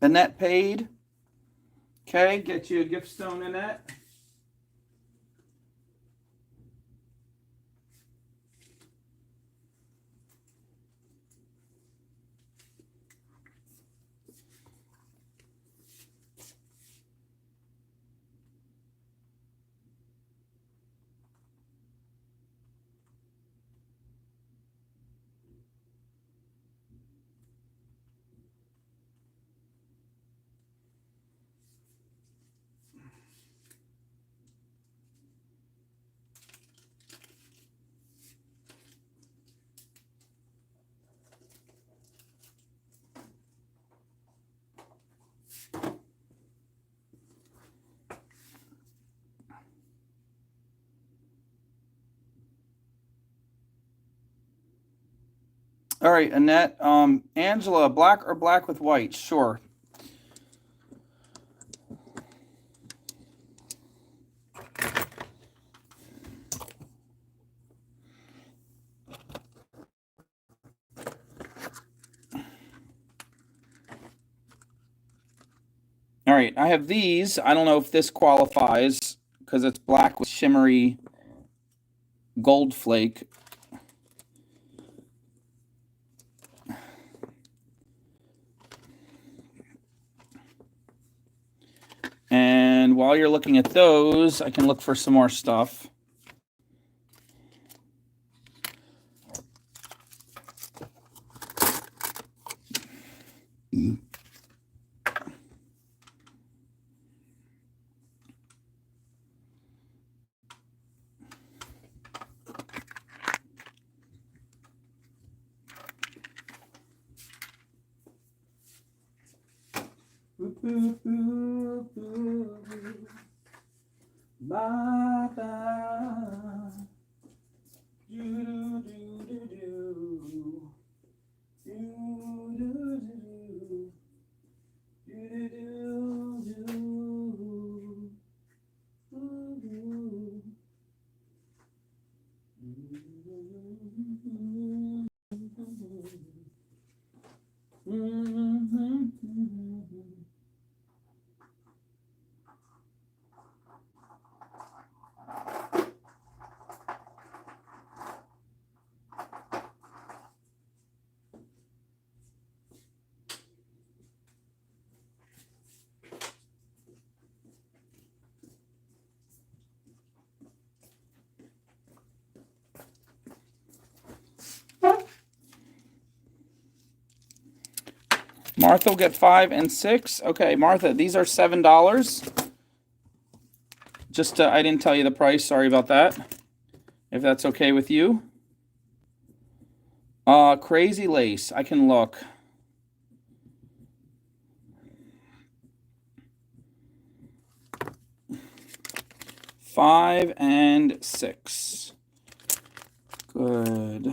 Annette paid. Okay, get you a gift stone, Annette. All right, Annette. Angela, black or black with white? Sure. All right, I have these. I don't know if this qualifies because it's black with shimmery gold flake. And while you're looking at those, I can look for some more stuff. Martha will get 5 and 6. Okay, Martha, these are $7. Just I didn't tell you the price. Sorry about that. If that's okay with you. Crazy lace. I can look. $5 and $6. Good.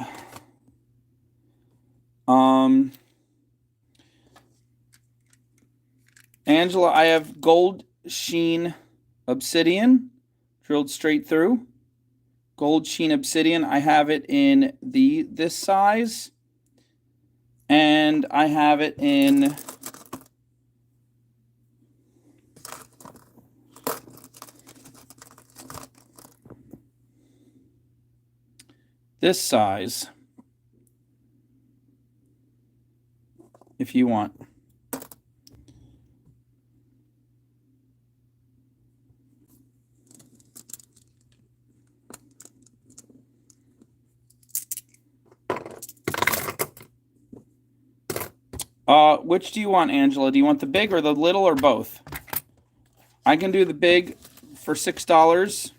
Angela, I have gold sheen obsidian drilled straight through. Gold sheen obsidian. I have it in this size. And I have it in this size if you want. Which do you want, Angela? Do you want the big or the little or both? I can do the big for $6.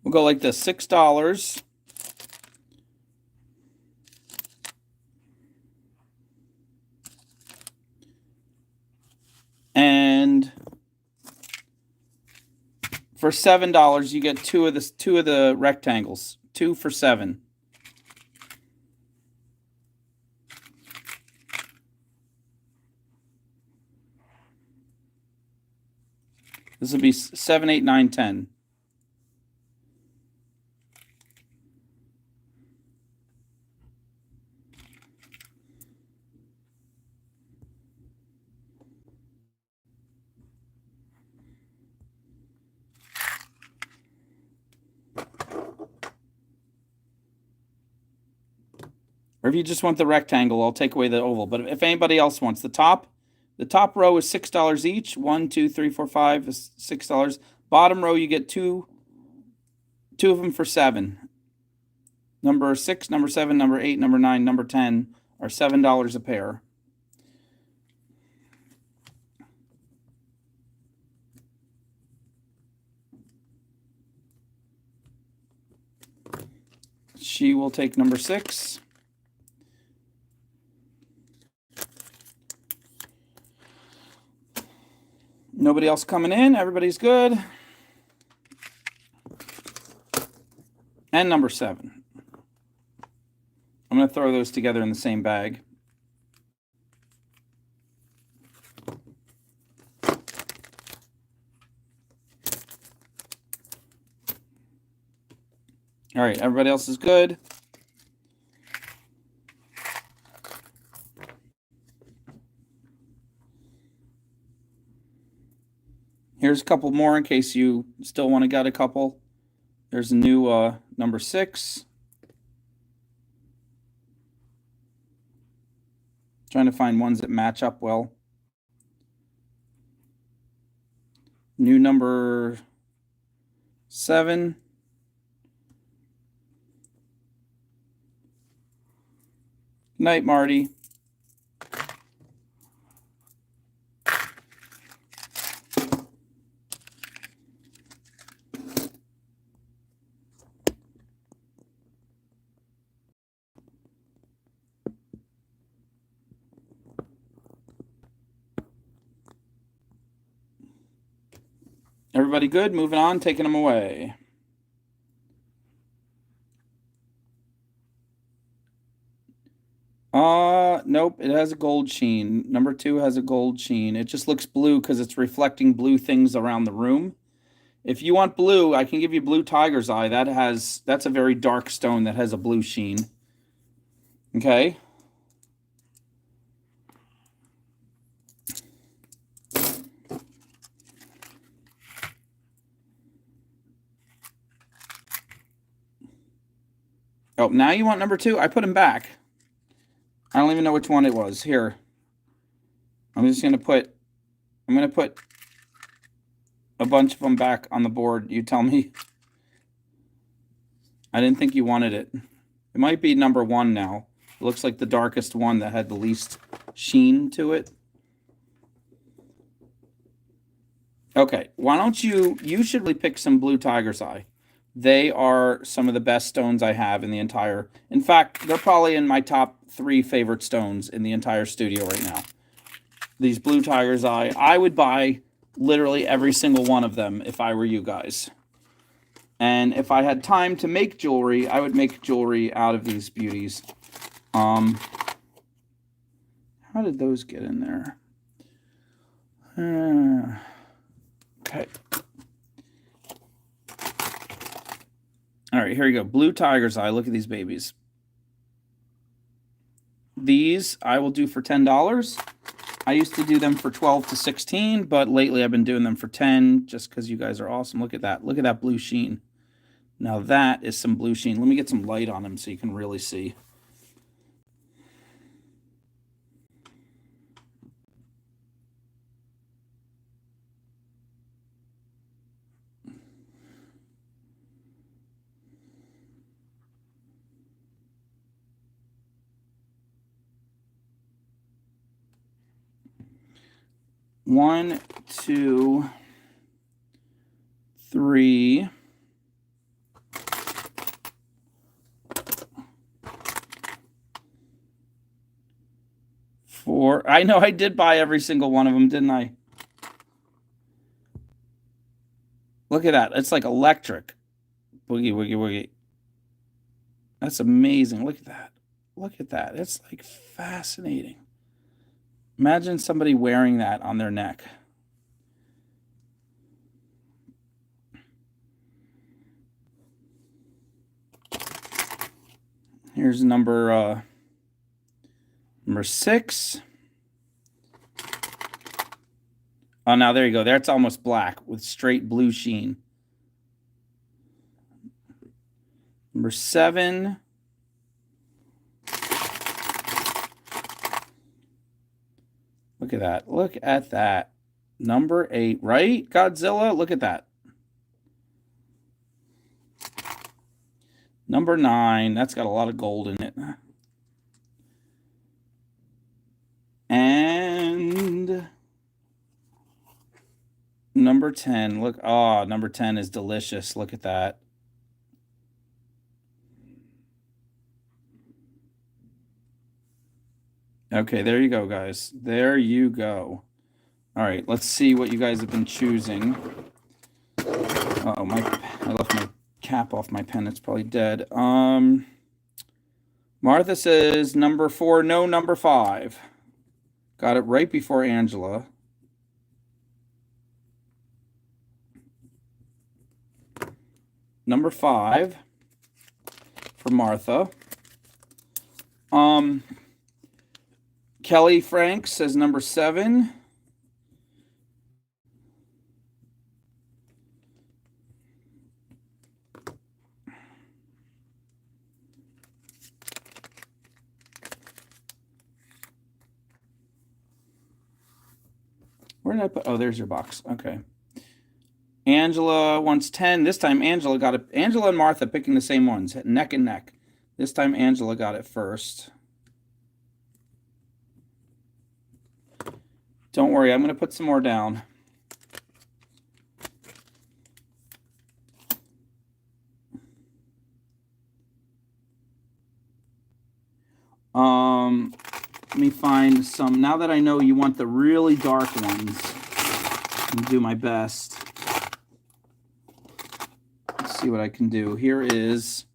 We'll go like this, $6. And for $7, you get two of the rectangles. 2 for $7. This will be 7, 8, 9, 10. Or if you just want the rectangle, I'll take away the oval. But if anybody else wants the top row is $6 each. 1, 2, 3, 4, 5 is $6. Bottom row, you get two of them for $7. Number 6, number 7, number 8, number 9, number 10 are $7 a pair. She will take number 6. Nobody else coming in. Everybody's good. And number 7. I'm going to throw those together in the same bag. All right, everybody else is good. Here's a couple more in case you still want to get a couple. There's a new number 6. Trying to find ones that match up well. New number 7. Good night, Marty. Everybody good? Moving on, taking them away. Nope, it has a gold sheen. Number 2 has a gold sheen. It just looks blue because it's reflecting blue things around the room. If you want blue, I can give you blue tiger's eye. That's a very dark stone that has a blue sheen. Okay. Oh, now you want number 2? I put him back. I don't even know which one it was. Here. I'm going to put a bunch of them back on the board. You tell me. I didn't think you wanted it. It might be number 1 now. It looks like the darkest one that had the least sheen to it. Okay, why don't you should really pick some blue tiger's eye. They are some of the best stones I have in the entire. In fact, they're probably in my top 3 favorite stones in the entire studio right now. These blue tiger's eye. I would buy literally every single one of them if I were you guys. And if I had time to make jewelry, I would make jewelry out of these beauties. How did those get in there? Okay. All right, here you go. Blue tiger's eye. Look at these babies. These I will do for $10. I used to do them for 12 to 16, but lately I've been doing them for 10 just because you guys are awesome. Look at that. Look at that blue sheen. Now that is some blue sheen. Let me get some light on them so you can really see. One, two, three, four. I know I did buy every single one of them, didn't I? Look at that. It's like electric. Boogie, woogie, woogie. That's amazing. Look at that. Look at that. It's like fascinating. Imagine somebody wearing that on their neck. Here's number 6. Oh, now there you go. That's almost black with straight blue sheen. Number 7. Look at that. Look at that. Number 8, right? Godzilla, look at that. Number 9, that's got a lot of gold in it. And number 10, look, oh, number 10 is delicious. Look at that. Okay, there you go, guys. There you go. All right, let's see what you guys have been choosing. Uh-oh, I left my cap off my pen. It's probably dead. Martha says number 4, no, number 5. Got it right before Angela. Number 5 for Martha. Kelly Frank says number 7. Where did I put? Oh, there's your box. Okay. Angela wants 10. This time Angela got it. Angela and Martha picking the same ones, neck and neck. This time Angela got it first. Don't worry, I'm going to put some more down. Let me find some. Now that I know you want the really dark ones, I'm do my best. Let's see what I can do. Here is,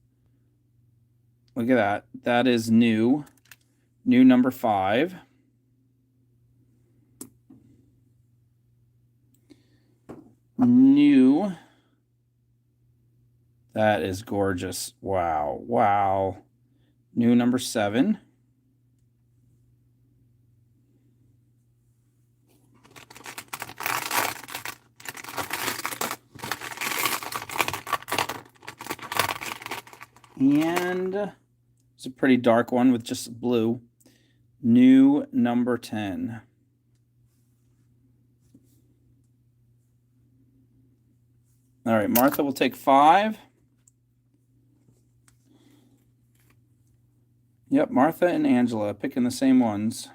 look at that. That is new. New number 5. New. That is gorgeous. Wow. Wow. New number 7. And it's a pretty dark one with just blue. New number 10. All right, Martha will take 5. Yep, Martha and Angela picking the same ones.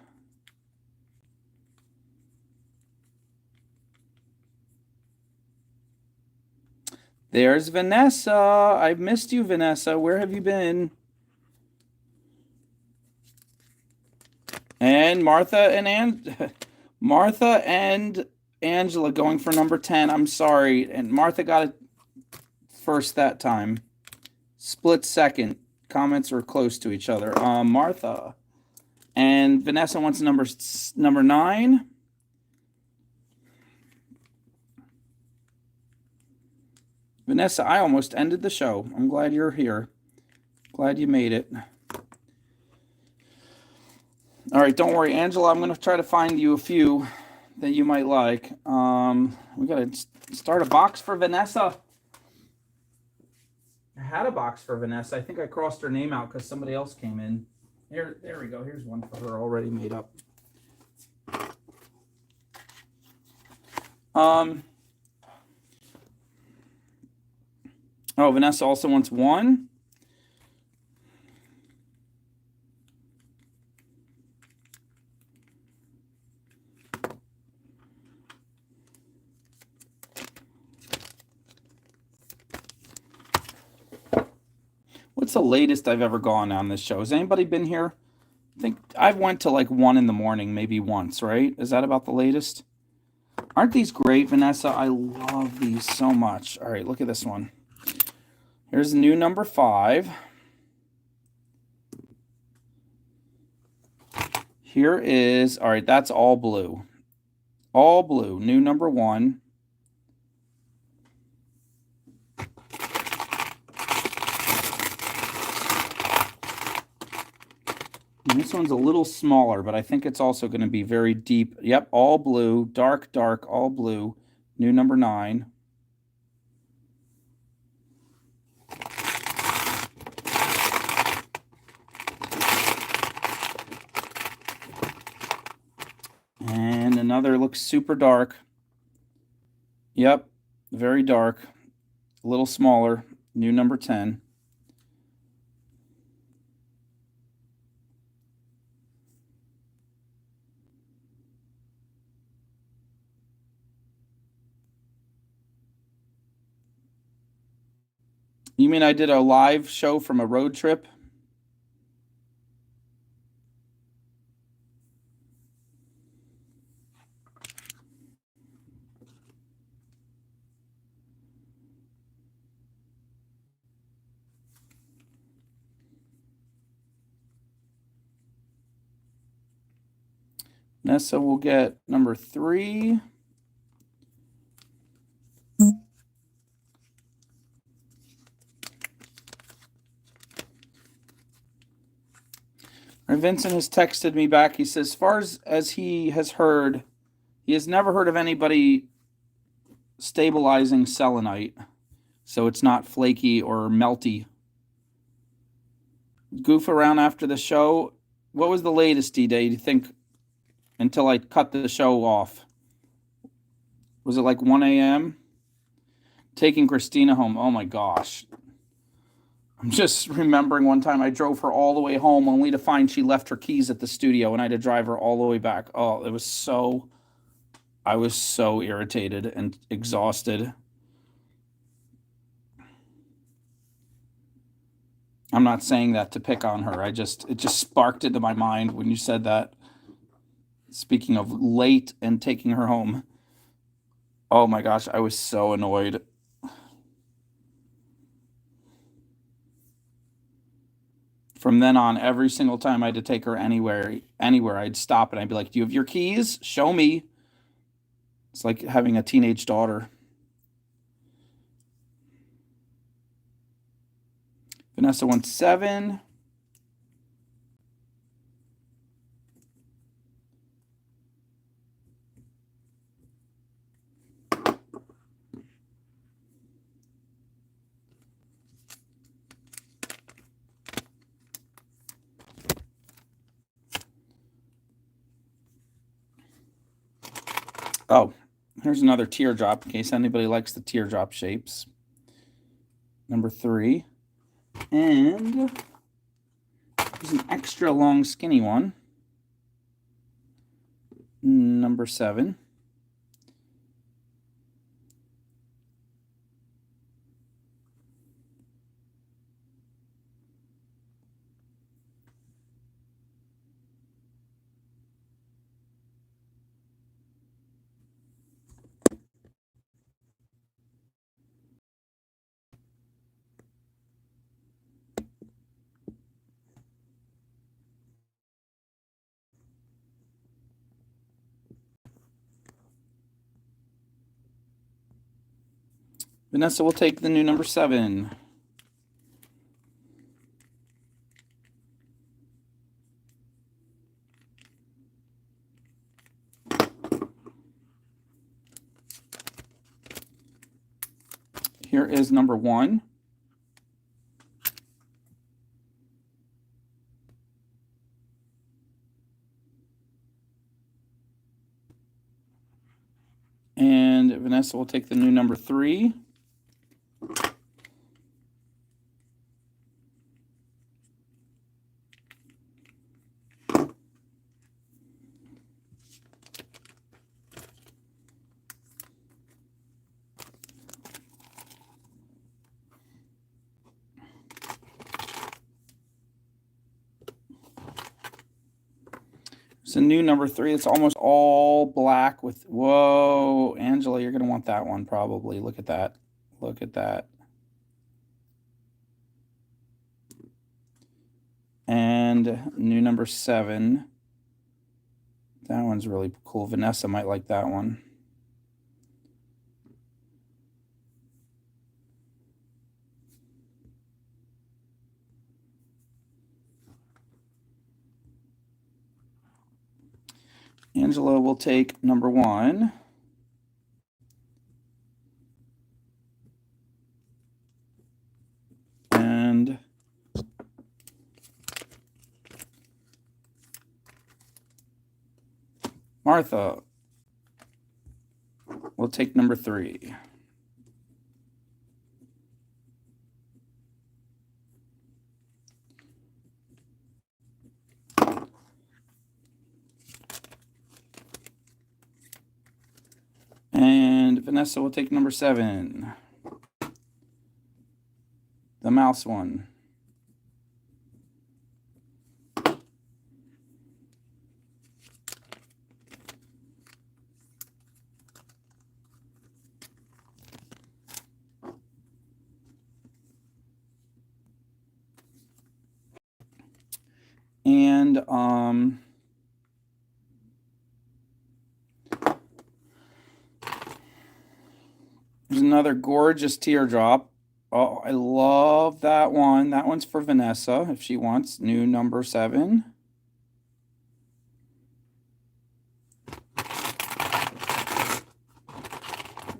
There's Vanessa. I've missed you, Vanessa. Where have you been? And Martha and Angela going for number 10. I'm sorry. And Martha got it first that time. Split second. Comments are close to each other. Martha. And Vanessa wants number 9. Vanessa, I almost ended the show. I'm glad you're here. Glad you made it. All right, don't worry, Angela. I'm going to try to find you a few that you might like. We got to start a box for Vanessa. I had a box for Vanessa. I think I crossed her name out because somebody else came in. There we go. Here's one for her already made up. Oh, Vanessa also wants one. What's the latest I've ever gone on this show? Has anybody been here? I think I've went to like 1 in the morning, maybe once, right? Is that about the latest? Aren't these great, Vanessa? I love these so much. All right, look at this one. Here's new number 5. Here is, all right, that's all blue. All blue, new number 1. And this one's a little smaller, but I think it's also going to be very deep. Yep, all blue, dark, dark, all blue. New number 9. And another looks super dark. Yep, very dark. A little smaller. New number 10. You mean I did a live show from a road trip? Nessa will get number 3. And Vincent has texted me back. He says, as far as he has heard, he has never heard of anybody stabilizing selenite, so it's not flaky or melty. Goof around after the show. What was the latest, D-Day, do you think, until I cut the show off? Was it like 1 a.m.? Taking Christina home. Oh my gosh. I'm just remembering one time I drove her all the way home only to find she left her keys at the studio and I had to drive her all the way back. Oh, it was so... I was so irritated and exhausted. I'm not saying that to pick on her. It just sparked into my mind when you said that. Speaking of late and taking her home. Oh my gosh, I was so annoyed. From then on, every single time I had to take her anywhere, I'd stop and I'd be like, do you have your keys? Show me. It's like having a teenage daughter. Vanessa wants 7. Oh, here's another teardrop in case anybody likes the teardrop shapes. Number 3. And there's an extra long skinny one. Number 7. Vanessa will take the new number 7. Here is number 1. And Vanessa will take the new number 3. It's a new number 3. It's almost all black with, whoa, Angela, you're going to want that one probably. Look at that. Look at that. And new number 7. That one's really cool. Vanessa might like that one. Angela will take number 1. And Martha will take number 3. And Vanessa will take number 7. The mouse one. And there's another gorgeous teardrop. Oh, I love that one. That one's for Vanessa if she wants. New number 7.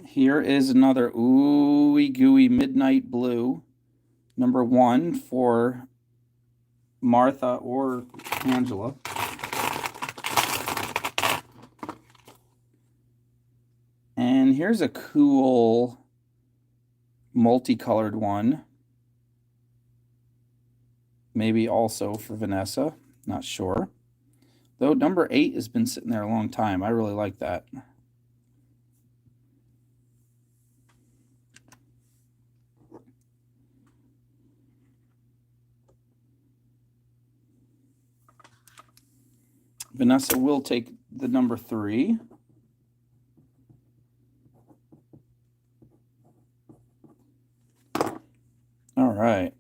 Here is another ooey gooey midnight blue. Number 1 for Martha or Angela. And here's a cool multicolored one. Maybe also for Vanessa, not sure. Though number 8 has been sitting there a long time. I really like that. Vanessa will take the number 3. All right.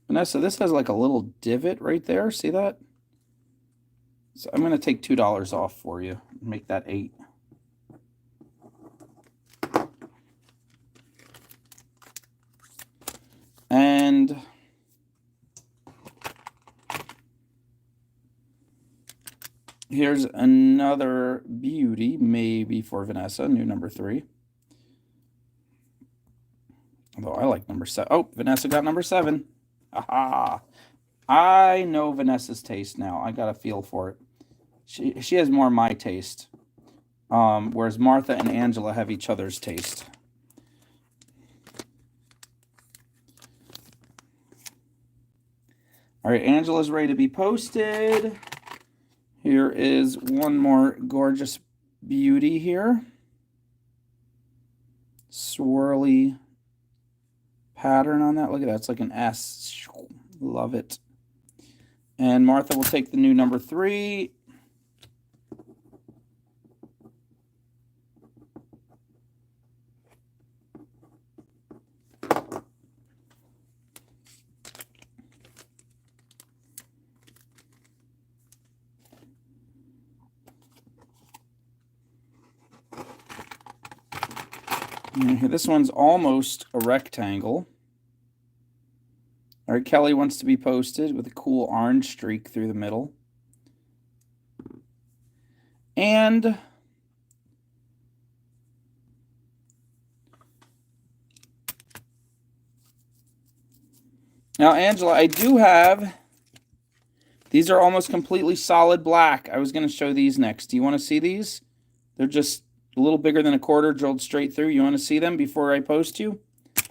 Vanessa, this has like a little divot right there. See that? So I'm going to take $2 off for you. Make that 8. And here's another beauty, maybe for Vanessa, new number 3. Although I like number 7. Oh, Vanessa got number 7. Aha. I know Vanessa's taste now. I got a feel for it. She has more my taste. Whereas Martha and Angela have each other's taste. All right, Angela's ready to be posted. Here is one more gorgeous beauty here. Swirly pattern on that. Look at that. It's like an S. Love it. And Martha will take the new number 3. And this one's almost a rectangle. All right, Kelly wants to be posted with a cool orange streak through the middle. And Now, Angela, I do have... These are almost completely solid black. I was going to show these next. Do you want to see these? They're just a little bigger than a quarter, drilled straight through. You want to see them before I post you?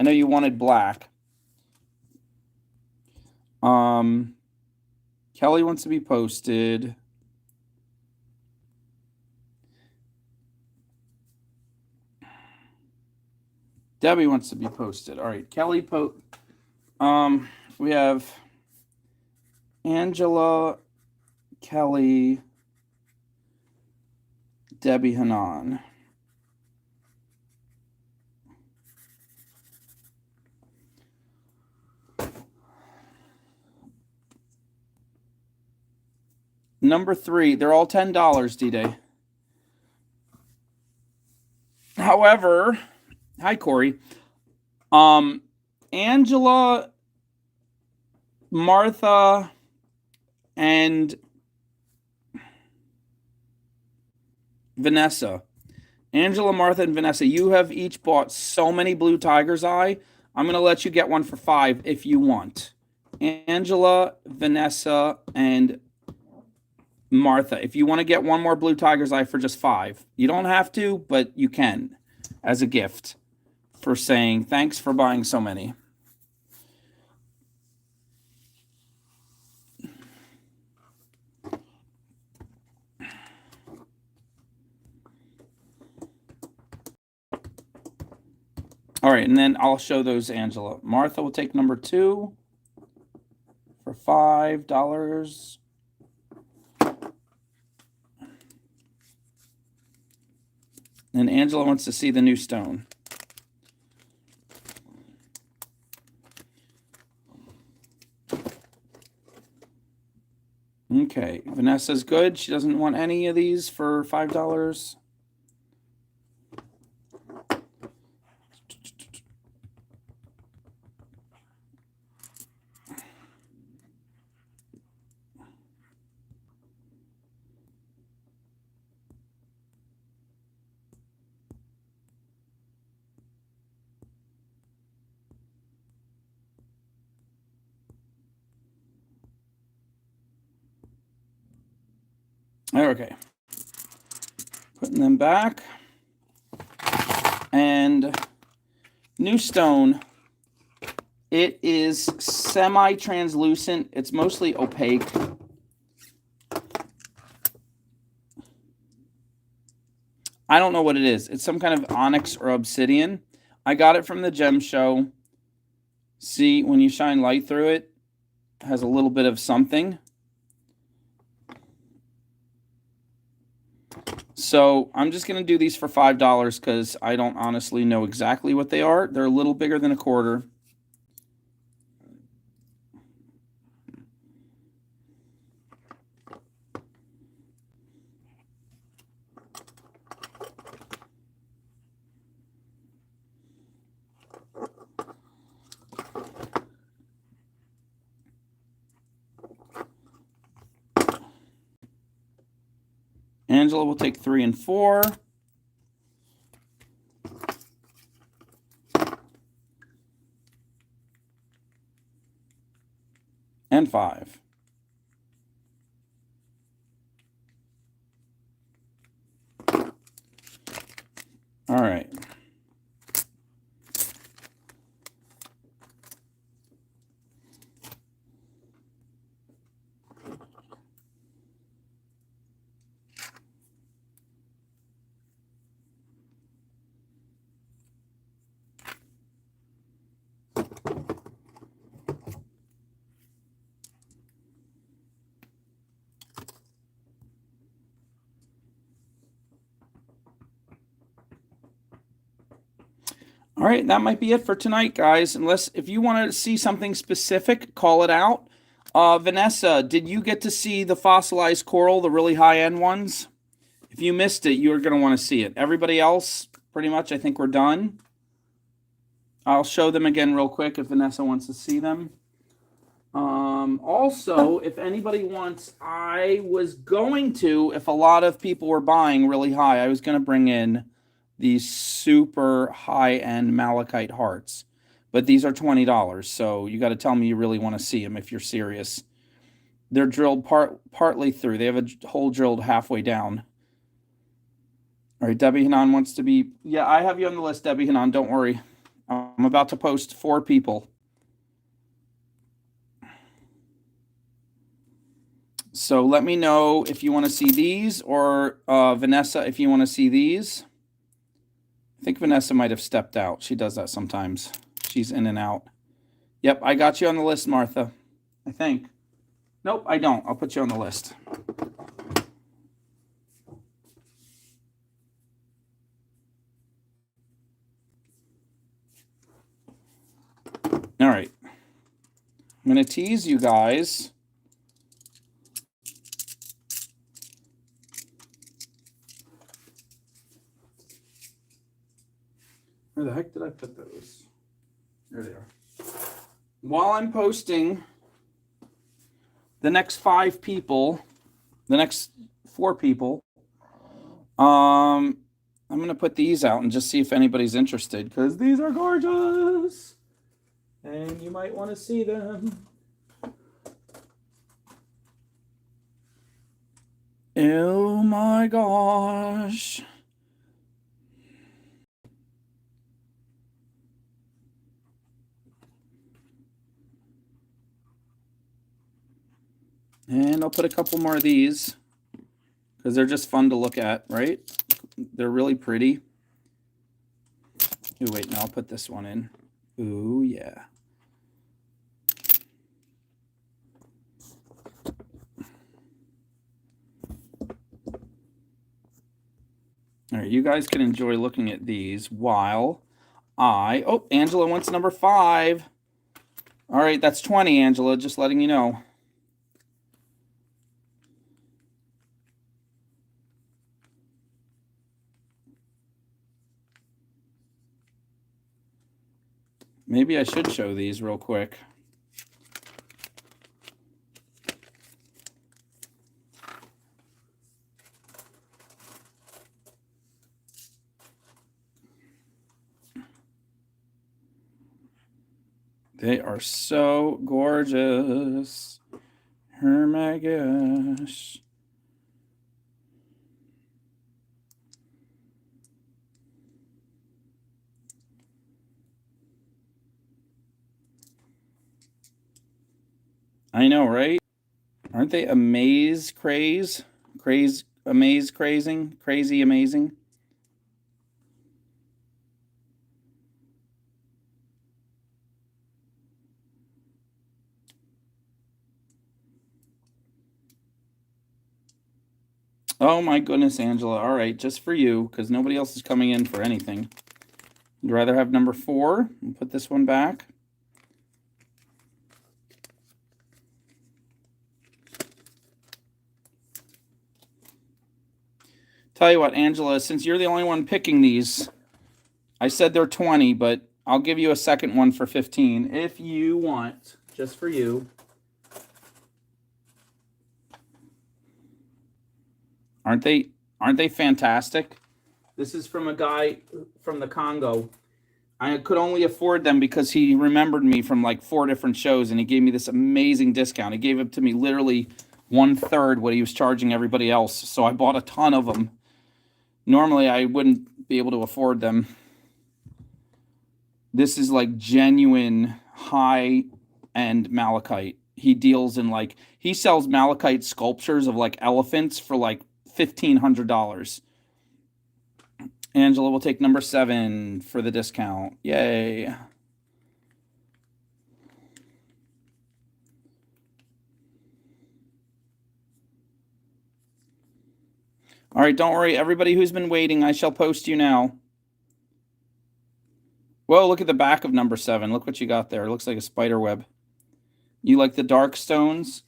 I know you wanted black. Kelly wants to be posted. Debbie wants to be posted. All right, Kelly we have Angela, Kelly, Debbie Hanan. Number 3, they're all $10, D-Day. However, hi, Corey. Angela, Martha, and Vanessa. Angela, Martha, and Vanessa, you have each bought so many blue tiger's eye. I'm going to let you get one for $5 if you want. Angela, Vanessa, and Martha, if you want to get one more blue tiger's eye for just $5. You don't have to, but you can as a gift for saying thanks for buying so many. All right, and then I'll show those, Angela. Martha will take number 2 for $5. And Angela wants to see the new stone. Okay, Vanessa's good. She doesn't want any of these for $5. Okay, putting them back. And new stone, it is semi-translucent. It's mostly opaque. I don't know what it is. It's some kind of onyx or obsidian. I got it from the gem show. See, when you shine light through it, it has a little bit of something. So I'm just going to do these for $5 because I don't honestly know exactly what they are. They're a little bigger than a quarter. Angela will take 3 and 4. And 5. All right. All right, that might be it for tonight, guys. Unless if you want to see something specific, call it out. Vanessa, did you get to see the fossilized coral, the really high-end ones? If you missed it, you're going to want to see it. Everybody else, pretty much, I think we're done. I'll show them again real quick if Vanessa wants to see them. Also, if anybody wants, I was going to, if a lot of people were buying really high, I was going to bring in these super high-end malachite hearts. but these are $20. So you got to tell me you really want to see them if you're serious. They're drilled partly through. They have a hole drilled halfway down. All right, Debbie Hanan wants to be... Yeah, I have you on the list, Debbie Hanan. Don't worry. I'm about to post 4 people. So let me know if you want to see these, or Vanessa, if you want to see these. I think Vanessa might have stepped out. She does that sometimes. She's in and out. Yep, I got you on the list, Martha. I think. Nope, I don't. I'll put you on the list. All right. I'm going to tease you guys. Where the heck did I put those? There they are. While I'm posting the next 5 people, the next 4 people, I'm going to put these out and just see if anybody's interested, because these are gorgeous. And you might want to see them. Oh my gosh. And I'll put a couple more of these because they're just fun to look at, right? They're really pretty. Ooh, wait, no, I'll put this one in. Ooh, yeah. All right, you guys can enjoy looking at these while I... Oh, Angela wants number 5. All right, that's 20, Angela, just letting you know. Maybe I should show these real quick. They are so gorgeous. Oh my gosh. I know, right? Aren't they amaze craze? Craze, amaze crazing? Crazy amazing? Oh my goodness, Angela. All right, just for you, because nobody else is coming in for anything. You'd rather have number 4 and put this one back. Tell you what, Angela, since you're the only one picking these, I said they're 20, but I'll give you a second one for 15 if you want, just for you. Aren't they fantastic? This is from a guy from the Congo. I could only afford them because he remembered me from like 4 different shows, and he gave me this amazing discount. He gave it to me literally 1/3 what he was charging everybody else. So I bought a ton of them. Normally I wouldn't be able to afford them. This is like genuine high-end malachite. He deals in like, he sells malachite sculptures of like elephants for like $1,500. Angela will take number 7 for the discount. Yay. All right, don't worry. Everybody who's been waiting, I shall post you now. Whoa, look at the back of number 7. Look what you got there. It looks like a spider web. You like the dark stones?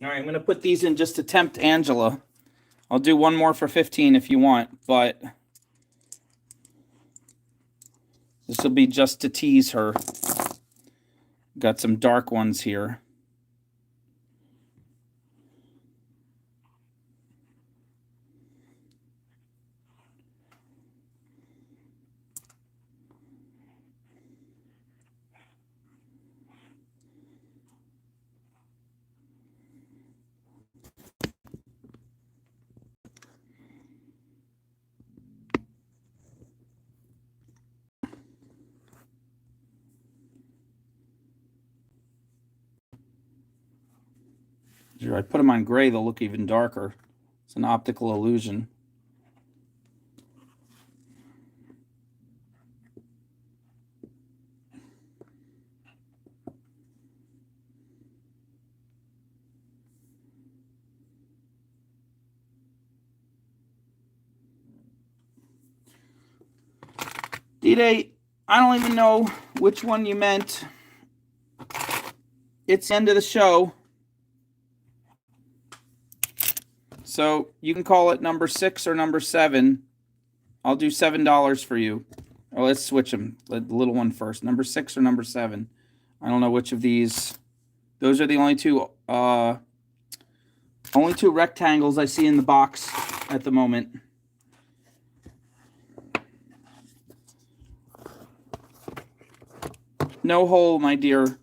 All right, I'm going to put these in just to tempt Angela. I'll do one more for 15 if you want, but this will be just to tease her. Got some dark ones here. If I put them on gray, they'll look even darker. It's an optical illusion. D-Day, I don't even know which one you meant. It's the end of the show. So you can call it number 6 or number 7. I'll do $7 for you. Oh, let's switch them. The little one first. Number 6 or number 7. I don't know which of these. Those are the only two rectangles I see in the box at the moment. No hole, my dear.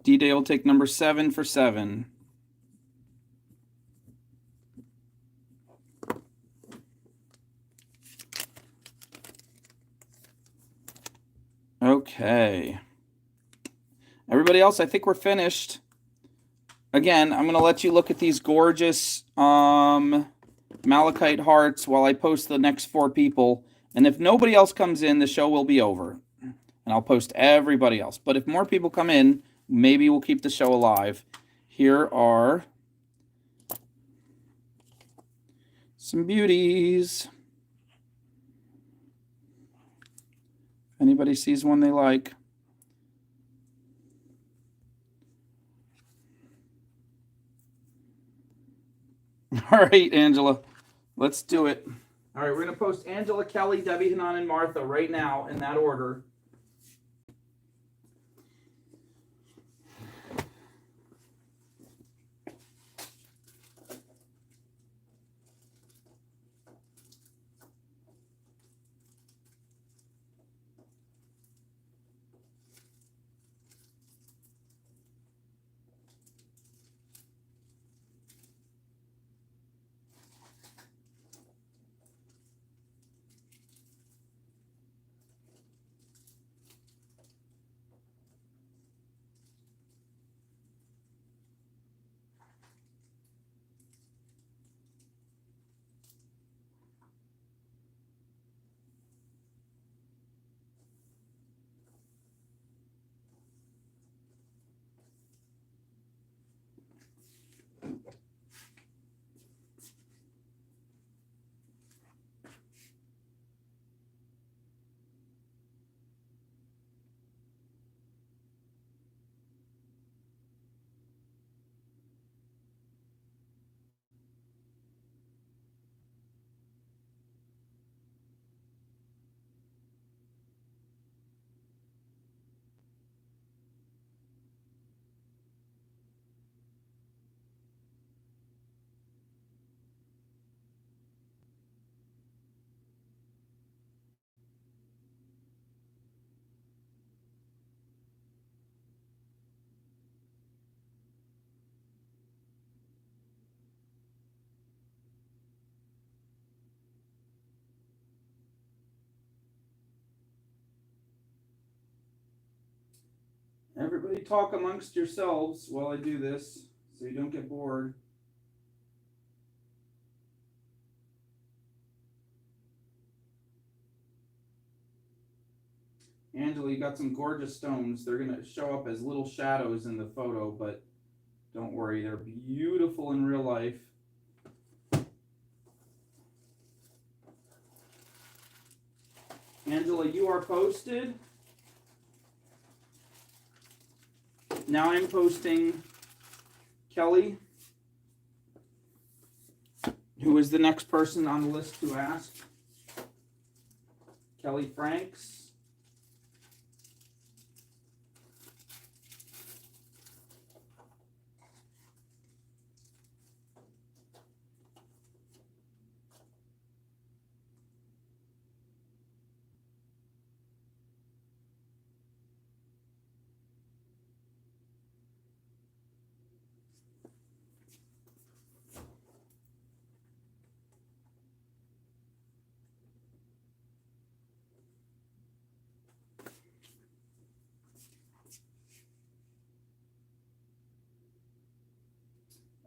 D-Day will take number 7 for 7. Okay. Everybody else, I think we're finished. Again, I'm going to let you look at these gorgeous malachite hearts while I post the next 4 people. And if nobody else comes in, the show will be over. And I'll post everybody else. But if more people come in, maybe we'll keep the show alive. Here are some beauties. If anybody sees one they like. All right, Angela, let's do it. All right, we're going to post Angela, Kelly, Debbie, Hanan, and Martha right now in that order. Everybody talk amongst yourselves while I do this, so you don't get bored. Angela, you got some gorgeous stones. They're going to show up as little shadows in the photo, but don't worry, they're beautiful in real life. Angela, you are posted. Now I'm posting Kelly, who is the next person on the list to ask. Kelly Franks.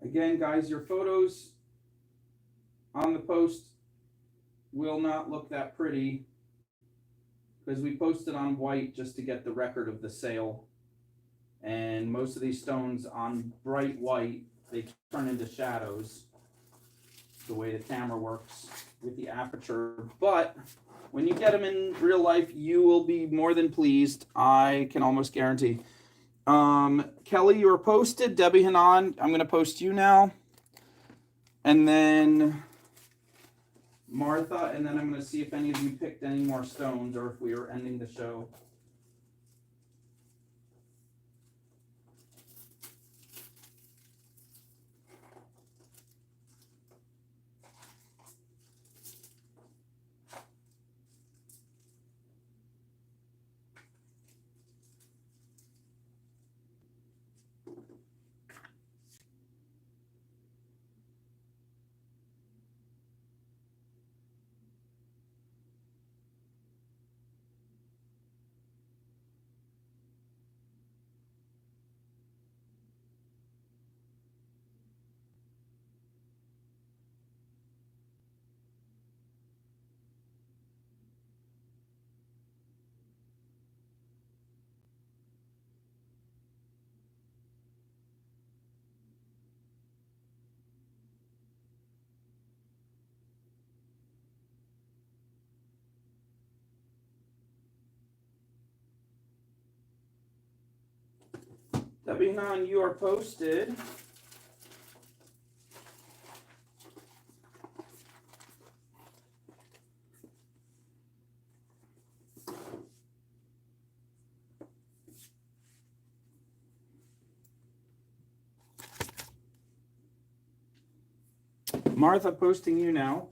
Again, guys, your photos on the post will not look that pretty because we posted on white just to get the record of the sale. And most of these stones on bright white, they turn into shadows the way the camera works with the aperture. But when you get them in real life, you will be more than pleased. I can almost guarantee. Kelly, you were posted. Debbie Hanan, I'm going to post you now. And then Martha, and then I'm going to see if any of you picked any more stones or if we are ending the show. Debbie Hanan, you are posted. Martha, posting you now.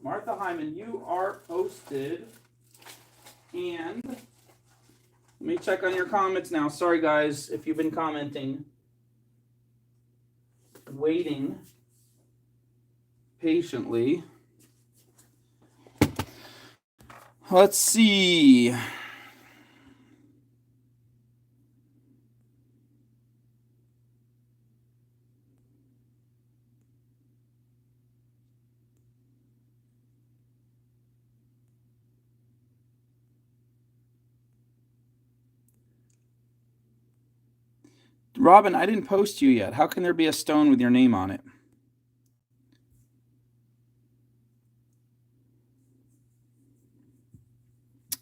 Martha Hyman, you are posted. And let me check on your comments now. Sorry, guys, if you've been commenting. Waiting patiently. Let's see. Robin, I didn't post you yet. How can there be a stone with your name on it?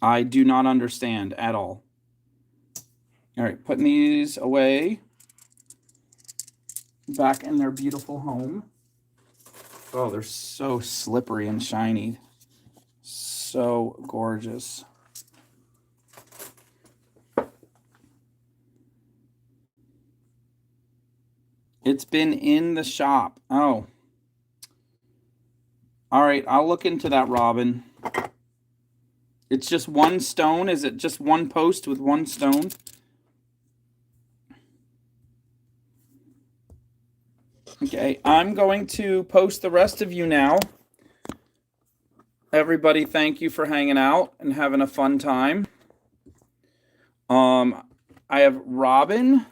I do not understand at all. All right, putting these away back in their beautiful home. Oh, they're so slippery and shiny. So gorgeous. It's been in the shop. Oh. All right, I'll look into that, Robin. It's just one stone? Is it just one post with one stone? Okay, I'm going to post the rest of you now. Everybody, thank you for hanging out and having a fun time. I have Robin,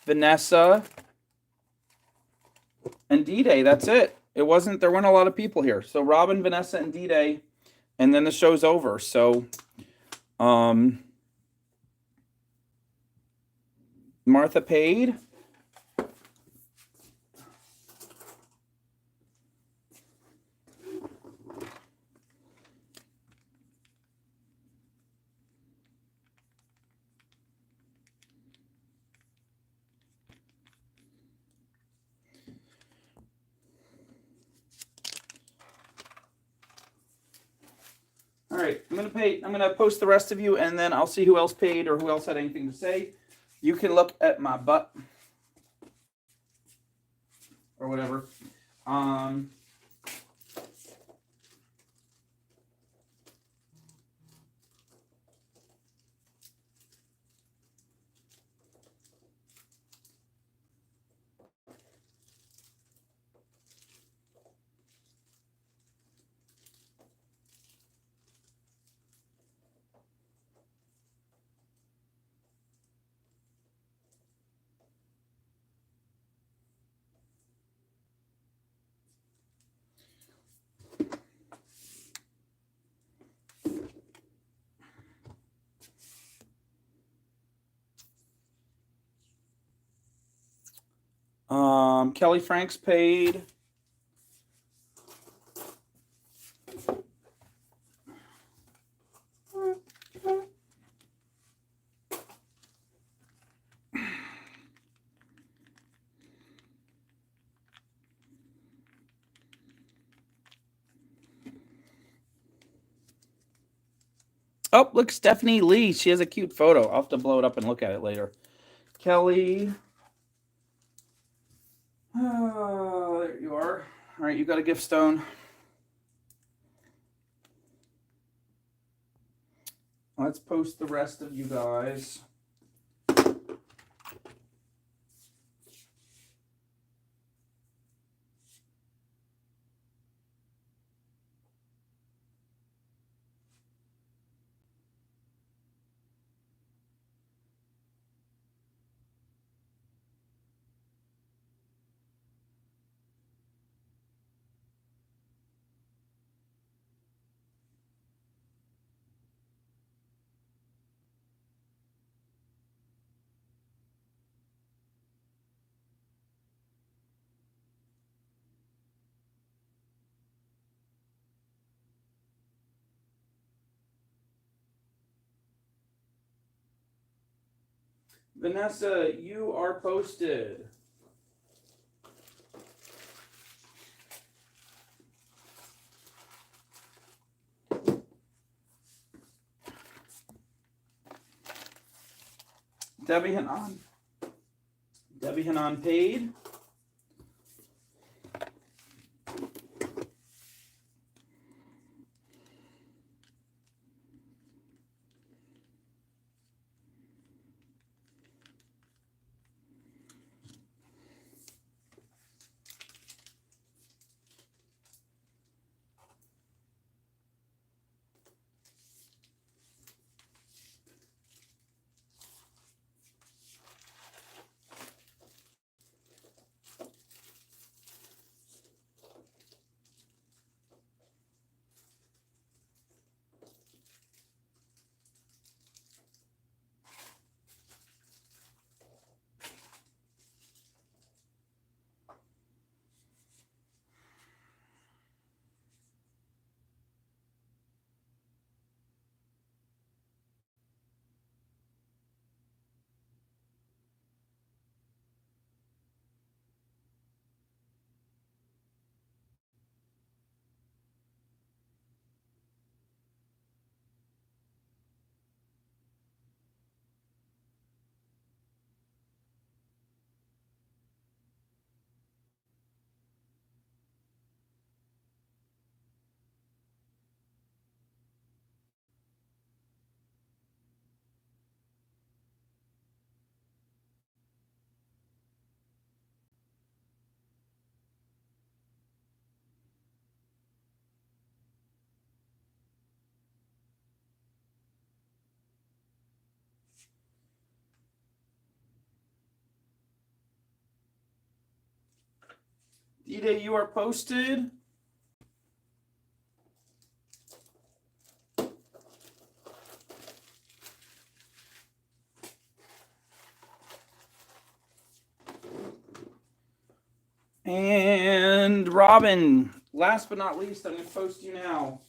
Vanessa, and D-Day. That's it. There weren't a lot of people here. So Robin, Vanessa, and D-Day, and then the show's over. So, Martha paid. All right, I'm gonna post the rest of you, and then I'll see who else paid or who else had anything to say. You can look at my butt or whatever. Kelly Franks paid. Oh, look, Stephanie Lee. She has a cute photo. I'll have to blow it up and look at it later. Kelly. Oh, there you are. All right, you got a gift stone. Let's post the rest of you guys. Vanessa, you are posted. Debbie Hanan paid. D-Day, you are posted. And Robin, last but not least, I'm going to post you now.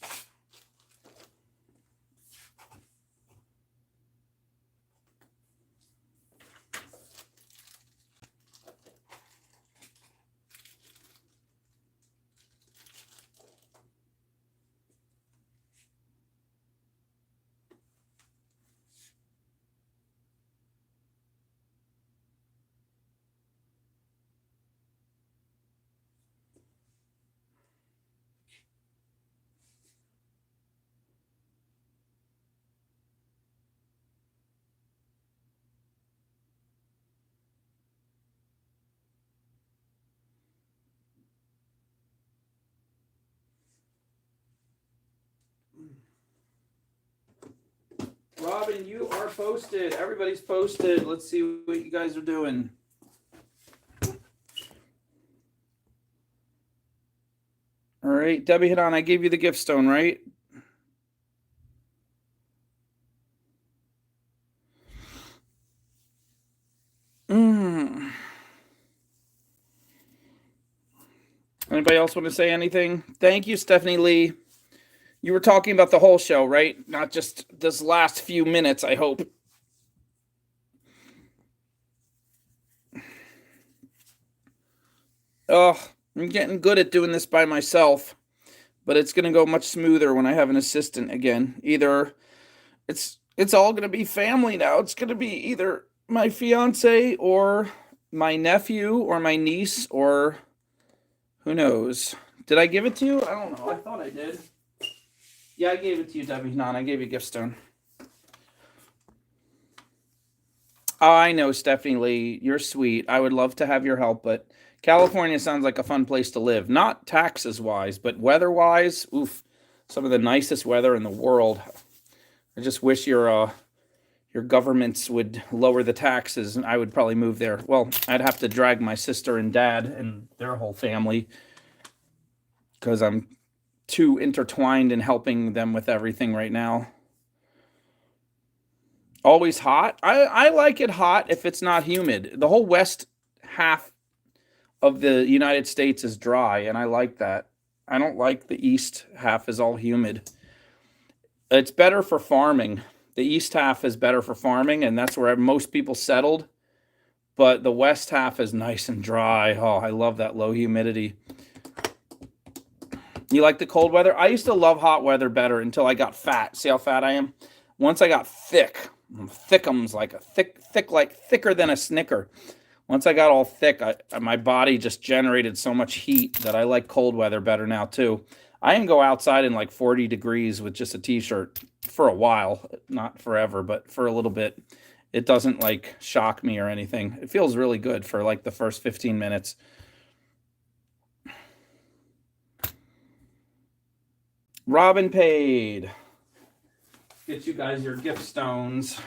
Robin, you are posted. Everybody's posted. Let's see what you guys are doing. All right, Debbie hit on. I gave you the gift stone, right? Anybody else want to say anything? Thank you, Stephanie Lee. You were talking about the whole show, right? Not just this last few minutes, I hope. Oh, I'm getting good at doing this by myself, but it's going to go much smoother when I have an assistant again. Either it's all going to be family now. It's going to be either my fiance or my nephew or my niece or who knows. Did I give it to you? I don't know. I thought I did. Yeah, I gave it to you, Debbie. Non, I gave you a gift stone. I know, Stephanie Lee. You're sweet. I would love to have your help, but California sounds like a fun place to live. Not taxes-wise, but weather-wise, oof. Some of the nicest weather in the world. I just wish your governments would lower the taxes, and I would probably move there. Well, I'd have to drag my sister and dad and their whole family because I'm too intertwined in helping them with everything right now. Always hot. I like it hot if it's not humid. The whole west half of the United States is dry, and I like that. I don't like the east half is all humid. It's better for farming. The east half is better for farming, and that's where most people settled. But the west half is nice and dry. Oh, I love that low humidity. You like the cold weather? I used to love hot weather better until I got fat. See how fat I am? Once I got thickums like a thicker than a Snicker. Once I got all thick, my body just generated so much heat that I like cold weather better now too. I can go outside in like 40 degrees with just a t-shirt for a while, not forever, but for a little bit. It doesn't like shock me or anything. It feels really good for like the first 15 minutes. Robin paid. Get you guys your gift stones.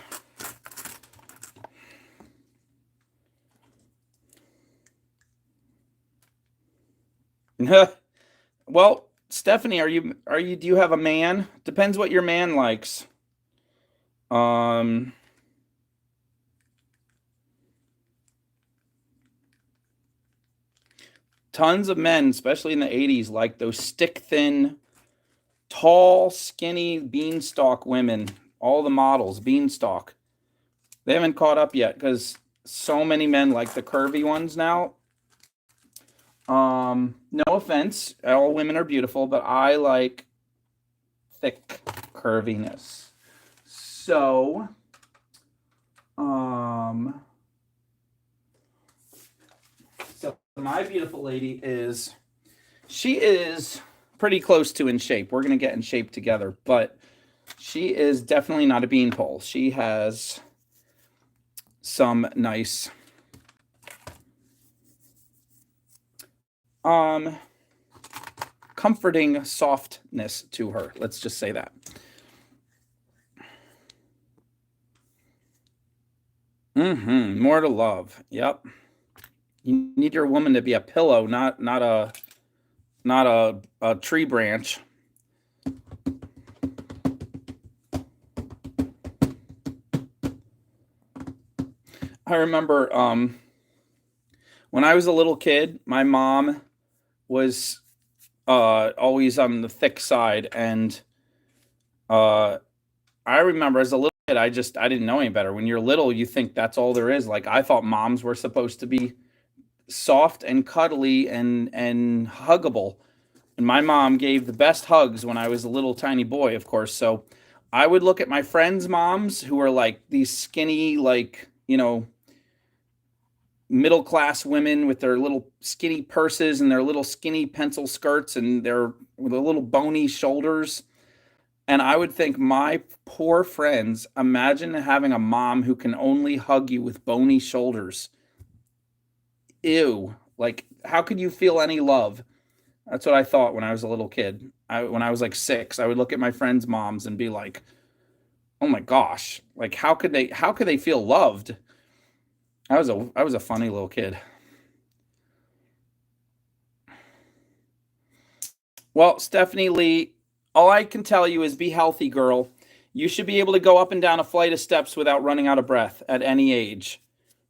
Well, Stephanie, do you have a man? Depends what your man likes. Tons of men, especially in the 80s, like those stick thin, tall, skinny beanstalk women. All the models, beanstalk. They haven't caught up yet because so many men like the curvy ones now. No offense, all women are beautiful, but I like thick curviness. So, so my beautiful lady she is pretty close to in shape. We're gonna get in shape together, but she is definitely not a beanpole. She has some nice comforting softness to her. Let's just say that. More to love. Yep. You need your woman to be a pillow, not a tree branch. I remember when I was a little kid, my mom was always on the thick side, and I remember as a little kid, I didn't know any better. When you're little, you think that's all there is. Like I thought moms were supposed to be soft and cuddly and huggable. And my mom gave the best hugs when I was a little tiny boy, of course. So I would look at my friends' moms who are like these skinny, like, middle class women with their little skinny purses and their little skinny pencil skirts and their with the little bony shoulders. And I would think, my poor friends, imagine having a mom who can only hug you with bony shoulders. Ew. Like, how could you feel any love? That's what I thought when I was a little kid. When I was like 6, I would look at my friends' moms and be like, "Oh my gosh! Like, how could they feel loved?" I was a funny little kid. Well, Stephanie Lee, all I can tell you is be healthy, girl. You should be able to go up and down a flight of steps without running out of breath at any age.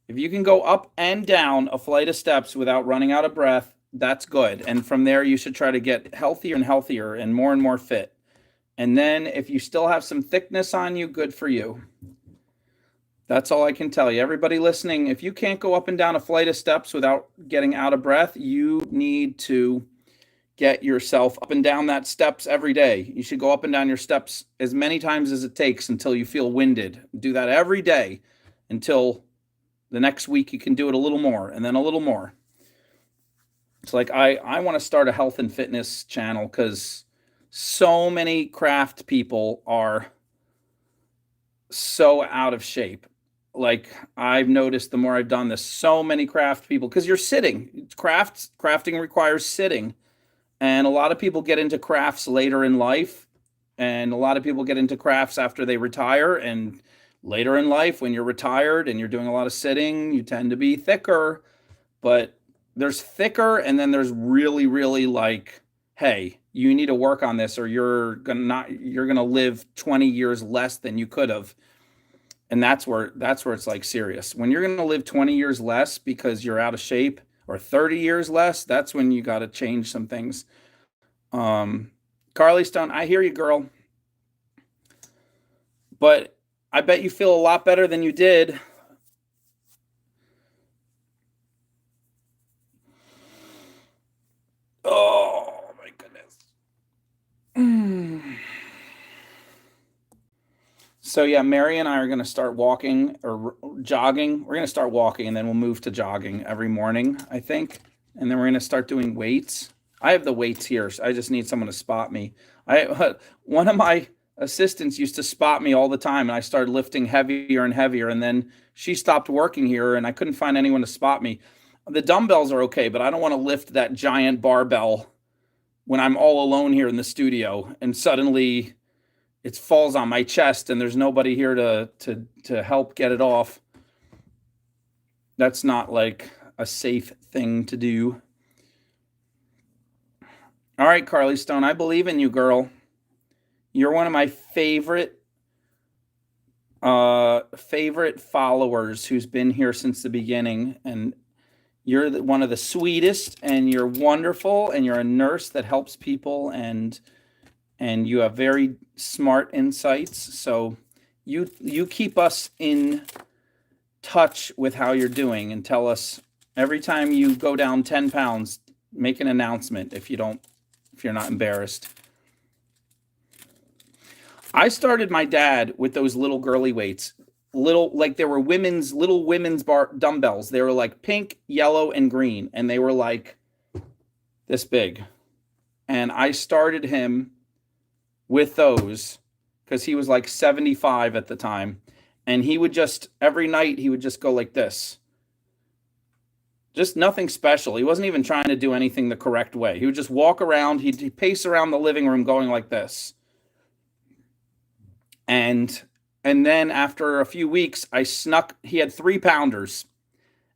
If you can go up and down a flight of steps without running out of breath, that's good. And from there, you should try to get healthier and healthier and more fit. And then if you still have some thickness on you, good for you. That's all I can tell you. Everybody listening, if you can't go up and down a flight of steps without getting out of breath, you need to get yourself up and down that steps every day. You should go up and down your steps as many times as it takes until you feel winded. Do that every day until the next week you can do it a little more and then a little more. It's like I want to start a health and fitness channel because so many craft people are so out of shape. Like I've noticed the more I've done this, so many craft people, because you're sitting. Crafting requires sitting. And a lot of people get into crafts later in life, and a lot of people get into crafts after they retire. And later in life, when you're retired and you're doing a lot of sitting, you tend to be thicker. But there's thicker, and then there's really, really like, hey, you need to work on this, or you're gonna live 20 years less than you could have. And that's where it's like serious. When you're gonna live 20 years less because you're out of shape, or 30 years less, that's when you got to change some things. Carly Stone, I hear you, girl. But I bet you feel a lot better than you did. Oh, my goodness. So, yeah, Mary and I are going to start walking or jogging. We're going to start walking, and then we'll move to jogging every morning, I think. And then we're going to start doing weights. I have the weights here. So I just need someone to spot me. One of my assistants used to spot me all the time, and I started lifting heavier and heavier. And then she stopped working here, and I couldn't find anyone to spot me. The dumbbells are okay, but I don't want to lift that giant barbell when I'm all alone here in the studio, and suddenly it falls on my chest and there's nobody here to help get it off. That's not like a safe thing to do. All right, Carly Stone, I believe in you, girl. You're one of my favorite followers who's been here since the beginning, and you're one of the sweetest, and you're wonderful, and you're a nurse that helps people, and you have very smart insights. So you keep us in touch with how you're doing, and tell us every time you go down 10 pounds, make an announcement if you're not embarrassed. I started my dad with those little girly weights, like there were little women's bar dumbbells. They were like pink, yellow, and green, and they were like this big. And I started him with those because he was like 75 at the time, and he would just every night he would just go like this. Just nothing special. He wasn't even trying to do anything the correct way. He would just walk around. He'd pace around the living room going like this. And then after a few weeks, he had 3-pounders,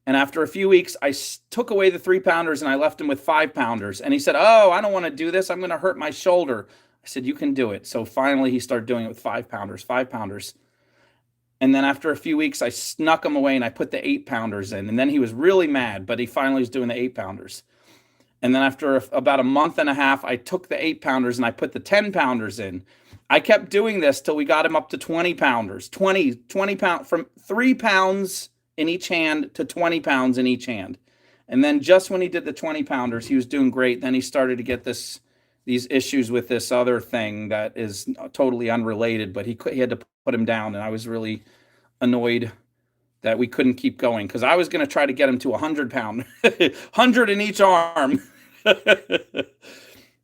And after a few weeks, I took away the 3-pounders and I left him with 5-pounders. And he said, "Oh, I don't want to do this. I'm going to hurt my shoulder." I said, "You can do it." So finally, he started doing it with 5-pounders, 5-pounders. And then after a few weeks, I snuck him away and I put the 8-pounders in. And then he was really mad, but he finally was doing the 8-pounders. And then after about a month and a half, I took the 8-pounders and I put the 10-pounders in. I kept doing this till we got him up to 20-pounders, 20 pounds, from 3 pounds in each hand to 20 pounds in each hand. And then just when he did the 20-pounders, he was doing great. Then he started to get these issues with this other thing that is totally unrelated, but he had to put him down. And I was really annoyed that we couldn't keep going, because I was going to try to get him to 100-pound, 100 in each arm.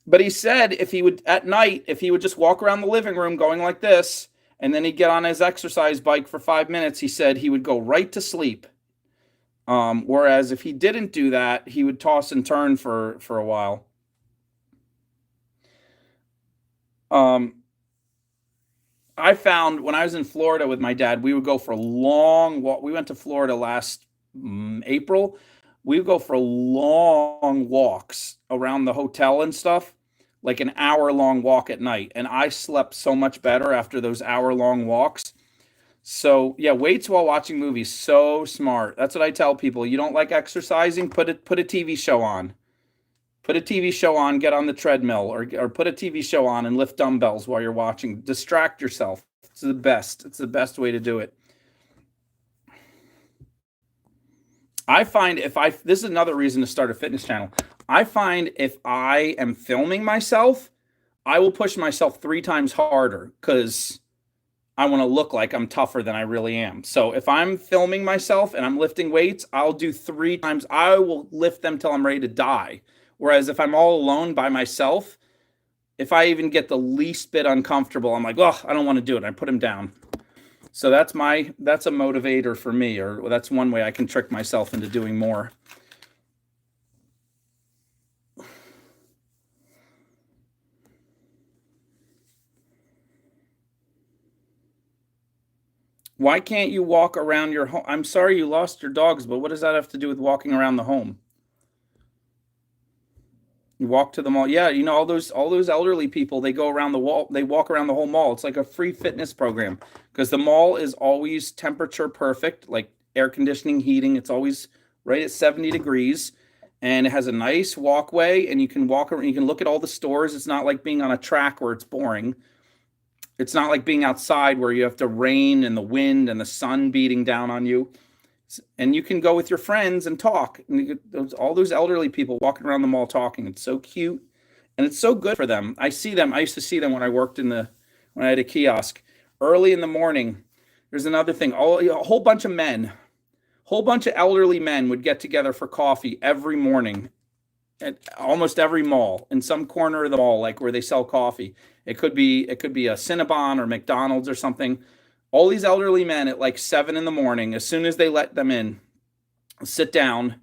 But he said if he would, at night, if he would just walk around the living room going like this, and then he'd get on his exercise bike for 5 minutes, he said he would go right to sleep. Whereas if he didn't do that, he would toss and turn for a while. I found when I was in Florida with my dad, we would go for a long walk. We went to Florida last April. We would go for long walks around the hotel and stuff, like an hour-long walk at night. And I slept so much better after those hour-long walks. So yeah, weights while watching movies, so smart. That's what I tell people. You don't like exercising, put a TV show on. Put a TV show on, get on the treadmill, or put a TV show on and lift dumbbells while you're watching. Distract yourself. It's the best. It's the best way to do it. I find this is another reason to start a fitness channel. I find if I am filming myself, I will push myself 3 times harder because I want to look like I'm tougher than I really am. So if I'm filming myself and I'm lifting weights, I'll do 3 times. I will lift them till I'm ready to die. Whereas if I'm all alone by myself, if I even get the least bit uncomfortable, I'm like, oh, I don't want to do it. I put him down. So that's a motivator for me, or that's one way I can trick myself into doing more. Why can't you walk around your home? I'm sorry you lost your dogs, but what does that have to do with walking around the home? You walk to the mall. Yeah, you know, all those elderly people, they go around the wall, they walk around the whole mall. It's like a free fitness program because the mall is always temperature perfect, like air conditioning, heating. It's always right at 70 degrees, and it has a nice walkway, and you can walk around, you can look at all the stores. It's not like being on a track where it's boring. It's not like being outside where you have the rain and the wind and the sun beating down on you. And you can go with your friends and talk. And all those elderly people walking around the mall talking. It's so cute. And it's so good for them. I see them. I used to see them when I worked when I had a kiosk. Early in the morning, there's another thing. A whole bunch of elderly men would get together for coffee every morning at almost every mall, in some corner of the mall, like where they sell coffee. It could be a Cinnabon or McDonald's or something. All these elderly men at like 7 in the morning, as soon as they let them in, sit down.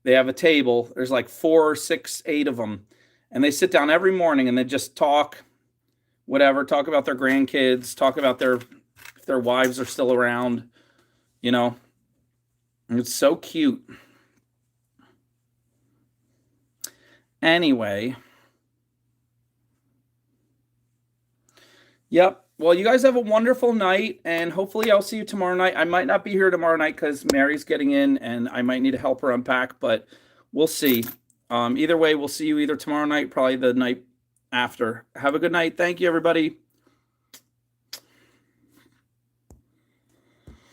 They have a table. There's like 4, 6, 8 of them. And they sit down every morning and they just talk, whatever, talk about their grandkids, talk about if their wives are still around, you know. And it's so cute. Anyway. Yep. Well, you guys have a wonderful night, and hopefully I'll see you tomorrow night. I might not be here tomorrow night because Mary's getting in, and I might need to help her unpack, but we'll see. Either way, we'll see you either tomorrow night, probably the night after. Have a good night. Thank you, everybody.